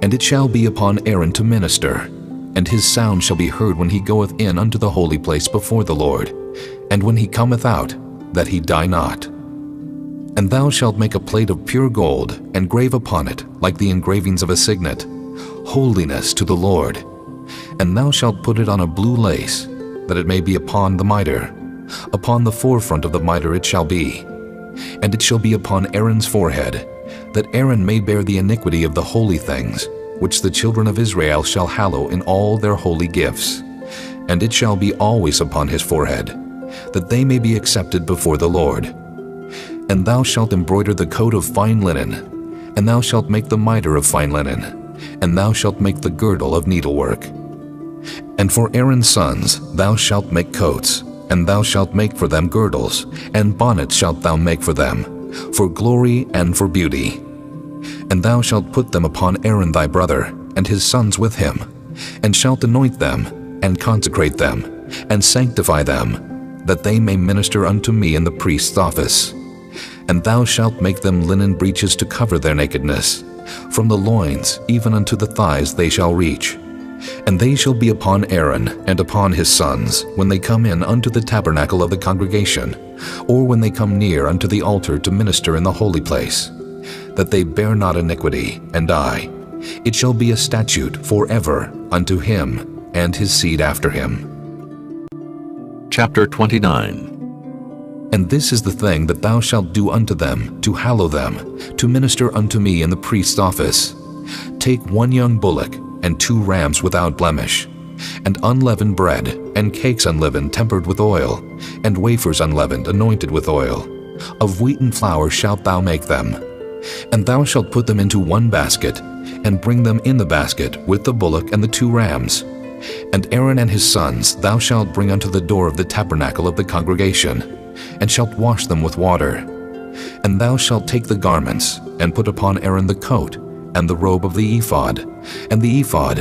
And it shall be upon Aaron to minister, and his sound shall be heard when he goeth in unto the holy place before the Lord, and when he cometh out, that he die not. And thou shalt make a plate of pure gold, and grave upon it, like the engravings of a signet, Holiness to the Lord. And thou shalt put it on a blue lace, that it may be upon the mitre. Upon the forefront of the mitre it shall be. And it shall be upon Aaron's forehead, that Aaron may bear the iniquity of the holy things, which the children of Israel shall hallow in all their holy gifts. And it shall be always upon his forehead, that they may be accepted before the Lord. And thou shalt embroider the coat of fine linen, and thou shalt make the mitre of fine linen, and thou shalt make the girdle of needlework. And for Aaron's sons thou shalt make coats, and thou shalt make for them girdles, and bonnets shalt thou make for them, for glory and for beauty. And thou shalt put them upon Aaron thy brother, and his sons with him, and shalt anoint them, and consecrate them, and sanctify them, that they may minister unto me in the priest's office. And thou shalt make them linen breeches to cover their nakedness. From the loins even unto the thighs they shall reach. And they shall be upon Aaron and upon his sons when they come in unto the tabernacle of the congregation, or when they come near unto the altar to minister in the holy place, that they bear not iniquity and die. It shall be a statute forever unto him and his seed after him. Chapter 29. And this is the thing that thou shalt do unto them, to hallow them, to minister unto me in the priest's office. Take 1 young bullock, and 2 rams without blemish, and unleavened bread, and cakes unleavened tempered with oil, and wafers unleavened anointed with oil. Of wheaten flour shalt thou make them. And thou shalt put them into 1 basket, and bring them in the basket with the bullock and the 2 rams. And Aaron and his sons thou shalt bring unto the door of the tabernacle of the congregation, and shalt wash them with water. And thou shalt take the garments, and put upon Aaron the coat, and the robe of the ephod, and the ephod,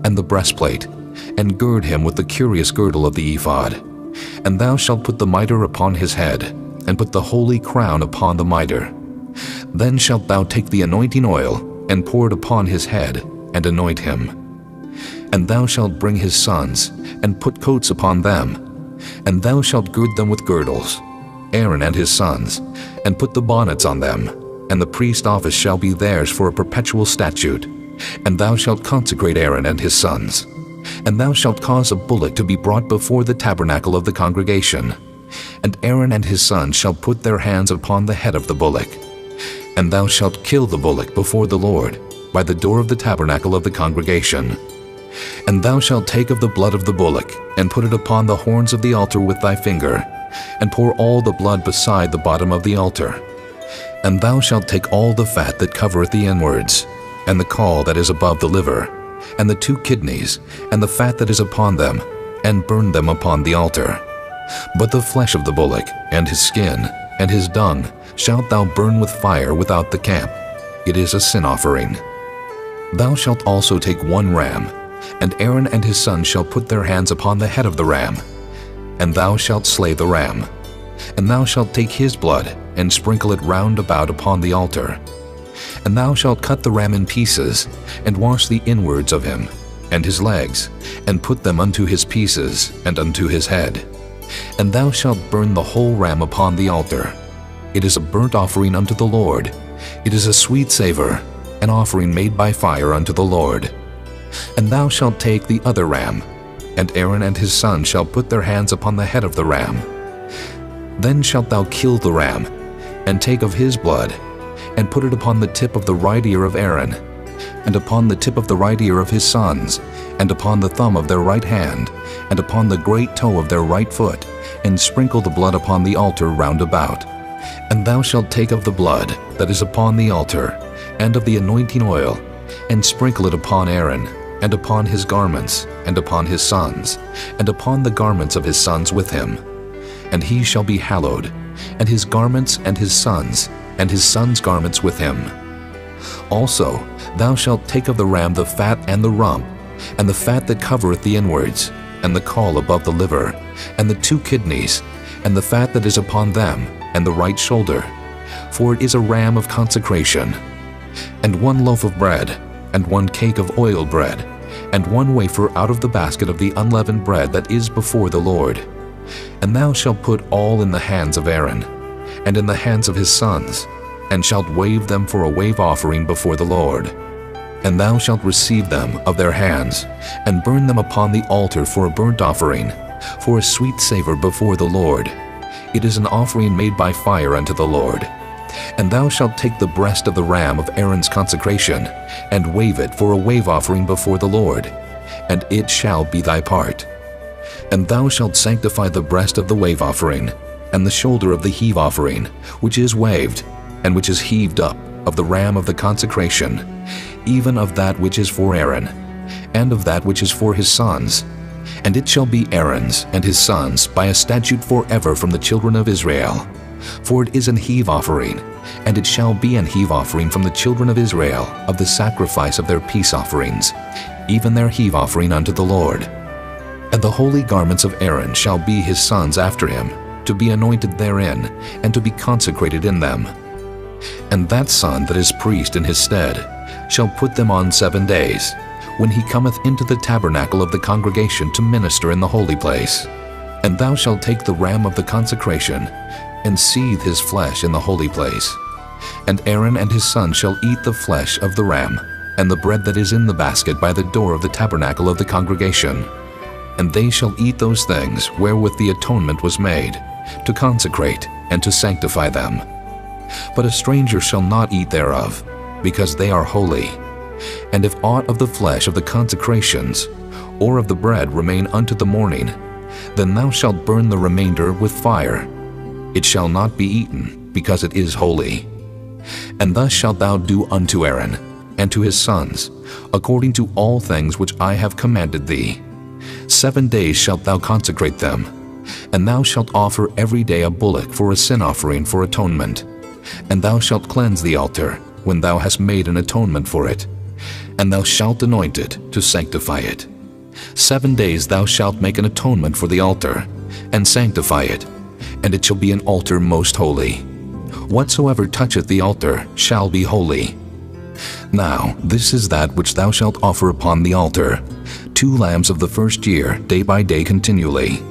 and the breastplate, and gird him with the curious girdle of the ephod. And thou shalt put the mitre upon his head, and put the holy crown upon the mitre. Then shalt thou take the anointing oil, and pour it upon his head, and anoint him. And thou shalt bring his sons, and put coats upon them, and thou shalt gird them with girdles, Aaron and his sons, and put the bonnets on them, and the priest's office shall be theirs for a perpetual statute. And thou shalt consecrate Aaron and his sons. And thou shalt cause a bullock to be brought before the tabernacle of the congregation. And Aaron and his sons shall put their hands upon the head of the bullock. And thou shalt kill the bullock before the Lord, by the door of the tabernacle of the congregation. And thou shalt take of the blood of the bullock, and put it upon the horns of the altar with thy finger, and pour all the blood beside the bottom of the altar. And thou shalt take all the fat that covereth the inwards, and the caul that is above the liver, and the 2 kidneys, and the fat that is upon them, and burn them upon the altar. But the flesh of the bullock, and his skin, and his dung, shalt thou burn with fire without the camp. It is a sin offering. Thou shalt also take 1 ram, and Aaron and his sons shall put their hands upon the head of the ram. And thou shalt slay the ram. And thou shalt take his blood, and sprinkle it round about upon the altar. And thou shalt cut the ram in pieces, and wash the inwards of him, and his legs, and put them unto his pieces, and unto his head. And thou shalt burn the whole ram upon the altar. It is a burnt offering unto the Lord. It is a sweet savor, an offering made by fire unto the Lord. And thou shalt take the other ram, and Aaron and his sons shall put their hands upon the head of the ram. Then shalt thou kill the ram, and take of his blood, and put it upon the tip of the right ear of Aaron, and upon the tip of the right ear of his sons, and upon the thumb of their right hand, and upon the great toe of their right foot, and sprinkle the blood upon the altar round about. And thou shalt take of the blood that is upon the altar, and of the anointing oil, and sprinkle it upon Aaron, and upon his garments, and upon his sons, and upon the garments of his sons with him. And he shall be hallowed, and his garments and his sons' garments with him. Also thou shalt take of the ram the fat and the rump, and the fat that covereth the inwards, and the caul above the liver, and the 2 kidneys, and the fat that is upon them, and the right shoulder, for it is a ram of consecration. And 1 loaf of bread, and 1 cake of oiled bread, and 1 wafer out of the basket of the unleavened bread that is before the Lord. And thou shalt put all in the hands of Aaron, and in the hands of his sons, and shalt wave them for a wave offering before the Lord. And thou shalt receive them of their hands, and burn them upon the altar for a burnt offering, for a sweet savor before the Lord. It is an offering made by fire unto the Lord. And thou shalt take the breast of the ram of Aaron's consecration, and wave it for a wave offering before the Lord, and it shall be thy part. And thou shalt sanctify the breast of the wave offering, and the shoulder of the heave offering, which is waved, and which is heaved up, of the ram of the consecration, even of that which is for Aaron, and of that which is for his sons. And it shall be Aaron's and his sons by a statute forever from the children of Israel. For it is an heave offering, and it shall be an heave offering from the children of Israel of the sacrifice of their peace offerings, even their heave offering unto the Lord. And the holy garments of Aaron shall be his sons after him, to be anointed therein, and to be consecrated in them. And that son that is priest in his stead shall put them on 7 days, when he cometh into the tabernacle of the congregation to minister in the holy place. And thou shalt take the ram of the consecration, and seethe his flesh in the holy place. And Aaron and his sons shall eat the flesh of the ram, and the bread that is in the basket by the door of the tabernacle of the congregation. And they shall eat those things wherewith the atonement was made, to consecrate and to sanctify them. But a stranger shall not eat thereof, because they are holy. And if aught of the flesh of the consecrations, or of the bread remain unto the morning, then thou shalt burn the remainder with fire. It shall not be eaten, because it is holy. And thus shalt thou do unto Aaron, and to his sons, according to all things which I have commanded thee. 7 days shalt thou consecrate them, and thou shalt offer every day a bullock for a sin offering for atonement. And thou shalt cleanse the altar, when thou hast made an atonement for it, and thou shalt anoint it to sanctify it. 7 days thou shalt make an atonement for the altar, and sanctify it, and it shall be an altar most holy. Whatsoever toucheth the altar shall be holy. Now this is that which thou shalt offer upon the altar: 2 lambs of the first year, day by day continually.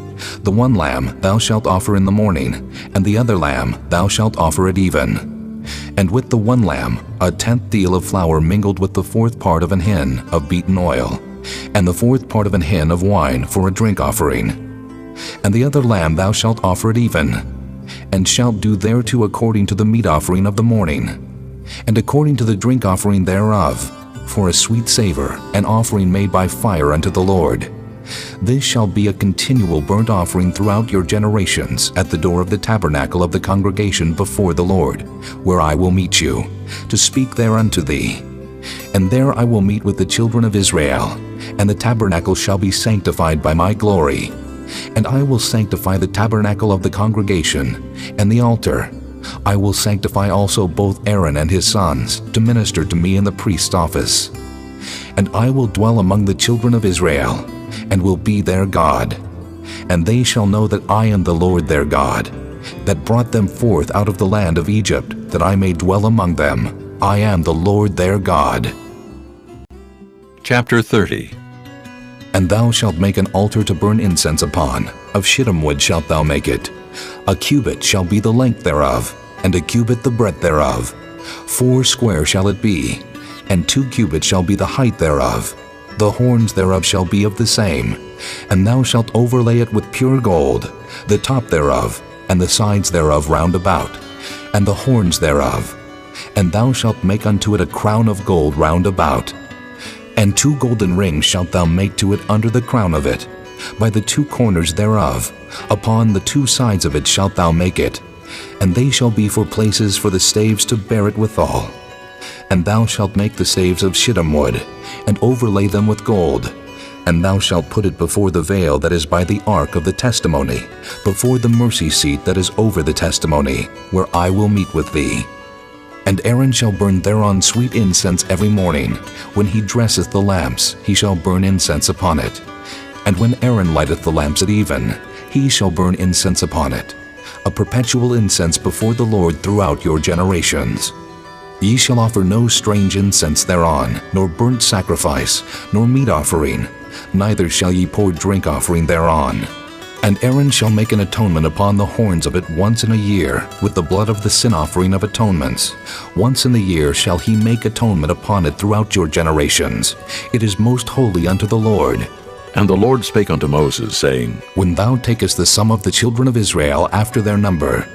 The 1 lamb thou shalt offer in the morning, and the other lamb thou shalt offer at even. And with the 1 lamb 1/10 deal of flour mingled with the 4th part of an hin of beaten oil, and the 4th part of an hin of wine for a drink offering. And the other lamb thou shalt offer at even, and shalt do thereto according to the meat offering of the morning, and according to the drink offering thereof, for a sweet savor, an offering made by fire unto the Lord. This shall be a continual burnt offering throughout your generations at the door of the tabernacle of the congregation before the Lord, where I will meet you, to speak there unto thee. And there I will meet with the children of Israel, and the tabernacle shall be sanctified by my glory. And I will sanctify the tabernacle of the congregation, and the altar. I will sanctify also both Aaron and his sons, to minister to me in the priest's office. And I will dwell among the children of Israel, and will be their God. And they shall know that I am the Lord their God, that brought them forth out of the land of Egypt, that I may dwell among them. I am the Lord their God. Chapter 30. And thou shalt make an altar to burn incense upon. Of shittim wood shalt thou make it. A cubit shall be the length thereof, and a cubit the breadth thereof. 4 square shall it be, and 2 cubits shall be the height thereof. The horns thereof shall be of the same. And thou shalt overlay it with pure gold, the top thereof, and the sides thereof round about, and the horns thereof. And thou shalt make unto it a crown of gold round about. And 2 golden rings shalt thou make to it under the crown of it, by the 2 corners thereof. Upon the 2 sides of it shalt thou make it, and they shall be for places for the staves to bear it withal. And thou shalt make the staves of shittim wood, and overlay them with gold. And thou shalt put it before the veil that is by the ark of the testimony, before the mercy seat that is over the testimony, where I will meet with thee. And Aaron shall burn thereon sweet incense every morning. When he dresseth the lamps, he shall burn incense upon it. And when Aaron lighteth the lamps at even, he shall burn incense upon it, a perpetual incense before the Lord throughout your generations. Ye shall offer no strange incense thereon, nor burnt sacrifice, nor meat offering, neither shall ye pour drink offering thereon. And Aaron shall make an atonement upon the horns of it once in a year, with the blood of the sin offering of atonements. Once in the year shall he make atonement upon it throughout your generations. It is most holy unto the Lord. And the Lord spake unto Moses, saying, When thou takest the sum of the children of Israel after their number,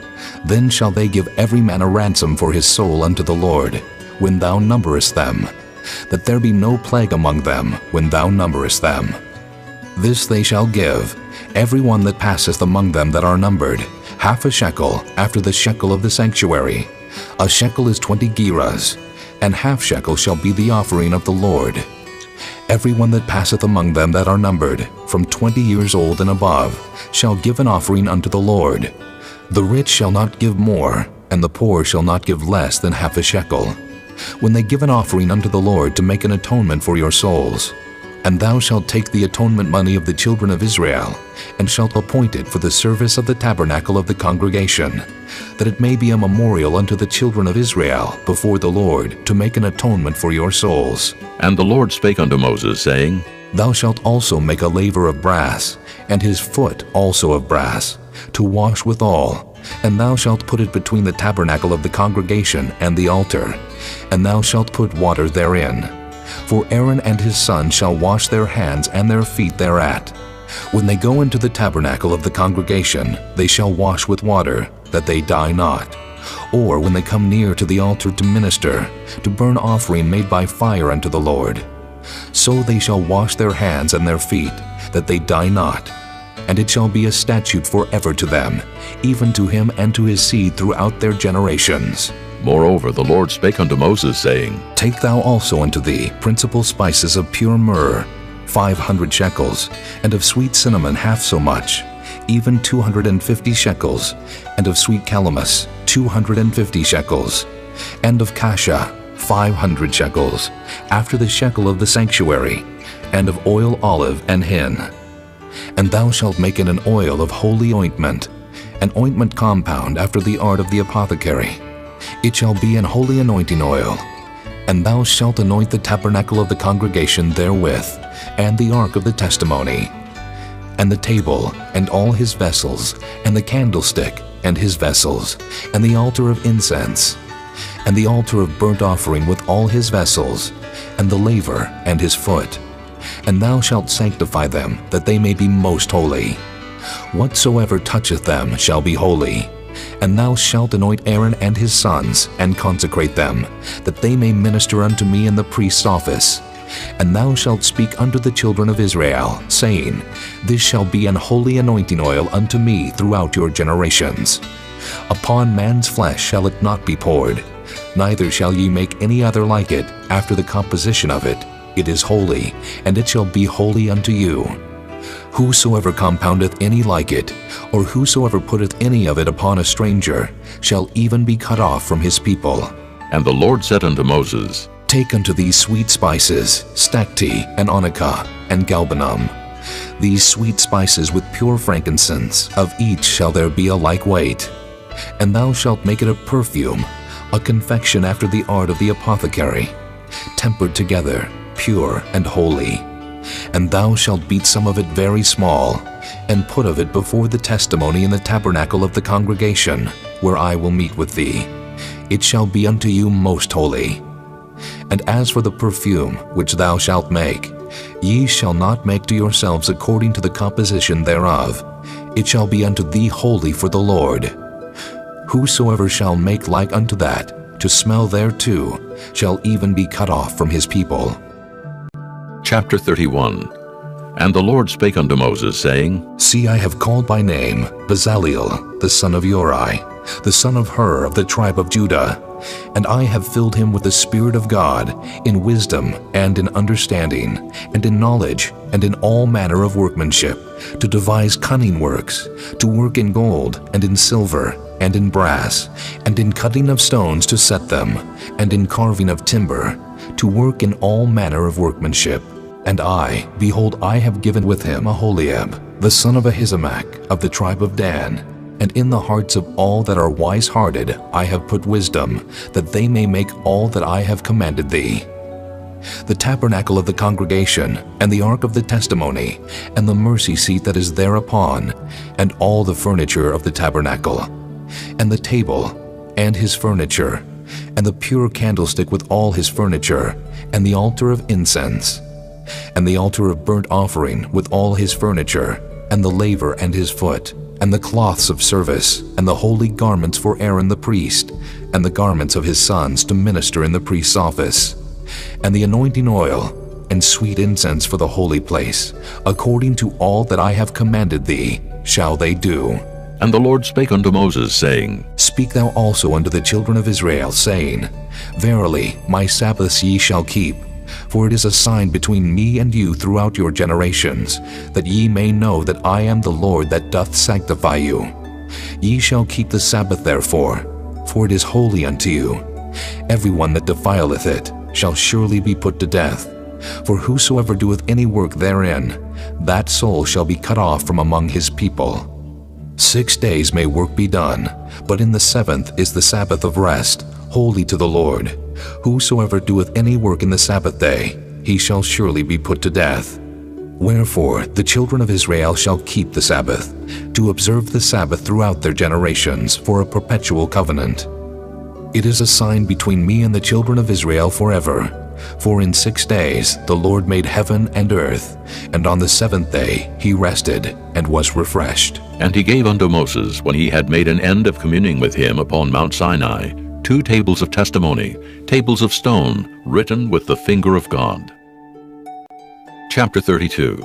then shall they give every man a ransom for his soul unto the Lord, when thou numberest them, that there be no plague among them when thou numberest them. This they shall give, every one that passeth among them that are numbered, half a shekel after the shekel of the sanctuary. A shekel is 20 gerahs, and half shekel shall be the offering of the Lord. Every one that passeth among them that are numbered, from 20 years old and above, shall give an offering unto the Lord. The rich shall not give more, and the poor shall not give less than half a shekel, when they give an offering unto the Lord to make an atonement for your souls. And thou shalt take the atonement money of the children of Israel, and shalt appoint it for the service of the tabernacle of the congregation, that it may be a memorial unto the children of Israel before the Lord, to make an atonement for your souls. And the Lord spake unto Moses, saying, Thou shalt also make a laver of brass, and his foot also of brass, to wash withal, and thou shalt put it between the tabernacle of the congregation and the altar, and thou shalt put water therein. For Aaron and his sons shall wash their hands and their feet thereat. When they go into the tabernacle of the congregation, they shall wash with water, that they die not. Or when they come near to the altar to minister, to burn offering made by fire unto the Lord. So they shall wash their hands and their feet, that they die not. And it shall be a statute forever to them, even to him and to his seed throughout their generations. Moreover, the Lord spake unto Moses, saying, Take thou also unto thee principal spices of pure myrrh, 500 shekels, and of sweet cinnamon half so much, even 250 shekels, and of sweet calamus 250 shekels, and of cassia 500 shekels, after the shekel of the sanctuary, and of oil olive and hin. And thou shalt make it an oil of holy ointment, an ointment compound after the art of the apothecary. It shall be an holy anointing oil. And thou shalt anoint the tabernacle of the congregation therewith, and the ark of the testimony, and the table, and all his vessels, and the candlestick, and his vessels, and the altar of incense, and the altar of burnt offering with all his vessels, and the laver, and his foot. And thou shalt sanctify them, that they may be most holy. Whatsoever toucheth them shall be holy. And thou shalt anoint Aaron and his sons, and consecrate them, that they may minister unto me in the priest's office. And thou shalt speak unto the children of Israel, saying, This shall be an holy anointing oil unto me throughout your generations. Upon man's flesh shall it not be poured, neither shall ye make any other like it after the composition of it. It is holy, and it shall be holy unto you. Whosoever compoundeth any like it, or whosoever putteth any of it upon a stranger, shall even be cut off from his people. And the Lord said unto Moses, Take unto thee sweet spices, stacte, and onycha, and galbanum. These sweet spices with pure frankincense, of each shall there be a like weight. And thou shalt make it a perfume, a confection after the art of the apothecary, tempered together, pure and holy. And thou shalt beat some of it very small, and put of it before the testimony in the tabernacle of the congregation, where I will meet with thee. It shall be unto you most holy. And as for the perfume which thou shalt make, ye shall not make to yourselves according to the composition thereof. It shall be unto thee holy for the Lord. Whosoever shall make like unto that, to smell thereto, shall even be cut off from his people. Chapter 31. And the Lord spake unto Moses, saying, See, I have called by name Bezaleel, the son of Uri, the son of Hur of the tribe of Judah, and I have filled him with the Spirit of God, in wisdom, and in understanding, and in knowledge, and in all manner of workmanship, to devise cunning works, to work in gold, and in silver, and in brass, and in cutting of stones to set them, and in carving of timber, to work in all manner of workmanship. And I, behold, I have given with him Aholiab, the son of Ahisamach, of the tribe of Dan, And in the hearts of all that are wise-hearted I have put wisdom, that they may make all that I have commanded thee. The tabernacle of the congregation, and the ark of the testimony, and the mercy seat that is thereupon, and all the furniture of the tabernacle, and the table, and his furniture, and the pure candlestick with all his furniture, and the altar of incense, and the altar of burnt offering with all his furniture, and the laver and his foot, and the cloths of service, and the holy garments for Aaron the priest, and the garments of his sons to minister in the priest's office, and the anointing oil, and sweet incense for the holy place, according to all that I have commanded thee, shall they do. And the Lord spake unto Moses, saying, Speak thou also unto the children of Israel, saying, Verily, my Sabbaths ye shall keep, for it is a sign between me and you throughout your generations, that ye may know that I am the Lord that doth sanctify you. Ye shall keep the Sabbath therefore, for it is holy unto you. Every one that defileth it shall surely be put to death. For whosoever doeth any work therein, that soul shall be cut off from among his people. 6 days may work be done, but in the 7th is the Sabbath of rest, holy to the Lord. Whosoever doeth any work in the Sabbath day, he shall surely be put to death. Wherefore the children of Israel shall keep the Sabbath, to observe the Sabbath throughout their generations for a perpetual covenant. It is a sign between me and the children of Israel forever. For in 6 days the Lord made heaven and earth, and on the 7th day he rested and was refreshed. And he gave unto Moses, when he had made an end of communing with him upon Mount Sinai, 2 tables of testimony, tables of stone, written with the finger of God. Chapter 32.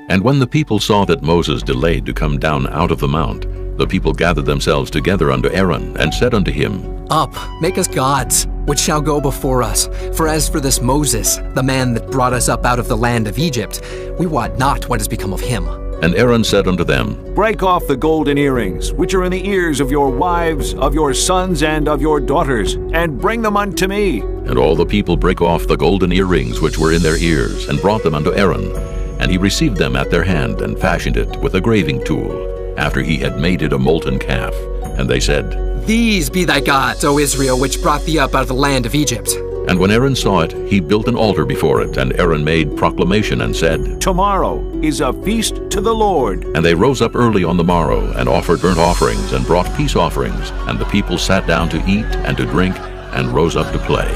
And when the people saw that Moses delayed to come down out of the mount, the people gathered themselves together unto Aaron, and said unto him, Up, make us gods, which shall go before us. For as for this Moses, the man that brought us up out of the land of Egypt, we wot not what has become of him. And Aaron said unto them, Break off the golden earrings, which are in the ears of your wives, of your sons, and of your daughters, and bring them unto me. And all the people brake off the golden earrings which were in their ears, and brought them unto Aaron. And he received them at their hand, and fashioned it with a graving tool, after he had made it a molten calf. And they said, These be thy gods, O Israel, which brought thee up out of the land of Egypt. And when Aaron saw it, he built an altar before it, and Aaron made proclamation and said, Tomorrow is a feast to the Lord. And they rose up early on the morrow, and offered burnt offerings, and brought peace offerings. And the people sat down to eat and to drink, and rose up to play.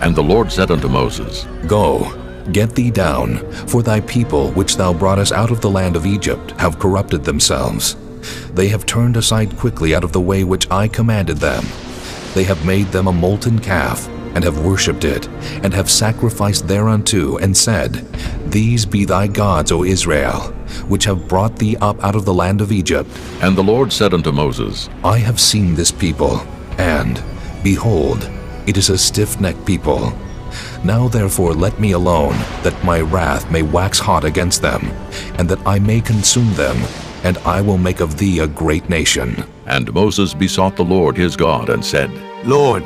And the Lord said unto Moses, Go, get thee down, for thy people which thou broughtest out of the land of Egypt have corrupted themselves. They have turned aside quickly out of the way which I commanded them. They have made them a molten calf, and have worshipped it, and have sacrificed thereunto, and said, These be thy gods, O Israel, which have brought thee up out of the land of Egypt. And the Lord said unto Moses, I have seen this people, and, behold, it is a stiff-necked people. Now therefore let me alone, that my wrath may wax hot against them, and that I may consume them, and I will make of thee a great nation. And Moses besought the Lord his God, and said, Lord,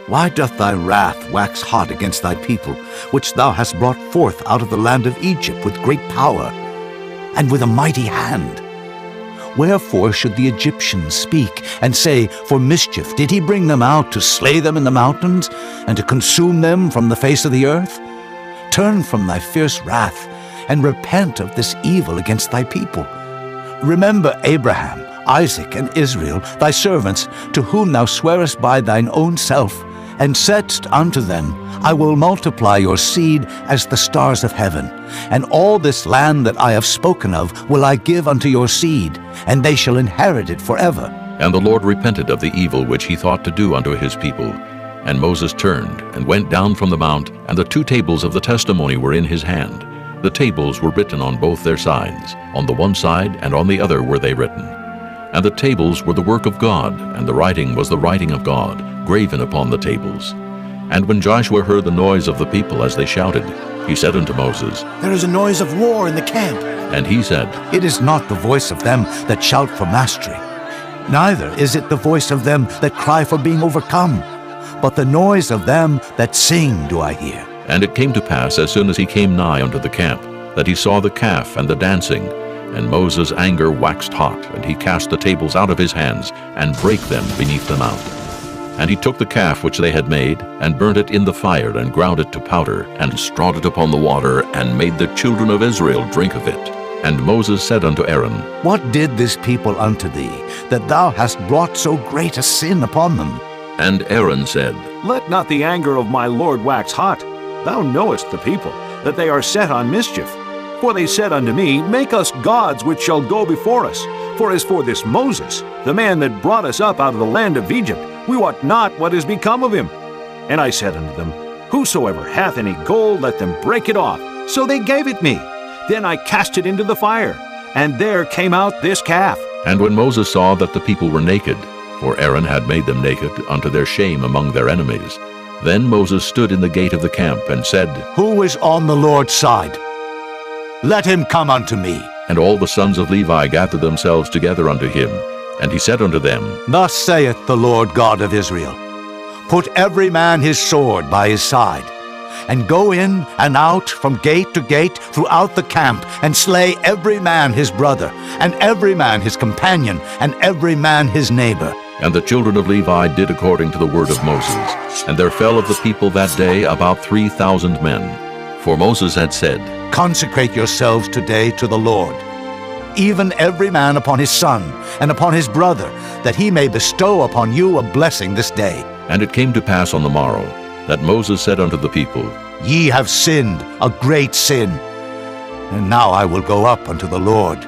why doth thy wrath wax hot against thy people, which thou hast brought forth out of the land of Egypt with great power, and with a mighty hand? Wherefore should the Egyptians speak, and say, For mischief did he bring them out to slay them in the mountains, and to consume them from the face of the earth? Turn from thy fierce wrath, and repent of this evil against thy people. Remember Abraham, Isaac, and Israel, thy servants, to whom thou swarest by thine own self, and saidst unto them, I will multiply your seed as the stars of heaven, and all this land that I have spoken of will I give unto your seed, and they shall inherit it forever. And the Lord repented of the evil which he thought to do unto his people. And Moses turned, and went down from the mount, and the 2 tables of the testimony were in his hand. The tables were written on both their sides, on the one side and on the other were they written. And the tables were the work of God, and the writing was the writing of God, graven upon the tables. And when Joshua heard the noise of the people as they shouted, he said unto Moses, There is a noise of war in the camp. And he said, It is not the voice of them that shout for mastery, neither is it the voice of them that cry for being overcome, but the noise of them that sing do I hear. And it came to pass, as soon as he came nigh unto the camp, that he saw the calf and the dancing. And Moses' anger waxed hot, and he cast the tables out of his hands, and brake them beneath the mount. And he took the calf which they had made, and burnt it in the fire, and ground it to powder, and strawed it upon the water, and made the children of Israel drink of it. And Moses said unto Aaron, What did this people unto thee, that thou hast brought so great a sin upon them? And Aaron said, Let not the anger of my Lord wax hot. Thou knowest the people, that they are set on mischief. For they said unto me, Make us gods which shall go before us. For as for this Moses, the man that brought us up out of the land of Egypt, we wot not what is become of him. And I said unto them, Whosoever hath any gold, let them break it off. So they gave it me. Then I cast it into the fire, and there came out this calf. And when Moses saw that the people were naked, for Aaron had made them naked unto their shame among their enemies, then Moses stood in the gate of the camp, and said, Who is on the Lord's side? Let him come unto me. And all the sons of Levi gathered themselves together unto him. And he said unto them, Thus saith the Lord God of Israel, Put every man his sword by his side, and go in and out from gate to gate throughout the camp, and slay every man his brother, and every man his companion, and every man his neighbor. And the children of Levi did according to the word of Moses. And there fell of the people that day about 3,000 men. For Moses had said, Consecrate yourselves today to the Lord, even every man upon his son, and upon his brother, that he may bestow upon you a blessing this day. And it came to pass on the morrow, that Moses said unto the people, Ye have sinned a great sin. And now I will go up unto the Lord.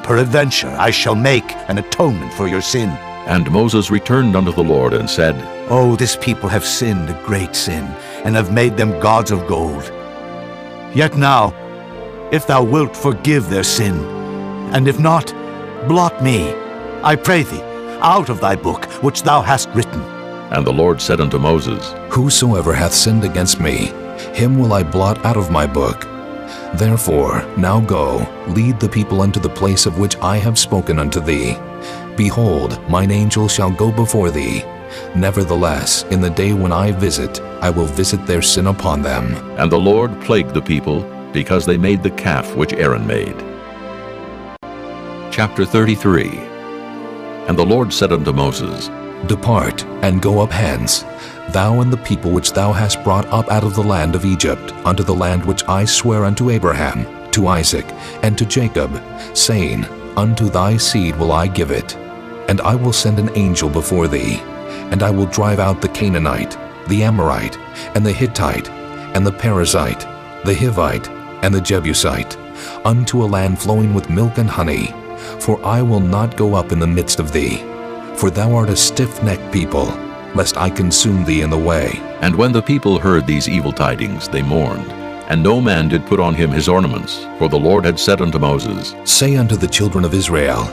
Peradventure I shall make an atonement for your sin. And Moses returned unto the Lord, and said, Oh, this people have sinned a great sin, and have made them gods of gold. Yet now, if thou wilt forgive their sin, and if not, blot me, I pray thee, out of thy book which thou hast written. And the Lord said unto Moses, Whosoever hath sinned against me, him will I blot out of my book. Therefore now go, lead the people unto the place of which I have spoken unto thee. Behold, mine angel shall go before thee. Nevertheless, in the day when I visit, I will visit their sin upon them. And the Lord plagued the people, because they made the calf which Aaron made. Chapter 33. And the Lord said unto Moses, Depart, and go up hence, thou and the people which thou hast brought up out of the land of Egypt, unto the land which I swear unto Abraham, to Isaac, and to Jacob, saying, Unto thy seed will I give it. And I will send an angel before thee, and I will drive out the Canaanite, the Amorite, and the Hittite, and the Perizzite, the Hivite, and the Jebusite, unto a land flowing with milk and honey. For I will not go up in the midst of thee, for thou art a stiff-necked people, lest I consume thee in the way. And when the people heard these evil tidings, they mourned, and no man did put on him his ornaments. For the Lord had said unto Moses, Say unto the children of Israel,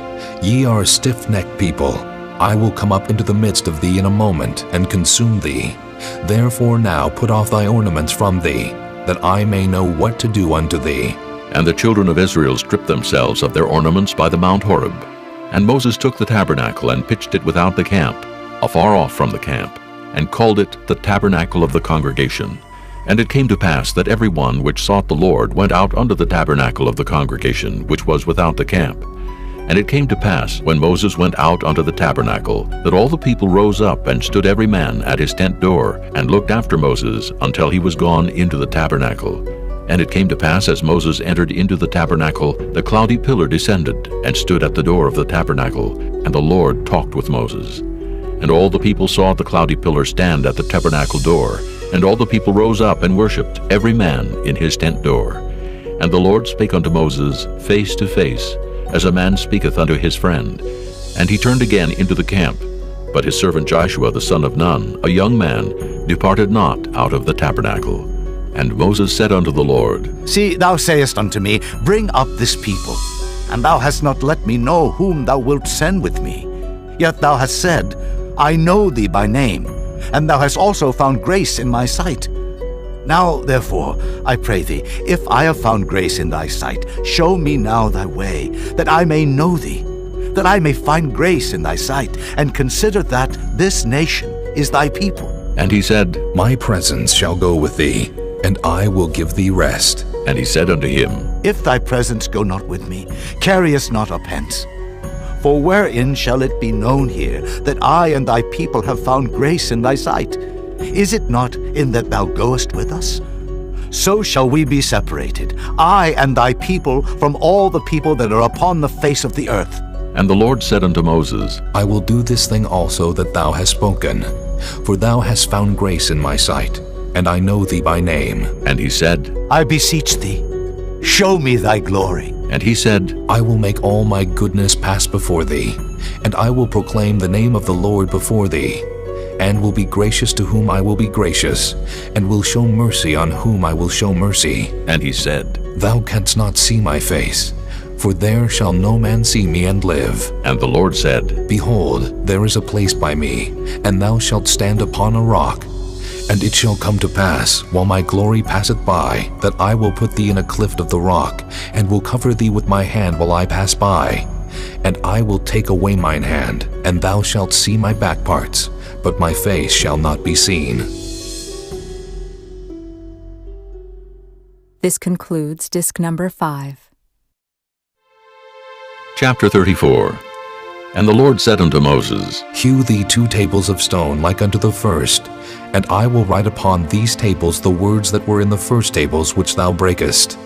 Ye are a stiff-necked people. I will come up into the midst of thee in a moment, and consume thee. Therefore now put off thy ornaments from thee, that I may know what to do unto thee. And the children of Israel stripped themselves of their ornaments by the Mount Horeb. And Moses took the tabernacle, and pitched it without the camp, afar off from the camp, and called it the tabernacle of the congregation. And it came to pass that every one which sought the Lord went out unto the tabernacle of the congregation, which was without the camp. And it came to pass, when Moses went out unto the tabernacle, that all the people rose up, and stood every man at his tent door, and looked after Moses until he was gone into the tabernacle. And it came to pass, as Moses entered into the tabernacle, the cloudy pillar descended, and stood at the door of the tabernacle, and the Lord talked with Moses. And all the people saw the cloudy pillar stand at the tabernacle door, and all the people rose up and worshipped, every man in his tent door. And the Lord spake unto Moses face to face, as a man speaketh unto his friend. And he turned again into the camp. But his servant Joshua the son of Nun, a young man, departed not out of the tabernacle. And Moses said unto the Lord, See, thou sayest unto me, Bring up this people. And thou hast not let me know whom thou wilt send with me. Yet thou hast said, I know thee by name, and thou hast also found grace in my sight. Now, therefore, I pray thee, if I have found grace in thy sight, show me now thy way, that I may know thee, that I may find grace in thy sight, and consider that this nation is thy people. And he said, My presence shall go with thee, and I will give thee rest. And he said unto him, If thy presence go not with me, carry us not up hence. For wherein shall it be known here that I and thy people have found grace in thy sight? Is it not in that thou goest with us? So shall we be separated, I and thy people, from all the people that are upon the face of the earth. And the Lord said unto Moses, I will do this thing also that thou hast spoken, for thou hast found grace in my sight, and I know thee by name. And he said, I beseech thee, show me thy glory. And he said, I will make all my goodness pass before thee, and I will proclaim the name of the Lord before thee, and will be gracious to whom I will be gracious, and will show mercy on whom I will show mercy. And he said, Thou canst not see my face, for there shall no man see me and live. And the Lord said, Behold, there is a place by me, and thou shalt stand upon a rock. And it shall come to pass, while my glory passeth by, that I will put thee in a cleft of the rock, and will cover thee with my hand while I pass by. And I will take away mine hand, and thou shalt see my back parts, but my face shall not be seen. This concludes disc number 5. Chapter 34. And the Lord said unto Moses, Hew thee 2 tables of stone like unto the first, and I will write upon these tables the words that were in the first tables which thou breakest.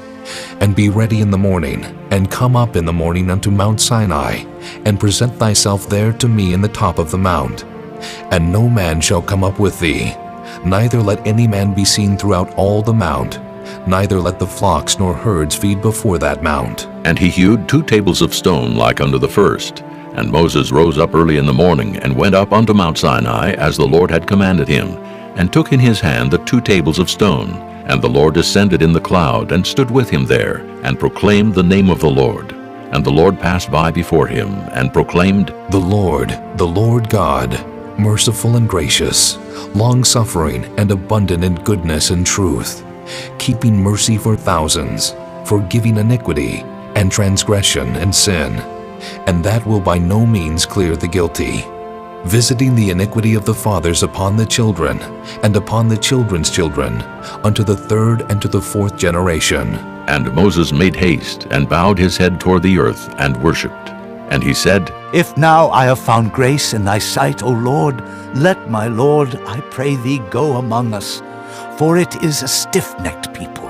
And be ready in the morning, and come up in the morning unto Mount Sinai, and present thyself there to me in the top of the mount. And no man shall come up with thee, neither let any man be seen throughout all the mount, neither let the flocks nor herds feed before that mount. And he hewed 2 tables of stone like unto the first. And Moses rose up early in the morning, and went up unto Mount Sinai, as the Lord had commanded him, and took in his hand the 2 tables of stone. And the Lord descended in the cloud, and stood with him there, and proclaimed the name of the Lord. And the Lord passed by before him, and proclaimed, The Lord God, merciful and gracious, long-suffering and abundant in goodness and truth, keeping mercy for thousands, forgiving iniquity and transgression and sin, and that will by no means clear the guilty, visiting the iniquity of the fathers upon the children, and upon the children's children, unto the 3rd and to the 4th generation. And Moses made haste, and bowed his head toward the earth, and worshipped. And he said, If now I have found grace in thy sight, O Lord, let my Lord, I pray thee, go among us, for it is a stiff-necked people.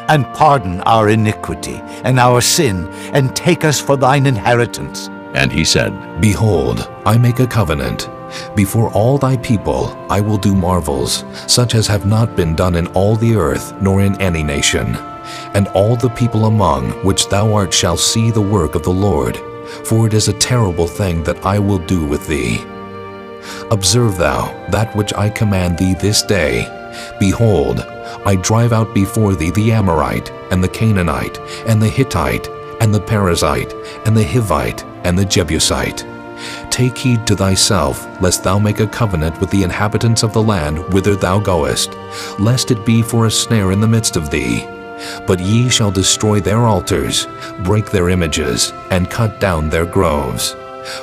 And pardon our iniquity and our sin, and take us for thine inheritance. And he said, Behold, I make a covenant. Before all thy people I will do marvels, such as have not been done in all the earth, nor in any nation. And all the people among which thou art shall see the work of the Lord, for it is a terrible thing that I will do with thee. Observe thou that which I command thee this day. Behold, I drive out before thee the Amorite, and the Canaanite, and the Hittite, and the Perizzite, and the Hivite, and the Jebusite. Take heed to thyself, lest thou make a covenant with the inhabitants of the land whither thou goest, lest it be for a snare in the midst of thee. But ye shall destroy their altars, break their images, and cut down their groves.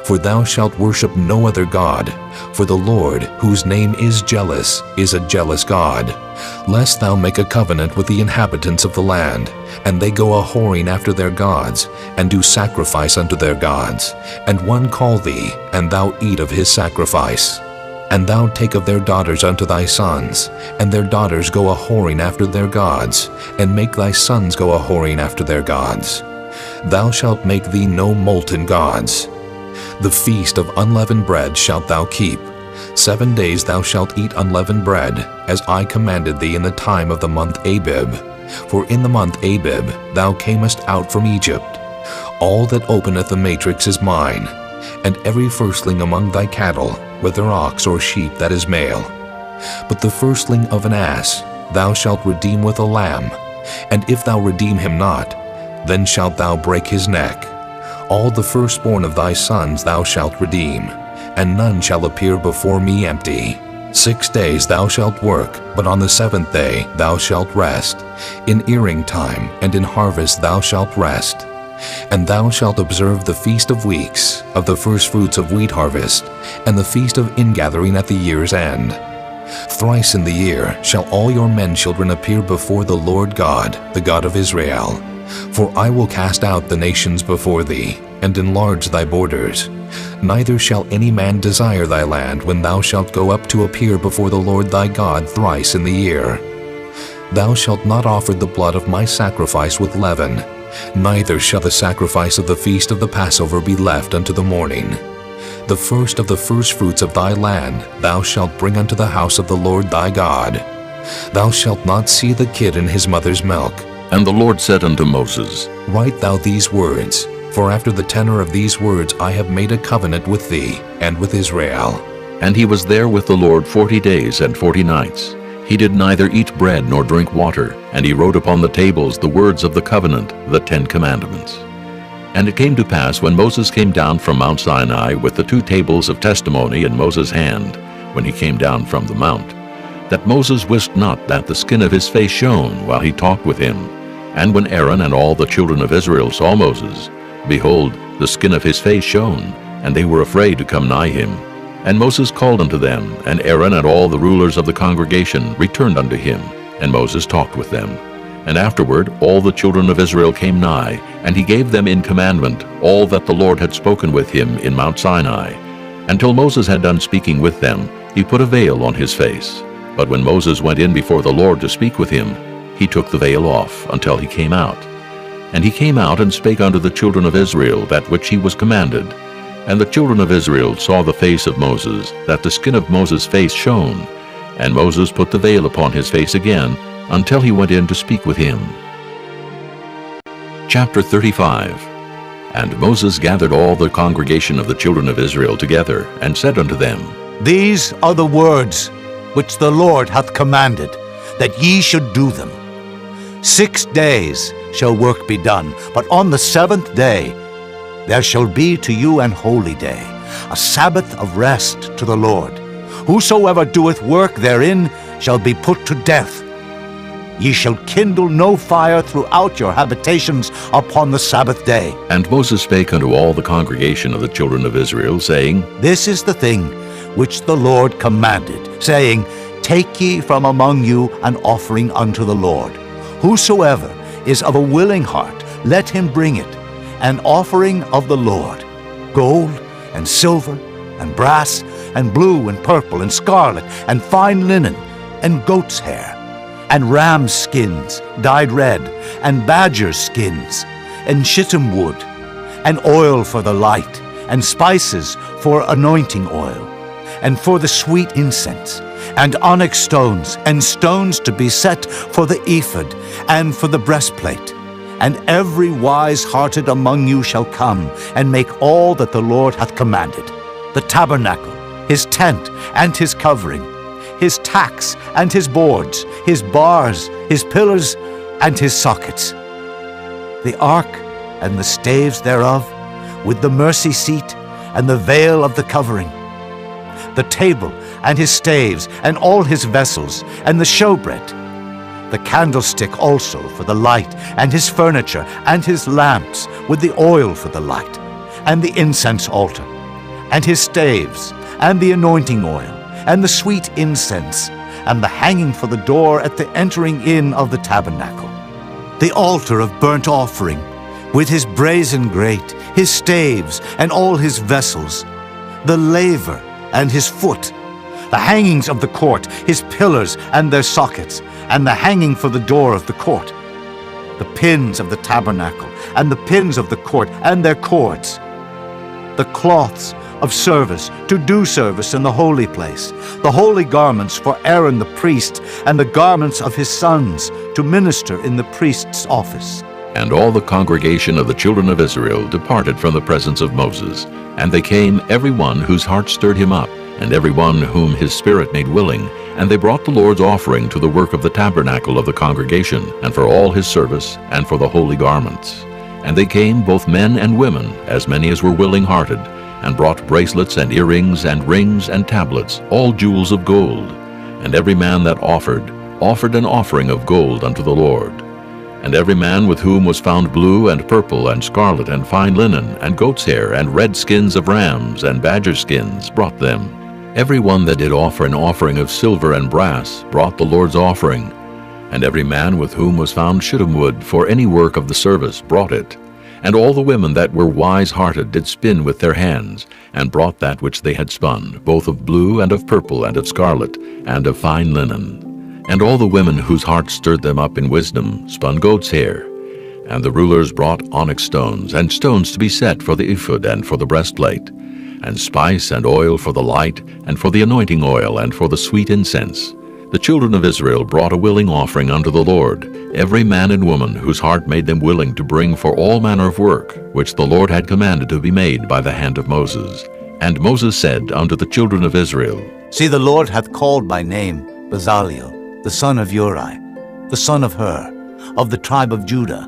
For thou shalt worship no other God, for the Lord, whose name is jealous, is a jealous God, lest thou make a covenant with the inhabitants of the land, and they go a-whoring after their gods, and do sacrifice unto their gods, and one call thee, and thou eat of his sacrifice. And thou take of their daughters unto thy sons, and their daughters go a-whoring after their gods, and make thy sons go a-whoring after their gods. Thou shalt make thee no molten gods. The feast of unleavened bread shalt thou keep. 7 days thou shalt eat unleavened bread, as I commanded thee in the time of the month Abib. For in the month Abib thou camest out from Egypt. All that openeth the matrix is mine, and every firstling among thy cattle, whether ox or sheep that is male. But the firstling of an ass thou shalt redeem with a lamb, and if thou redeem him not, then shalt thou break his neck. All the firstborn of thy sons thou shalt redeem, and none shall appear before me empty. 6 days thou shalt work, but on the 7th day thou shalt rest. In earing time and in harvest thou shalt rest. And thou shalt observe the feast of weeks, of the firstfruits of wheat harvest, and the feast of ingathering at the year's end. Thrice in the year shall all your men children appear before the Lord God, the God of Israel. For I will cast out the nations before thee, and enlarge thy borders. Neither shall any man desire thy land when thou shalt go up to appear before the Lord thy God thrice in the year. Thou shalt not offer the blood of my sacrifice with leaven, neither shall the sacrifice of the feast of the Passover be left unto the morning. The first of the firstfruits of thy land thou shalt bring unto the house of the Lord thy God. Thou shalt not see the kid in his mother's milk. And the Lord said unto Moses, Write thou these words, for after the tenor of these words I have made a covenant with thee and with Israel. And he was there with the Lord 40 days and 40 nights. He did neither eat bread nor drink water, and he wrote upon the tables the words of the covenant, the 10 commandments. And it came to pass, when Moses came down from Mount Sinai with the 2 tables of testimony in Moses' hand, when he came down from the mount, that Moses wist not that the skin of his face shone while he talked with him. And when Aaron and all the children of Israel saw Moses, behold, the skin of his face shone, and they were afraid to come nigh him. And Moses called unto them, and Aaron and all the rulers of the congregation returned unto him, and Moses talked with them. And afterward all the children of Israel came nigh, and he gave them in commandment all that the Lord had spoken with him in Mount Sinai. Until Moses had done speaking with them, he put a veil on his face. But when Moses went in before the Lord to speak with him, he took the veil off until he came out. And he came out and spake unto the children of Israel that which he was commanded. And the children of Israel saw the face of Moses, that the skin of Moses' face shone. And Moses put the veil upon his face again, until he went in to speak with him. Chapter 35. And Moses gathered all the congregation of the children of Israel together, and said unto them, These are the words which the Lord hath commanded, that ye should do them. 6 days shall work be done, but on the 7th day there shall be to you an holy day, a Sabbath of rest to the Lord. Whosoever doeth work therein shall be put to death. Ye shall kindle no fire throughout your habitations upon the Sabbath day. And Moses spake unto all the congregation of the children of Israel, saying, This is the thing which the Lord commanded, saying, Take ye from among you an offering unto the Lord. Whosoever is of a willing heart, let him bring it, an offering of the Lord, gold and silver and brass and blue and purple and scarlet and fine linen and goat's hair and ram's skins dyed red and badger's skins and shittim wood and oil for the light and spices for anointing oil and for the sweet incense and onyx stones and stones to be set for the ephod and for the breastplate. And every wise-hearted among you shall come and make all that the Lord hath commanded: the tabernacle, his tent and his covering, his tacks and his boards, his bars, his pillars and his sockets, the ark and the staves thereof, with the mercy seat and the veil of the covering, the table and his staves and all his vessels, and the showbread, the candlestick also for the light, and his furniture, and his lamps with the oil for the light, and the incense altar, and his staves, and the anointing oil, and the sweet incense, and the hanging for the door at the entering in of the tabernacle, the altar of burnt offering, with his brazen grate, his staves, and all his vessels, the laver and his foot, the hangings of the court, his pillars and their sockets, and the hanging for the door of the court, the pins of the tabernacle, and the pins of the court, and their cords, the cloths of service, to do service in the holy place, the holy garments for Aaron the priest, and the garments of his sons, to minister in the priest's office. And all the congregation of the children of Israel departed from the presence of Moses, and they came, every one whose heart stirred him up, and every one whom his spirit made willing, and they brought the Lord's offering to the work of the tabernacle of the congregation, and for all his service, and for the holy garments. And they came, both men and women, as many as were willing-hearted, and brought bracelets and earrings and rings and tablets, all jewels of gold. And every man that offered an offering of gold unto the Lord. And every man with whom was found blue and purple and scarlet and fine linen and goat's hair and red skins of rams and badger skins brought them. Every one that did offer an offering of silver and brass brought the Lord's offering, and every man with whom was found shittim wood for any work of the service brought it. And all the women that were wise-hearted did spin with their hands, and brought that which they had spun, both of blue and of purple and of scarlet and of fine linen. And all the women whose hearts stirred them up in wisdom spun goat's hair. And the rulers brought onyx stones, and stones to be set for the ephod and for the breastplate, and spice and oil for the light, and for the anointing oil, and for the sweet incense. The children of Israel brought a willing offering unto the Lord, every man and woman whose heart made them willing to bring for all manner of work, which the Lord had commanded to be made by the hand of Moses. And Moses said unto the children of Israel, See, the Lord hath called by name Bezaleel, the son of Uri, the son of Hur, of the tribe of Judah.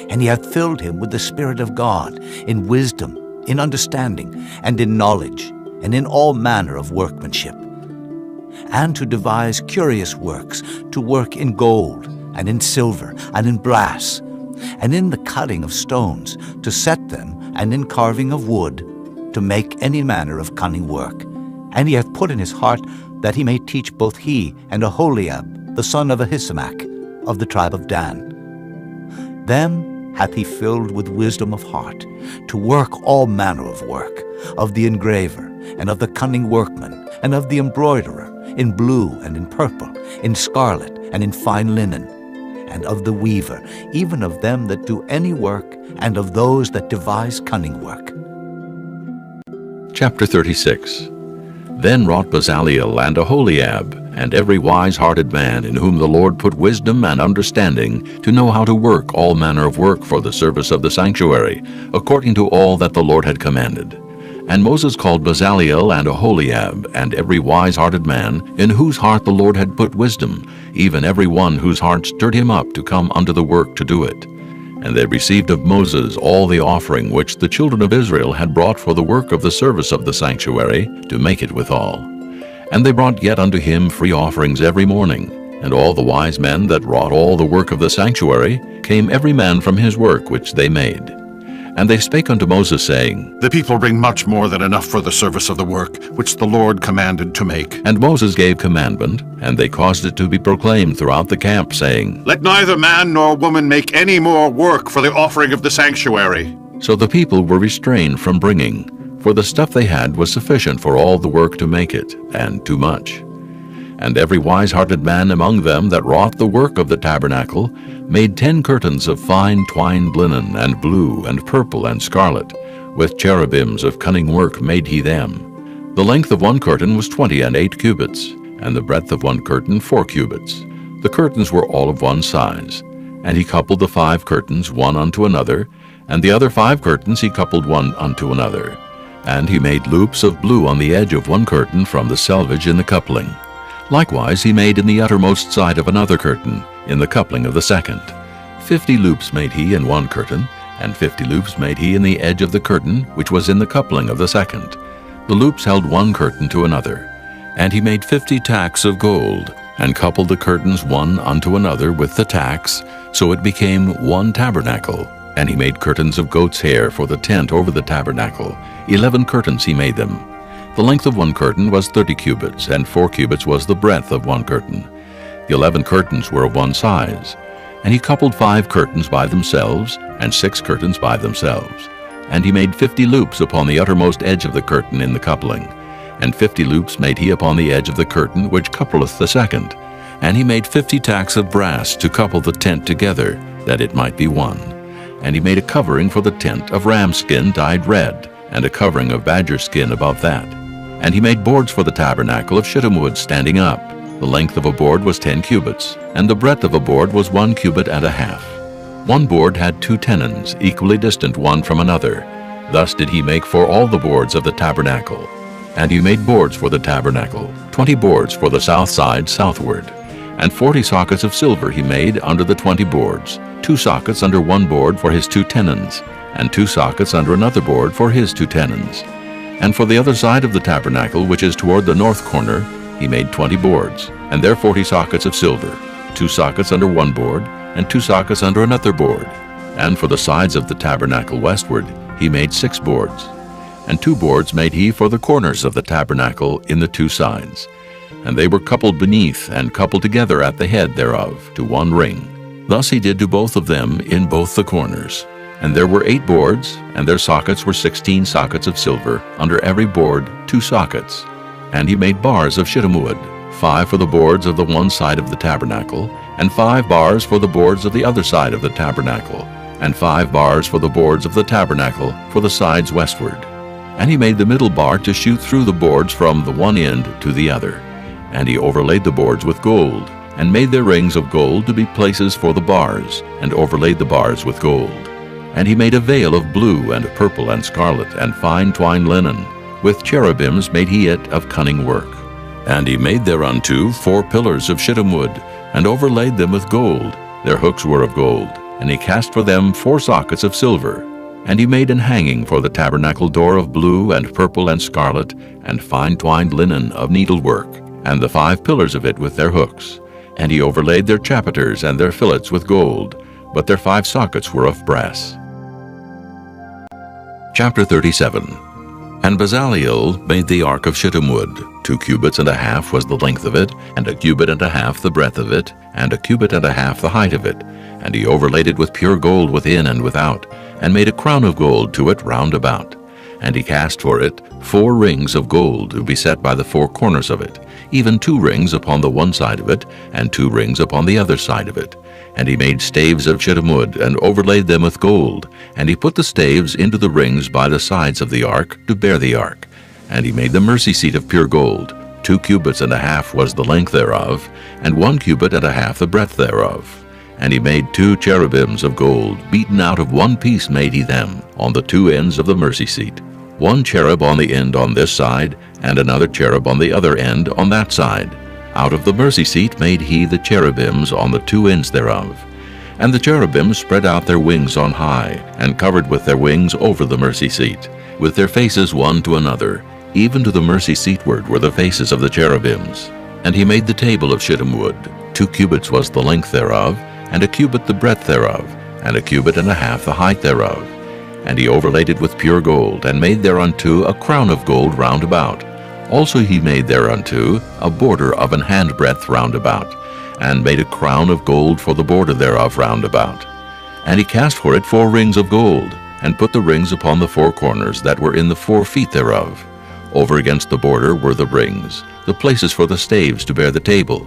And he hath filled him with the Spirit of God, in wisdom, in understanding, and in knowledge, and in all manner of workmanship, and to devise curious works, to work in gold, and in silver, and in brass, and in the cutting of stones, to set them, and in carving of wood, to make any manner of cunning work. And he hath put in his heart that he may teach both he and Aholiab, the son of Ahisamach, of the tribe of Dan. Them hath he filled with wisdom of heart, to work all manner of work, of the engraver, and of the cunning workman, and of the embroiderer, in blue and in purple, in scarlet and in fine linen, and of the weaver, even of them that do any work, and of those that devise cunning work. Chapter 36. Then wrought Bezaleel and Aholiab, and every wise-hearted man in whom the Lord put wisdom and understanding, to know how to work all manner of work for the service of the sanctuary, according to all that the Lord had commanded. And Moses called Bezaleel and Aholiab, and every wise-hearted man, in whose heart the Lord had put wisdom, even every one whose heart stirred him up to come unto the work to do it. And they received of Moses all the offering which the children of Israel had brought for the work of the service of the sanctuary, to make it withal. And they brought yet unto him free offerings every morning. And all the wise men that wrought all the work of the sanctuary came every man from his work which they made. And they spake unto Moses, saying, The people bring much more than enough for the service of the work, which the Lord commanded to make. And Moses gave commandment, and they caused it to be proclaimed throughout the camp, saying, Let neither man nor woman make any more work for the offering of the sanctuary. So the people were restrained from bringing, for the stuff they had was sufficient for all the work to make it, and too much. And every wise-hearted man among them that wrought the work of the tabernacle made 10 curtains of fine twined linen, and blue, and purple, and scarlet. With cherubims of cunning work made he them. The length of one curtain was 28 cubits, and the breadth of one curtain 4 cubits. The curtains were all of one size. And he coupled the 5 curtains one unto another, and the other 5 curtains he coupled one unto another. And he made loops of blue on the edge of one curtain from the selvage in the coupling. Likewise he made in the uttermost side of another curtain, in the coupling of the second. 50 loops made he in one curtain, and 50 loops made he in the edge of the curtain, which was in the coupling of the second. The loops held one curtain to another. And he made 50 tacks of gold, and coupled the curtains one unto another with the tacks, so it became one tabernacle. And he made curtains of goat's hair for the tent over the tabernacle. 11 curtains he made them. The length of one curtain was 30 cubits, and 4 cubits was the breadth of one curtain. The 11 curtains were of one size. And he coupled 5 curtains by themselves, and 6 curtains by themselves. And he made 50 loops upon the uttermost edge of the curtain in the coupling. And 50 loops made he upon the edge of the curtain which coupleth the second. And he made 50 tacks of brass to couple the tent together, that it might be one. And he made a covering for the tent of ram skin dyed red, and a covering of badger skin above that. And he made boards for the tabernacle of shittim wood standing up. The length of a board was 10 cubits, and the breadth of a board was 1 cubit and a half. One board had 2 tenons, equally distant one from another. Thus did he make for all the boards of the tabernacle. And he made boards for the tabernacle, 20 boards for the south side southward. And 40 sockets of silver he made under the 20 boards, 2 sockets under one board for his 2 tenons, and 2 sockets under another board for his 2 tenons. And for the other side of the tabernacle, which is toward the north corner, he made 20 boards, and there 40 sockets of silver, 2 sockets under one board, and 2 sockets under another board. And for the sides of the tabernacle westward, he made 6 boards. And 2 boards made he for the corners of the tabernacle in the 2 sides. And they were coupled beneath, and coupled together at the head thereof, to 1 ring. Thus he did to both of them in both the corners. And there were 8 boards, and their sockets were 16 sockets of silver, under every board 2 sockets. And he made bars of shittim wood, 5 for the boards of the one side of the tabernacle, and 5 bars for the boards of the other side of the tabernacle, and 5 bars for the boards of the tabernacle for the sides westward. And he made the middle bar to shoot through the boards from the one end to the other. And he overlaid the boards with gold, and made their rings of gold to be places for the bars, and overlaid the bars with gold. And he made a veil of blue and purple and scarlet and fine twined linen. With cherubims made he it of cunning work. And he made thereunto 4 pillars of shittim wood, and overlaid them with gold. Their hooks were of gold. And he cast for them 4 sockets of silver. And he made an hanging for the tabernacle door of blue and purple and scarlet, and fine twined linen of needlework, and the 5 pillars of it with their hooks. And he overlaid their chapiters and their fillets with gold, but their 5 sockets were of brass. Chapter 37. And Bezaleel made the ark of shittim wood. 2 cubits and a half was the length of it, and 1 cubit and a half the breadth of it, and 1 cubit and a half the height of it. And he overlaid it with pure gold within and without, and made a crown of gold to it round about. And he cast for it 4 rings of gold to be set by the 4 corners of it, even 2 rings upon the one side of it, and 2 rings upon the other side of it. And he made staves of shittim wood, and overlaid them with gold. And he put the staves into the rings by the sides of the ark, to bear the ark. And he made the mercy seat of pure gold. 2 cubits and a half was the length thereof, and 1 cubit and a half the breadth thereof. And he made 2 cherubims of gold, beaten out of 1 piece made he them, on the 2 ends of the mercy seat. 1 cherub on the end on this side, and another cherub on the other end on that side. Out of the mercy seat made he the cherubims on the 2 ends thereof. And the cherubims spread out their wings on high, and covered with their wings over the mercy seat, with their faces one to another. Even to the mercy seatward were the faces of the cherubims. And he made the table of shittim wood. 2 cubits was the length thereof, and 1 cubit the breadth thereof, and 1 cubit and a half the height thereof. And he overlaid it with pure gold, and made thereunto a crown of gold round about. Also he made thereunto a border of an handbreadth round about, and made a crown of gold for the border thereof round about. And he cast for it 4 rings of gold, and put the rings upon the 4 corners that were in the 4 feet thereof. Over against the border were the rings, the places for the staves to bear the table.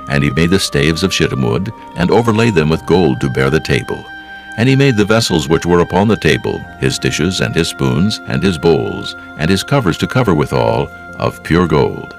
And he made the staves of shittim wood, and overlaid them with gold to bear the table. And he made the vessels which were upon the table, his dishes, and his spoons, and his bowls, and his covers to cover withal, of pure gold.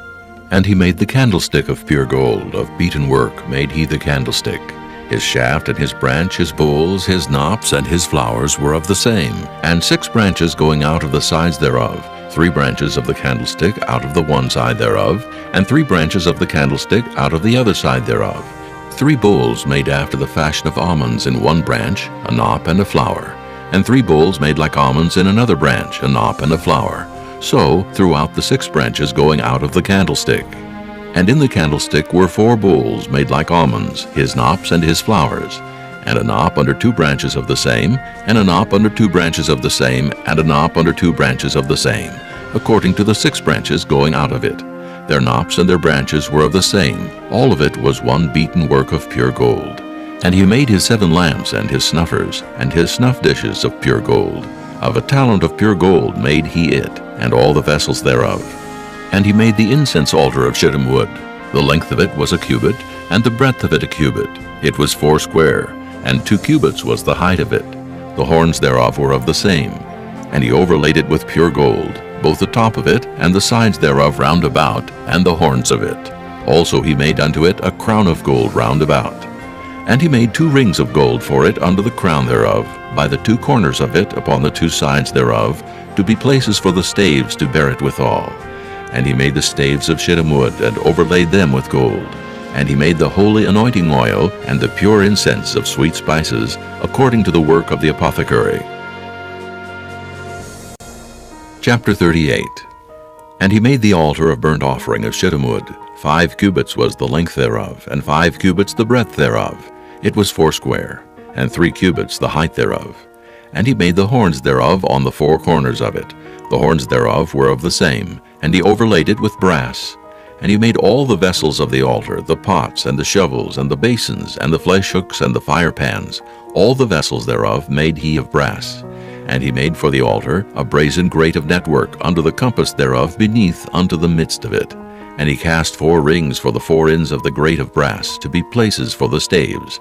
And he made the candlestick of pure gold, of beaten work made he the candlestick. His shaft and his branch, his bowls, his knops, and his flowers were of the same, and 6 branches going out of the sides thereof, 3 branches of the candlestick out of the one side thereof, and 3 branches of the candlestick out of the other side thereof. 3 bowls made after the fashion of almonds in one branch, a knop and a flower, and 3 bowls made like almonds in another branch, a knop and a flower. So throughout the 6 branches going out of the candlestick. And in the candlestick were 4 bowls made like almonds, his knops and his flowers, and a knop under 2 branches of the same, and a knop under 2 branches of the same, and a knop under 2 branches of the same, according to the 6 branches going out of it. Their knops and their branches were of the same. All of it was one beaten work of pure gold. And he made his 7 lamps and his snuffers, and his snuff dishes of pure gold. Of a talent of pure gold made he it, and all the vessels thereof. And he made the incense altar of shittim wood. The length of it was 1 cubit, and the breadth of it 1 cubit. It was 4 square, and 2 cubits was the height of it. The horns thereof were of the same. And he overlaid it with pure gold, both the top of it, and the sides thereof round about, and the horns of it. Also he made unto it a crown of gold round about. And he made 2 rings of gold for it under the crown thereof, by the 2 corners of it upon the 2 sides thereof, to be places for the staves to bear it withal. And he made the staves of shittim wood, and overlaid them with gold. And he made the holy anointing oil, and the pure incense of sweet spices, according to the work of the apothecary. Chapter 38. And he made the altar of burnt offering of shittim wood. 5 cubits was the length thereof, and 5 cubits the breadth thereof. It was 4 square, and 3 cubits the height thereof. And he made the horns thereof on the 4 corners of it, The horns thereof were of the same, and he overlaid it with brass. And he made all the vessels of the altar, the pots, and the shovels, and the basins, and the flesh hooks, and the fire pans. All the vessels thereof made he of brass. And he made for the altar a brazen grate of network under the compass thereof beneath unto the midst of it. And he cast 4 rings for the 4 ends of the grate of brass, to be places for the staves.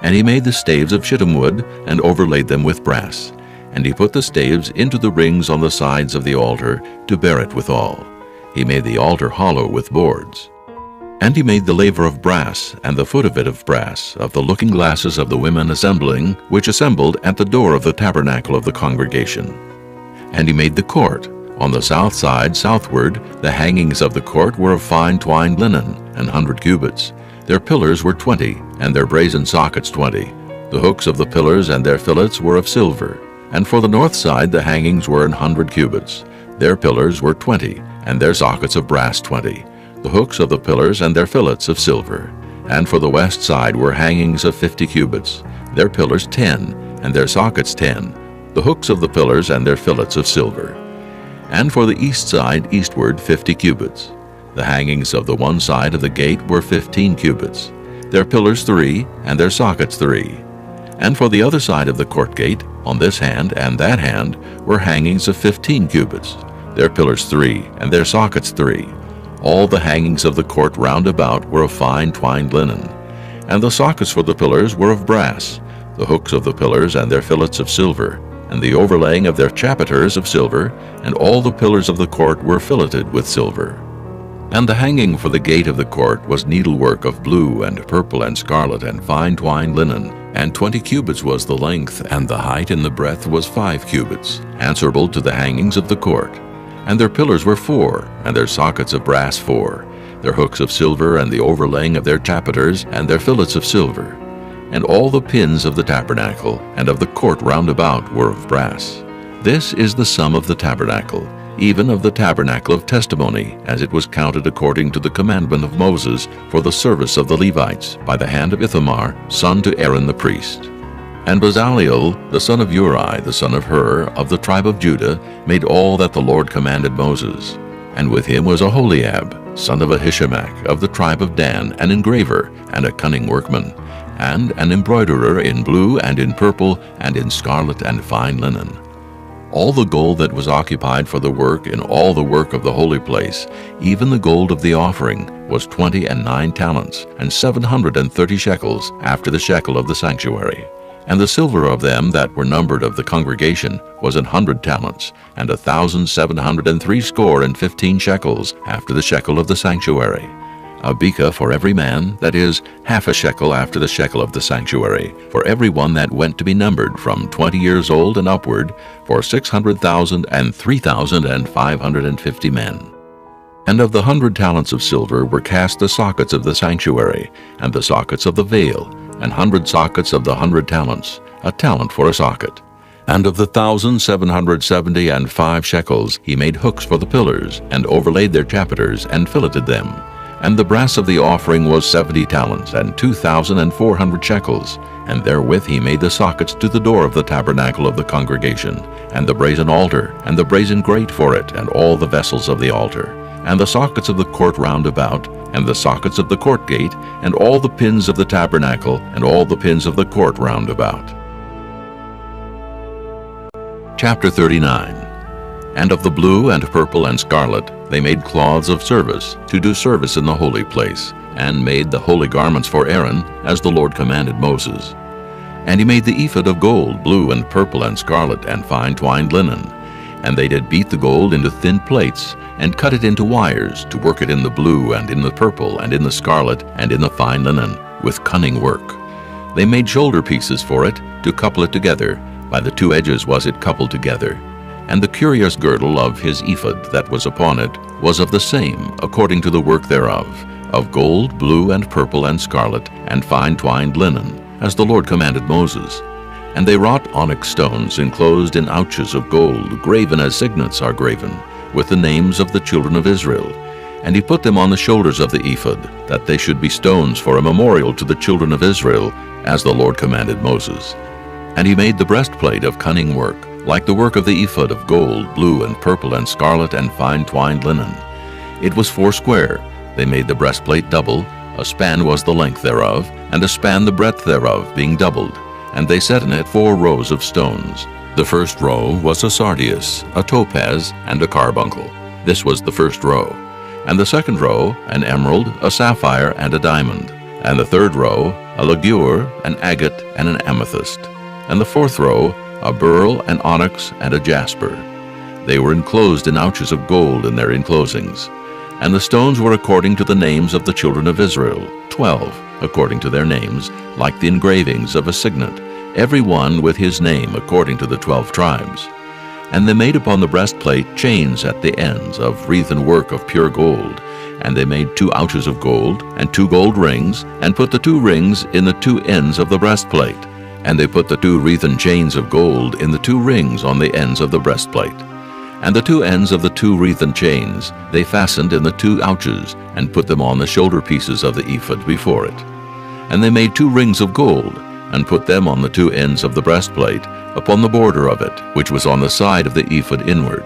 And he made the staves of shittim wood, and overlaid them with brass. And he put the staves into the rings on the sides of the altar, to bear it withal. He made the altar hollow with boards. And he made the laver of brass, and the foot of it of brass, of the looking glasses of the women assembling, which assembled at the door of the tabernacle of the congregation. And he made the court. On the south side southward, the hangings of the court were of fine twined linen, 100 cubits. Their pillars were 20, and their brazen sockets 20. The hooks of the pillars and their fillets were of silver. And for the north side the hangings were 100 cubits. Their pillars were 20, and their sockets of brass 20. The hooks of the pillars and their fillets of silver. And for the west side were hangings of 50 cubits. Their pillars 10, and their sockets 10. The hooks of the pillars and their fillets of silver. And for the east side eastward 50 cubits. The hangings of the one side of the gate were 15 cubits. Their pillars 3, and their sockets 3. And for the other side of the court gate, on this hand and that hand, were hangings of 15 cubits. Their pillars 3, and their sockets 3. All the hangings of the court round about were of fine twined linen. And the sockets for the pillars were of brass, the hooks of the pillars and their fillets of silver, and the overlaying of their chapiters of silver, and all the pillars of the court were filleted with silver. And the hanging for the gate of the court was needlework of blue and purple and scarlet and fine twined linen, and 20 cubits was the length, and the height and the breadth was 5 cubits, answerable to the hangings of the court. And their pillars were 4, and their sockets of brass 4, their hooks of silver, and the overlaying of their chapiters, and their fillets of silver. And all the pins of the tabernacle, and of the court round about, were of brass. This is the sum of the tabernacle, even of the tabernacle of testimony, as it was counted according to the commandment of Moses, for the service of the Levites, by the hand of Ithamar, son to Aaron the priest. And Bezaleel, the son of Uri, the son of Hur, of the tribe of Judah, made all that the Lord commanded Moses. And with him was Aholiab, son of Ahishamach, of the tribe of Dan, an engraver, and a cunning workman, and an embroiderer in blue and in purple and in scarlet and fine linen. All the gold that was occupied for the work in all the work of the holy place, even the gold of the offering, was 29 talents, and 730 shekels, after the shekel of the sanctuary. And the silver of them that were numbered of the congregation was 100 talents, and 1,760 shekels, after the shekel of the sanctuary. A beka for every man, that is, half a shekel after the shekel of the sanctuary, for every one that went to be numbered from 20 years old and upward, for 600,000 and 3,550 men. And of the 100 talents of silver were cast the sockets of the sanctuary, and the sockets of the veil, 100 sockets of the 100 talents, a talent for a socket. And of the 1,775 shekels he made hooks for the pillars, and overlaid their chapiters, and filleted them. And the brass of the offering was 70 talents, and 2,400 shekels, and therewith he made the sockets to the door of the tabernacle of the congregation, and the brazen altar, and the brazen grate for it, and all the vessels of the altar, and the sockets of the court round about, and the sockets of the court gate, and all the pins of the tabernacle, and all the pins of the court round about. Chapter 39. And of the blue and purple and scarlet they made cloths of service, to do service in the holy place, and made the holy garments for Aaron, as the Lord commanded Moses. And he made the ephod of gold, blue and purple and scarlet, and fine twined linen. And they did beat the gold into thin plates, and cut it into wires, to work it in the blue, and in the purple, and in the scarlet, and in the fine linen, with cunning work. They made shoulder pieces for it, to couple it together. By the 2 edges was it coupled together. And the curious girdle of his ephod that was upon it was of the same, according to the work thereof, of gold, blue, and purple, and scarlet, and fine twined linen, as the Lord commanded Moses. And they wrought onyx stones enclosed in ouches of gold, graven as signets are graven, with the names of the children of Israel. And he put them on the shoulders of the ephod, that they should be stones for a memorial to the children of Israel, as the Lord commanded Moses. And he made the breastplate of cunning work, like the work of the ephod of gold, blue, and purple, and scarlet, and fine twined linen. It was 4 square. They made the breastplate double. A span was the length thereof, and a span the breadth thereof, being doubled. And they set in it 4 rows of stones. The first row was a sardius, a topaz, and a carbuncle. This was the first row. And the second row, an emerald, a sapphire, and a diamond. And the third row, a ligure, an agate, and an amethyst. And the fourth row, a beryl, an onyx, and a jasper. They were enclosed in ouches of gold in their enclosings. And the stones were according to the names of the children of Israel, 12, according to their names, like the engravings of a signet, every one with his name according to the 12 tribes. And they made upon the breastplate chains at the ends of wreathen work of pure gold. And they made 2 ouches of gold, and 2 gold rings, and put the 2 rings in the 2 ends of the breastplate. And they put the 2 wreathen chains of gold in the 2 rings on the ends of the breastplate. And the 2 ends of the 2 wreathen chains they fastened in the 2 ouches, and put them on the shoulder pieces of the ephod before it. And they made 2 rings of gold, and put them on the 2 ends of the breastplate, upon the border of it, which was on the side of the ephod inward.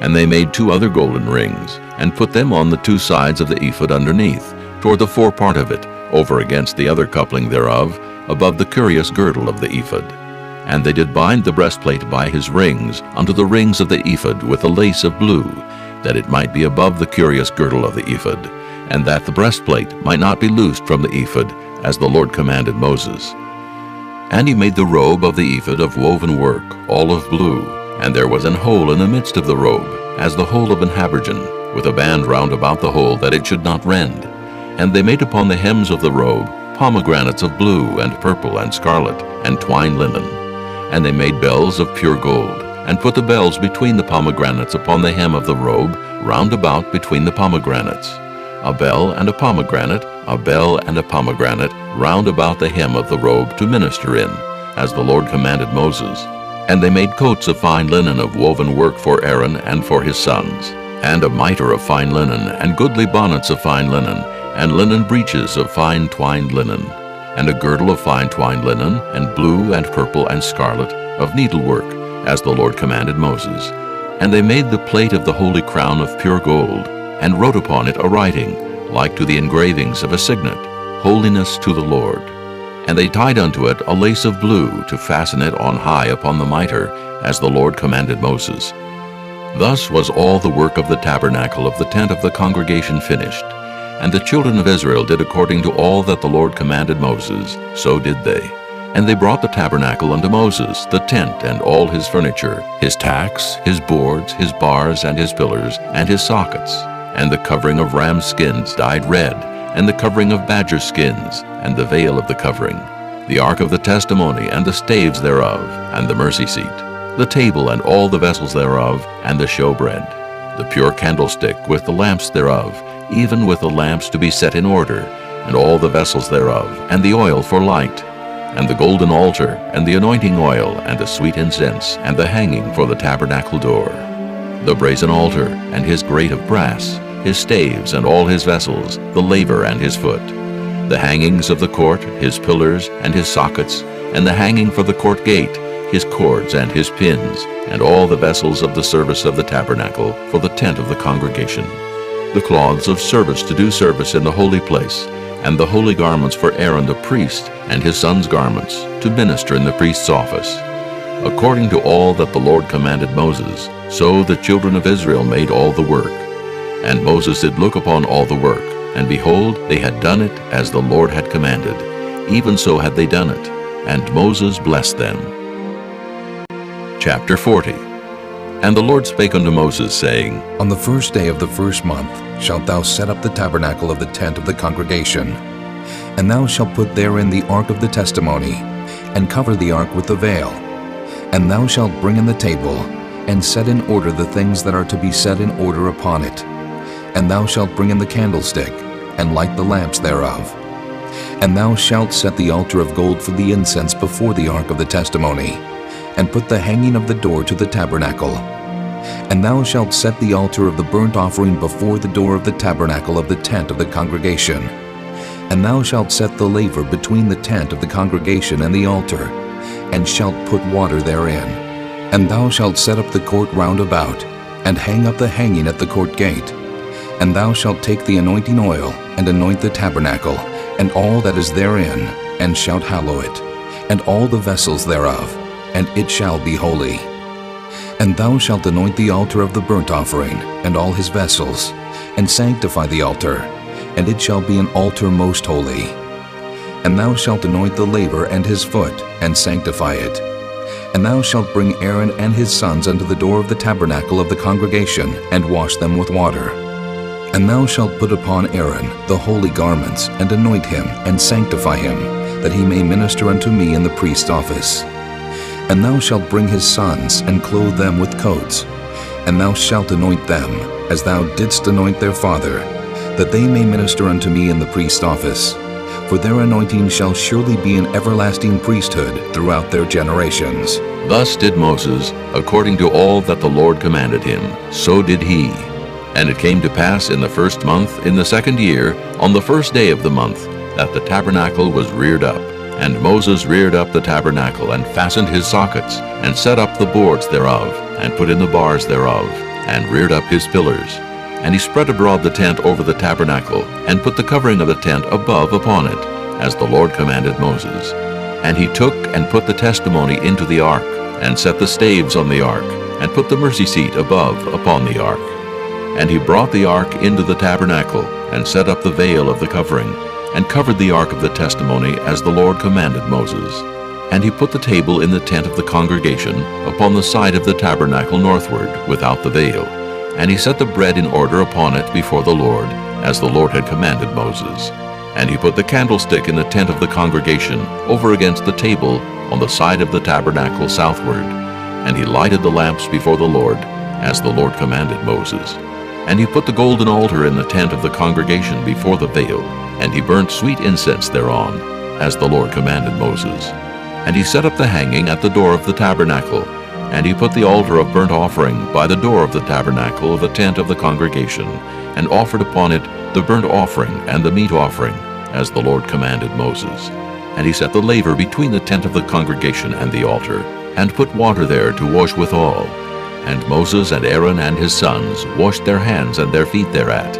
And they made 2 other golden rings, and put them on the 2 sides of the ephod underneath, toward the forepart of it, over against the other coupling thereof, above the curious girdle of the ephod. And they did bind the breastplate by his rings unto the rings of the ephod with a lace of blue, that it might be above the curious girdle of the ephod, and that the breastplate might not be loosed from the ephod, as the Lord commanded Moses. And he made the robe of the ephod of woven work, all of blue, and there was an hole in the midst of the robe, as the hole of an habergeon, with a band round about the hole, that it should not rend. And they made upon the hems of the robe pomegranates of blue, and purple, and scarlet, and twined linen. And they made bells of pure gold, and put the bells between the pomegranates upon the hem of the robe, round about between the pomegranates. A bell and a pomegranate, a bell and a pomegranate, round about the hem of the robe to minister in, as the Lord commanded Moses. And they made coats of fine linen of woven work for Aaron and for his sons, and a mitre of fine linen, and goodly bonnets of fine linen, and linen breeches of fine twined linen, and a girdle of fine twined linen, and blue and purple and scarlet, of needlework, as the Lord commanded Moses. And they made the plate of the holy crown of pure gold, and wrote upon it a writing, like to the engravings of a signet, Holiness to the Lord. And they tied unto it a lace of blue to fasten it on high upon the mitre, as the Lord commanded Moses. Thus was all the work of the tabernacle of the tent of the congregation finished. And the children of Israel did according to all that the Lord commanded Moses, so did they. And they brought the tabernacle unto Moses, the tent and all his furniture, his tacks, his boards, his bars, and his pillars, and his sockets, and the covering of ram skins dyed red, and the covering of badger skins, and the veil of the covering, the ark of the testimony, and the staves thereof, and the mercy seat, the table and all the vessels thereof, and the showbread, the pure candlestick with the lamps thereof, even with the lamps to be set in order, and all the vessels thereof, and the oil for light, and the golden altar, and the anointing oil, and the sweet incense, and the hanging for the tabernacle door, the brazen altar, and his grate of brass, his staves, and all his vessels, the laver and his foot, the hangings of the court, his pillars, and his sockets, and the hanging for the court gate, his cords and his pins, and all the vessels of the service of the tabernacle for the tent of the congregation, the cloths of service to do service in the holy place, and the holy garments for Aaron the priest, and his sons' garments, to minister in the priest's office. According to all that the Lord commanded Moses, so the children of Israel made all the work. And Moses did look upon all the work, and behold, they had done it as the Lord had commanded. Even so had they done it, and Moses blessed them. Chapter 40. And the Lord spake unto Moses, saying, On the 1st day of the 1st month shalt thou set up the tabernacle of the tent of the congregation. And thou shalt put therein the ark of the testimony, and cover the ark with the veil. And thou shalt bring in the table, and set in order the things that are to be set in order upon it. And thou shalt bring in the candlestick, and light the lamps thereof. And thou shalt set the altar of gold for the incense before the ark of the testimony, and put the hanging of the door to the tabernacle. And thou shalt set the altar of the burnt offering before the door of the tabernacle of the tent of the congregation. And thou shalt set the laver between the tent of the congregation and the altar, and shalt put water therein. And thou shalt set up the court round about, and hang up the hanging at the court gate. And thou shalt take the anointing oil, and anoint the tabernacle, and all that is therein, and shalt hallow it, and all the vessels thereof, and it shall be holy. And thou shalt anoint the altar of the burnt offering, and all his vessels, and sanctify the altar, and it shall be an altar most holy. And thou shalt anoint the laver and his foot, and sanctify it. And thou shalt bring Aaron and his sons unto the door of the tabernacle of the congregation, and wash them with water. And thou shalt put upon Aaron the holy garments, and anoint him, and sanctify him, that he may minister unto me in the priest's office. And thou shalt bring his sons, and clothe them with coats. And thou shalt anoint them, as thou didst anoint their father, that they may minister unto me in the priest's office. For their anointing shall surely be an everlasting priesthood throughout their generations. Thus did Moses, according to all that the Lord commanded him, so did he. And it came to pass in the first month, in the second year, on the first day of the month, that the tabernacle was reared up. And Moses reared up the tabernacle, and fastened his sockets, and set up the boards thereof, and put in the bars thereof, and reared up his pillars. And he spread abroad the tent over the tabernacle, and put the covering of the tent above upon it, as the Lord commanded Moses. And he took and put the testimony into the ark, and set the staves on the ark, and put the mercy seat above upon the ark. And he brought the ark into the tabernacle, and set up the veil of the covering, and covered the ark of the testimony as the Lord commanded Moses. And he put the table in the tent of the congregation upon the side of the tabernacle northward, without the veil. And he set the bread in order upon it before the Lord, as the Lord had commanded Moses. And he put the candlestick in the tent of the congregation, over against the table, on the side of the tabernacle southward. And he lighted the lamps before the Lord, as the Lord commanded Moses. And he put the golden altar in the tent of the congregation before the veil, and he burnt sweet incense thereon, as the Lord commanded Moses. And he set up the hanging at the door of the tabernacle, and he put the altar of burnt offering by the door of the tabernacle of the tent of the congregation, and offered upon it the burnt offering and the meat offering, as the Lord commanded Moses. And he set the laver between the tent of the congregation and the altar, and put water there to wash withal. And Moses and Aaron and his sons washed their hands and their feet thereat.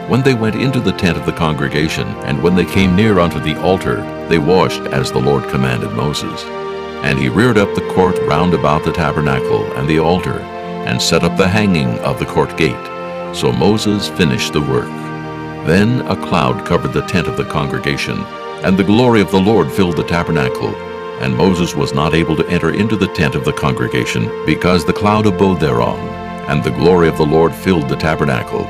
When they went into the tent of the congregation, and when they came near unto the altar, they washed as the Lord commanded Moses. And he reared up the court round about the tabernacle and the altar, and set up the hanging of the court gate. So Moses finished the work. Then a cloud covered the tent of the congregation, and the glory of the Lord filled the tabernacle. And Moses was not able to enter into the tent of the congregation, because the cloud abode thereon, and the glory of the Lord filled the tabernacle.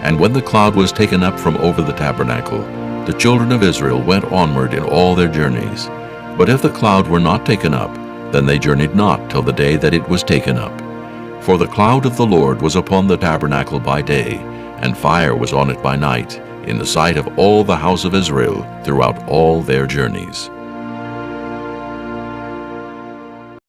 And when the cloud was taken up from over the tabernacle, the children of Israel went onward in all their journeys. But if the cloud were not taken up, then they journeyed not till the day that it was taken up. For the cloud of the Lord was upon the tabernacle by day, and fire was on it by night, in the sight of all the house of Israel throughout all their journeys.